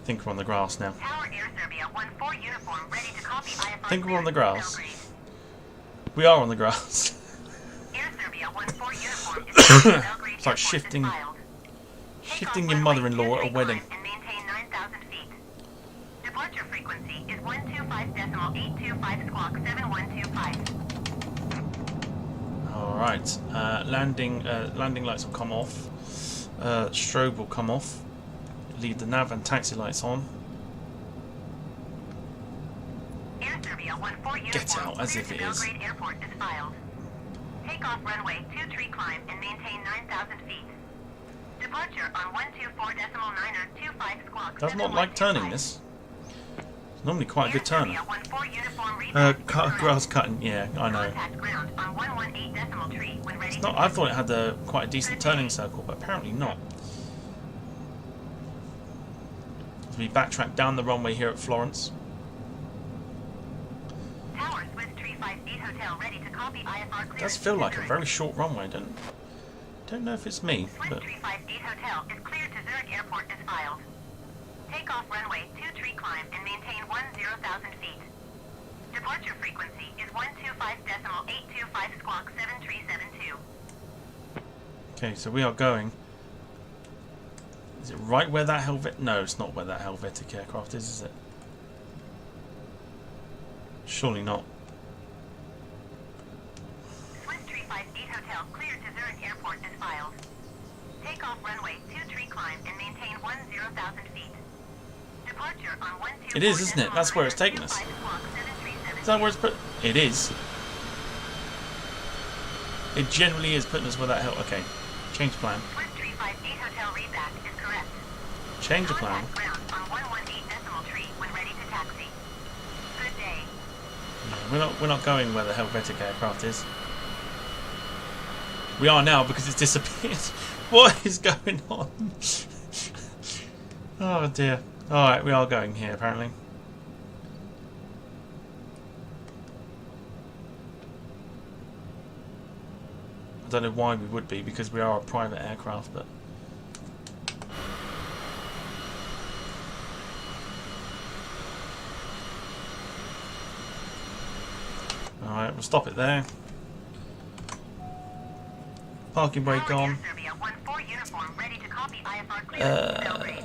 I think we're on the grass now. Tower Air Serbia 1-4 uniform ready to copy IFR. I think we're on the grass. Belgrade. We are on the grass. Air Serbia 1-4 uniform is clear to Belgrade It's like Airport shifting as filed. your mother-in-law at a wedding. And maintain 9,000 feet. Departure frequency is 125.825 squawk 7125. Alright, landing lights will come off. Strobe will come off. Leave the nav and taxi lights on. Air Serbia 1-4 Get uniform out, as clear if to it is. Belgrade Airport is filed. Take off runway 23 climb and maintain 9,000 feet. Departure on 124.925 squawk. Does not like turning this. It's normally quite a good turner. Air Serbia 1-4 uniform repack is correct. Grass cutting, yeah, I know. Contact ground on 118 decimal tree when ready It's not. to I thought it had quite a decent turning circle, but apparently not. As we backtrack down the runway here at Florence. Tower Swiss Tree 58 Hotel ready to copy IFR It clearance. does feel like a Zurich. very short runway, don't know if it's me, Swiss but Tree 58 Hotel is cleared to Zurich Airport is filed. Take off runway 23 climb and maintain 10,000 feet. Departure frequency is 125.825 squawk 7372. okay. So we are going. Is it right where that Helvet? No, it's not where that Helvetic aircraft is it? Surely not. Swiss Tree 58 Hotel cleared to Zurich Airport is filed. Take off runway 23 climb and maintain 10,000 feet. Departure on 124. It is, isn't it? That's where it's taking us. Is that where it's put? It is. It generally is putting us where that Okay, change plan. Swiss Tree 58 Hotel readback is correct. Change the plan. Contact ground on 118 decimal tree when ready to taxi. Good day. No, we're not going where the Helvetic aircraft is. We are now because it's disappeared. What is going on? Oh dear. Alright, we are going here apparently. I don't know why we would be, because we are a private aircraft, but alright, we'll stop it there. Parking brake Tower on. Air Serbia 1-4 uniform ready to copy IFR clearance to Belgrade.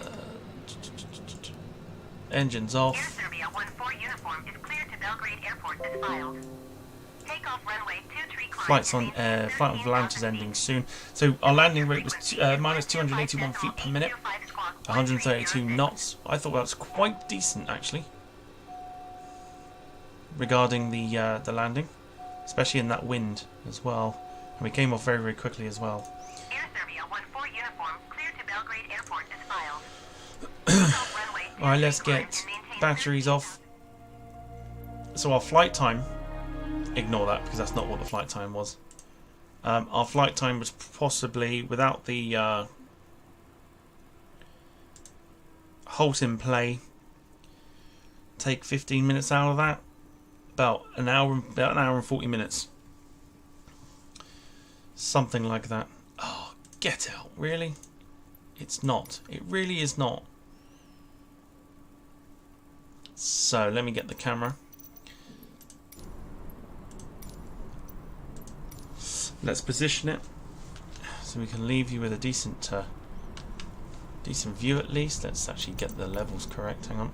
Engines Air off. Serbia 1-4 uniform is cleared to Belgrade Airport as filed. Take off runway 23 climb. Flights on and maintain flight on Volante is 13,000 ending feet. soon. So our landing rate was minus 281 feet per minute, 825 squawk 132 1306. knots. I thought that was quite decent actually, regarding the landing, especially in that wind as well. And we came off very, very quickly as well. Air Serbia 1-4 uniform cleared to Belgrade Airport is filed. Take off runway 23 Alright, let's climb get and maintain batteries off. So our flight time, ignore that because that's not what the flight time was. Our flight time was possibly, without the halt in play, take 15 minutes out of that, about an hour and 40 minutes. Something like that. Oh, get out, really? It's not. It really is not. So, let me get the camera. Let's position it so we can leave you with a decent view at least. Let's actually get the levels correct. Hang on.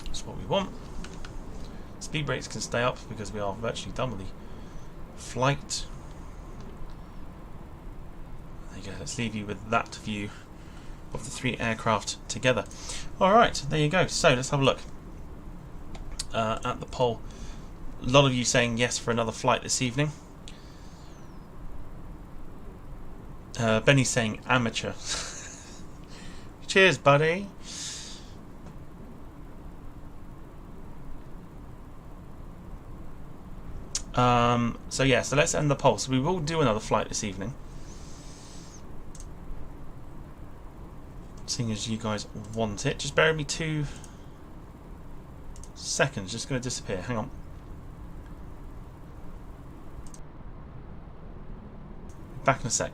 That's what we want. Speed brakes can stay up because we are virtually done with the flight. there you go. Let's leave you with that view of the 3 aircraft together. Alright, there you go. So let's have a look at the poll. A lot of you saying yes for another flight this evening. Benny's saying amateur. Cheers, buddy. So yeah, so let's end the poll. So we will do another flight this evening, seeing as you guys want it. Just bear with me 2 seconds. Just going to disappear. Hang on. Back in a sec.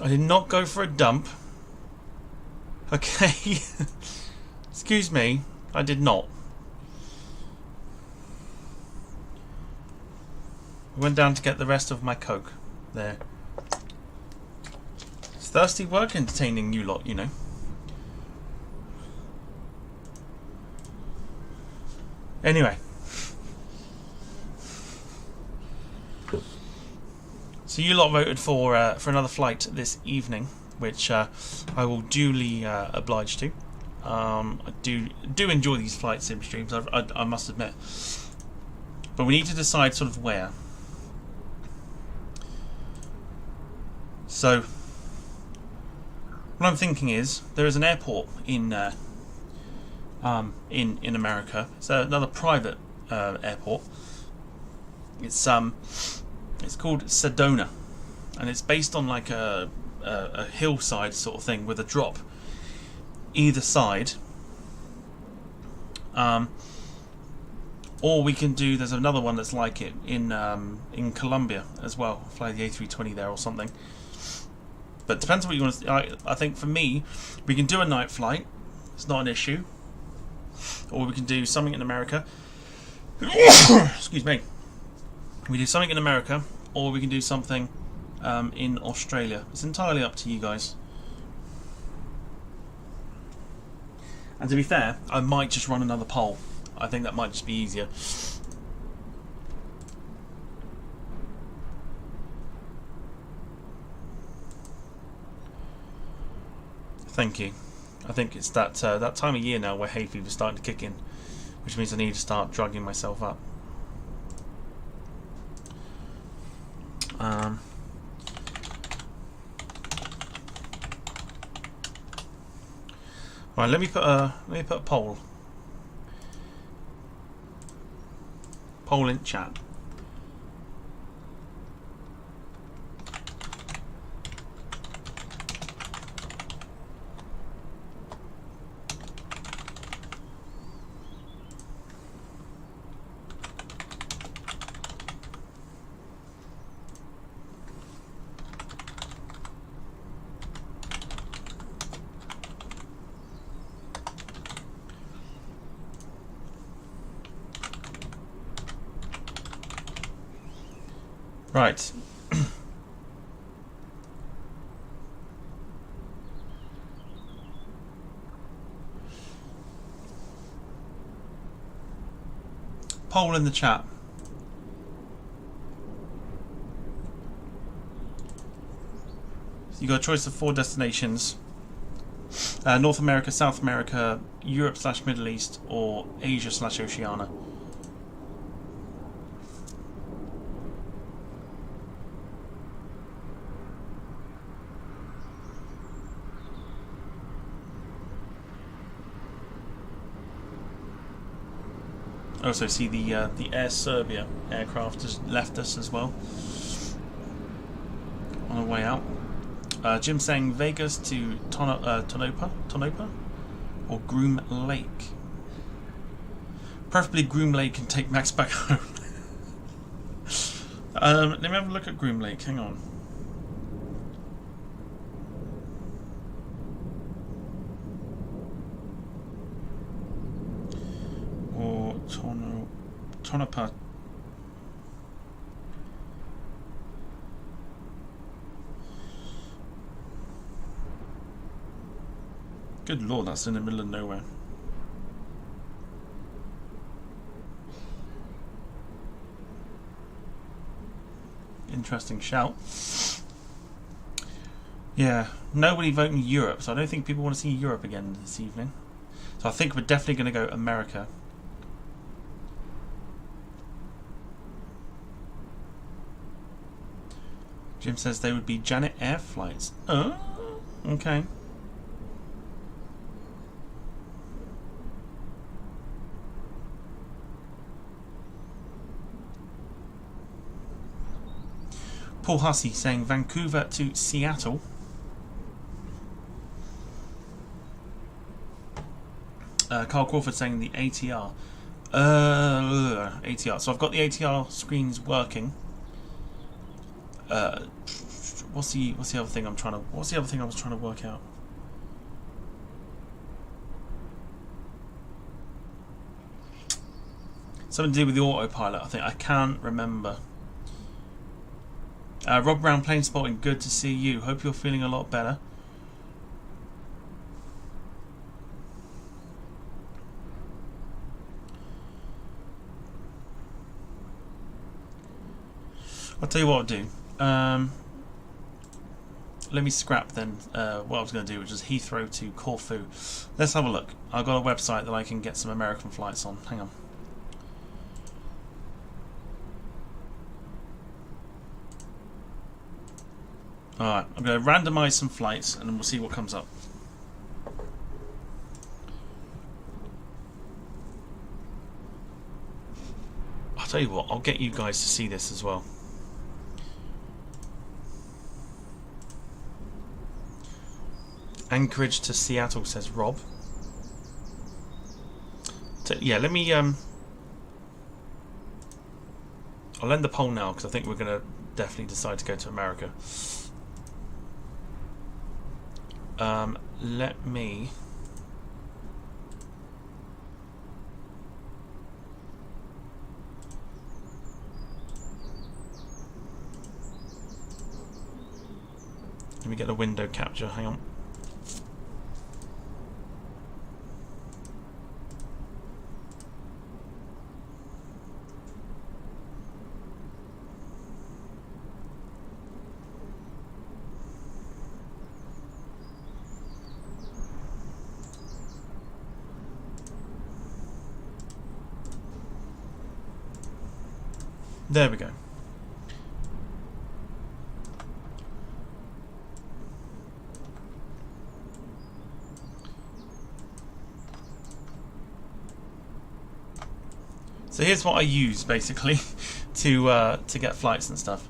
I did not go for a dump. Okay. Excuse me. I did not. I went down to get the rest of my Coke. There. It's thirsty work entertaining you lot, you know. Anyway. So you lot voted for another flight this evening, which I will duly oblige to. I do enjoy these flight sim streams, I must admit. But we need to decide sort of where. So what I'm thinking is there is an airport in America. It's another private airport. It's called Sedona, and it's based on like a hillside sort of thing with a drop either side. Or we can do, there's another one that's like it in Colombia as well. Fly the A320 there or something. But it depends on what you want to. I think for me, we can do a night flight. It's not an issue. Or we can do something in America. Excuse me. We do something in America, or we can do something in Australia. It's entirely up to you guys. And to be fair, I might just run another poll. I think that might just be easier. Thank you. I think it's that that time of year now where hay fever's starting to kick in, which means I need to start drugging myself up. Right, let me put a poll in chat. Right. Poll in the chat. So you got a choice of 4 destinations: North America, South America, Europe/Middle East, or Asia/Oceania. Also see the Air Serbia aircraft has left us as well on the way out. Jim saying Vegas to Tonopah or Groom Lake. Preferably Groom Lake and take Max back home. Let me have a look at Groom Lake. Hang on. Or Tonopah. Good lord, that's in the middle of nowhere. Interesting shout. Yeah, nobody voting Europe, so I don't think people want to see Europe again this evening. So I think we're definitely going to go America. Jim says they would be Janet Air flights. Oh, okay. Paul Hussey saying Vancouver to Seattle. Carl Crawford saying the ATR. ATR. So I've got the ATR screens working. What's the other thing I'm trying to? What's the other thing I was trying to work out? Something to do with the autopilot. I think I can't remember. Rob Brown, plane spotting. Good to see you. Hope you're feeling a lot better. I'll tell you what I'll do. Let me scrap then what I was going to do, which is Heathrow to Corfu. Let's have a look. I've got a website that I can get some American flights on. Hang on. Alright, I'm going to randomise some flights and then we'll see what comes up. I'll tell you what, I'll get you guys to see this as well. Anchorage to Seattle, says Rob. So, yeah, let me I'll end the poll now because I think we're going to definitely decide to go to America. Let me get a window capture, hang on. There we go. So here's what I use basically to get flights and stuff.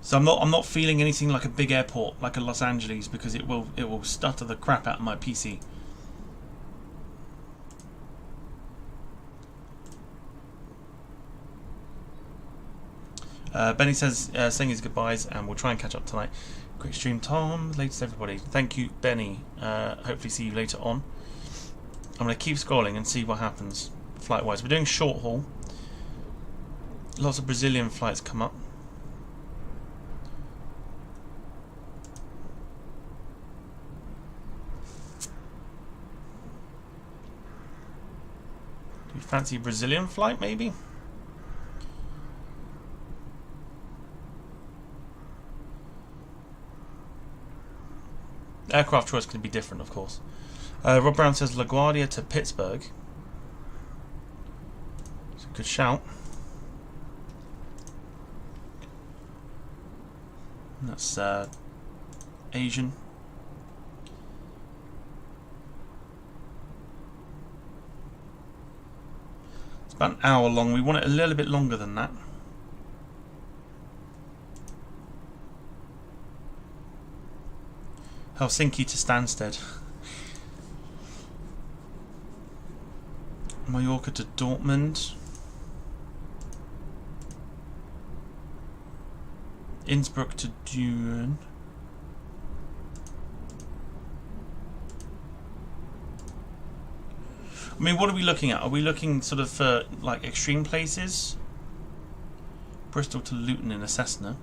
So I'm not feeling anything like a big airport like a Los Angeles because it will stutter the crap out of my PC. Benny says saying his goodbyes and we'll try and catch up tonight. Quick stream, Tom. Latest everybody. Thank you, Benny. Hopefully see you later on. I'm going to keep scrolling and see what happens flight wise. We're doing short haul. Lots of Brazilian flights come up. Do you fancy a Brazilian flight maybe? Aircraft choice can be different, of course. Rob Brown says LaGuardia to Pittsburgh. It's a good shout. And that's Asian. It's about an hour long. We want it a little bit longer than that. Helsinki to Stansted. Mallorca to Dortmund. Innsbruck to Düren. I mean, what are we looking at? Are we looking sort of for like extreme places? Bristol to Luton in a Cessna.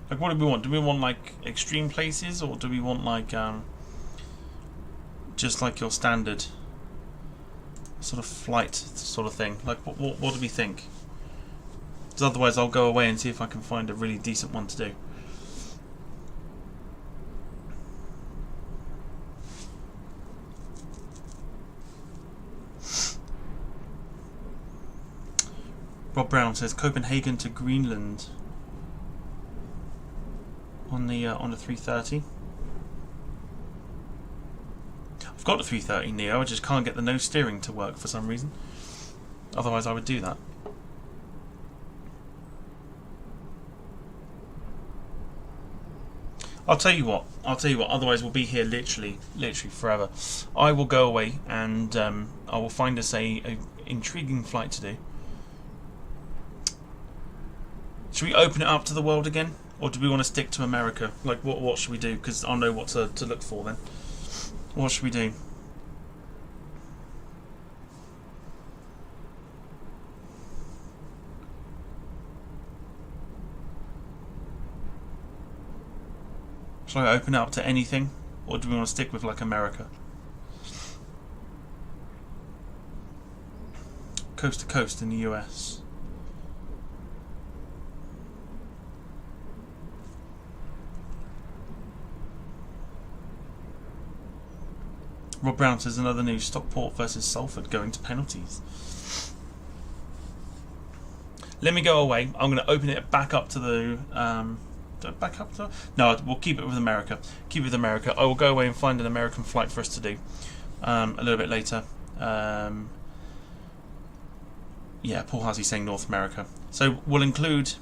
Like, what do we want? Do we want like extreme places, or do we want like just like your standard sort of flight sort of thing? Like, what do we think? Because otherwise, I'll go away and see if I can find a really decent one to do. Rob Brown says Copenhagen to Greenland. On the 330. I've got the 330 Neo, I just can't get the no steering to work for some reason. Otherwise I would do that. I'll tell you what, otherwise we'll be here literally forever. I will go away and I will find us a intriguing flight to do. Should we open it up to the world again? Or do we want to stick to America? Like, what should we do? Because I'll know what to look for then. What should we do? Shall I open it up to anything? Or do we want to stick with, like, America? Coast to coast in the US. Rob Brown says another news: Stockport versus Salford going to penalties. Let me go away. I'm going to open it back up to the. Back up to. No, we'll keep it with America. Keep it with America. I will go away and find an American flight for us to do a little bit later. Yeah, Paul Hussey saying North America. So we'll include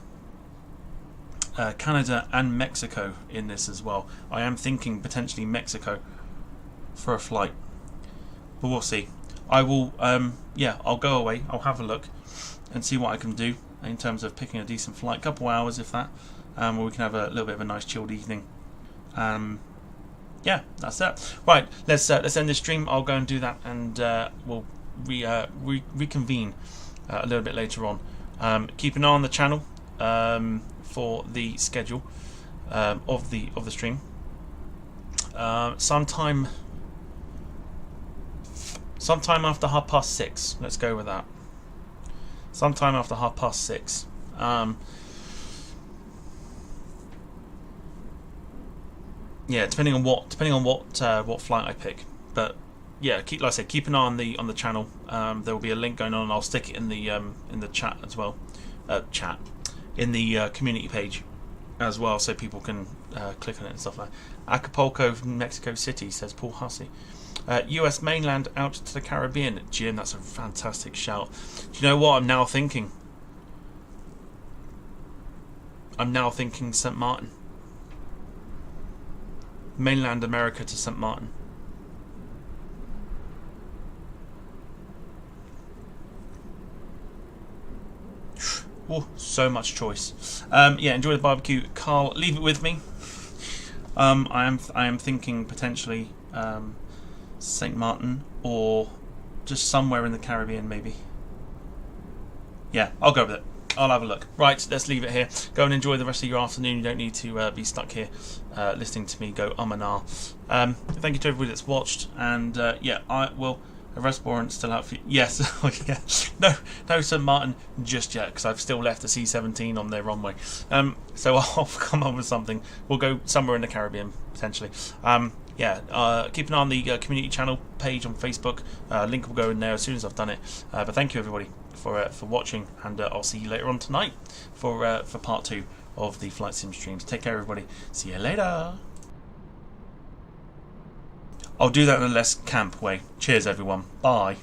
Canada and Mexico in this as well. I am thinking potentially Mexico for a flight, but we'll see. I will. Yeah, I'll go away. I'll have a look and see what I can do in terms of picking a decent flight, couple hours if that, where we can have a little bit of a nice chilled evening. Yeah, that's that. Right, let's end this stream. I'll go and do that, and we'll reconvene a little bit later on. Keep an eye on the channel for the schedule of the stream. Sometime after 6:30. Let's go with that. Sometime after 6:30. Yeah, depending on what flight I pick. But yeah, like I said, keep an eye on the channel. There will be a link going on, and I'll stick it in the chat as well. In the community page as well, so people can click on it and stuff like that. Acapulco, Mexico City, says Paul Hussey. US mainland out to the Caribbean. Jim, that's a fantastic shout. Do you know what I'm now thinking? I'm now thinking St. Martin. Mainland America to St. Martin. Oh, so much choice. Yeah, enjoy the barbecue, Carl. Leave it with me. I am thinking potentially St. Martin or just somewhere in the Caribbean, maybe. Yeah, I'll go with it. I'll have a look. Right, let's leave it here. Go and enjoy the rest of your afternoon. You don't need to be stuck here listening to me go and ah. Thank you to everybody that's watched, and yeah, I will. A restaurant still out for you. Yes. Oh, yeah. No, St. Martin just yet, because I've still left the C-17 on their runway. So I'll come up with something. We'll go somewhere in the Caribbean potentially. Yeah. Keep an eye on the community channel page on Facebook. Link will go in there as soon as I've done it. But thank you everybody for watching, and I'll see you later on tonight for part 2 of the Flight Sim streams. Take care, everybody. See you later. I'll do that in a less camp way. Cheers, everyone. Bye.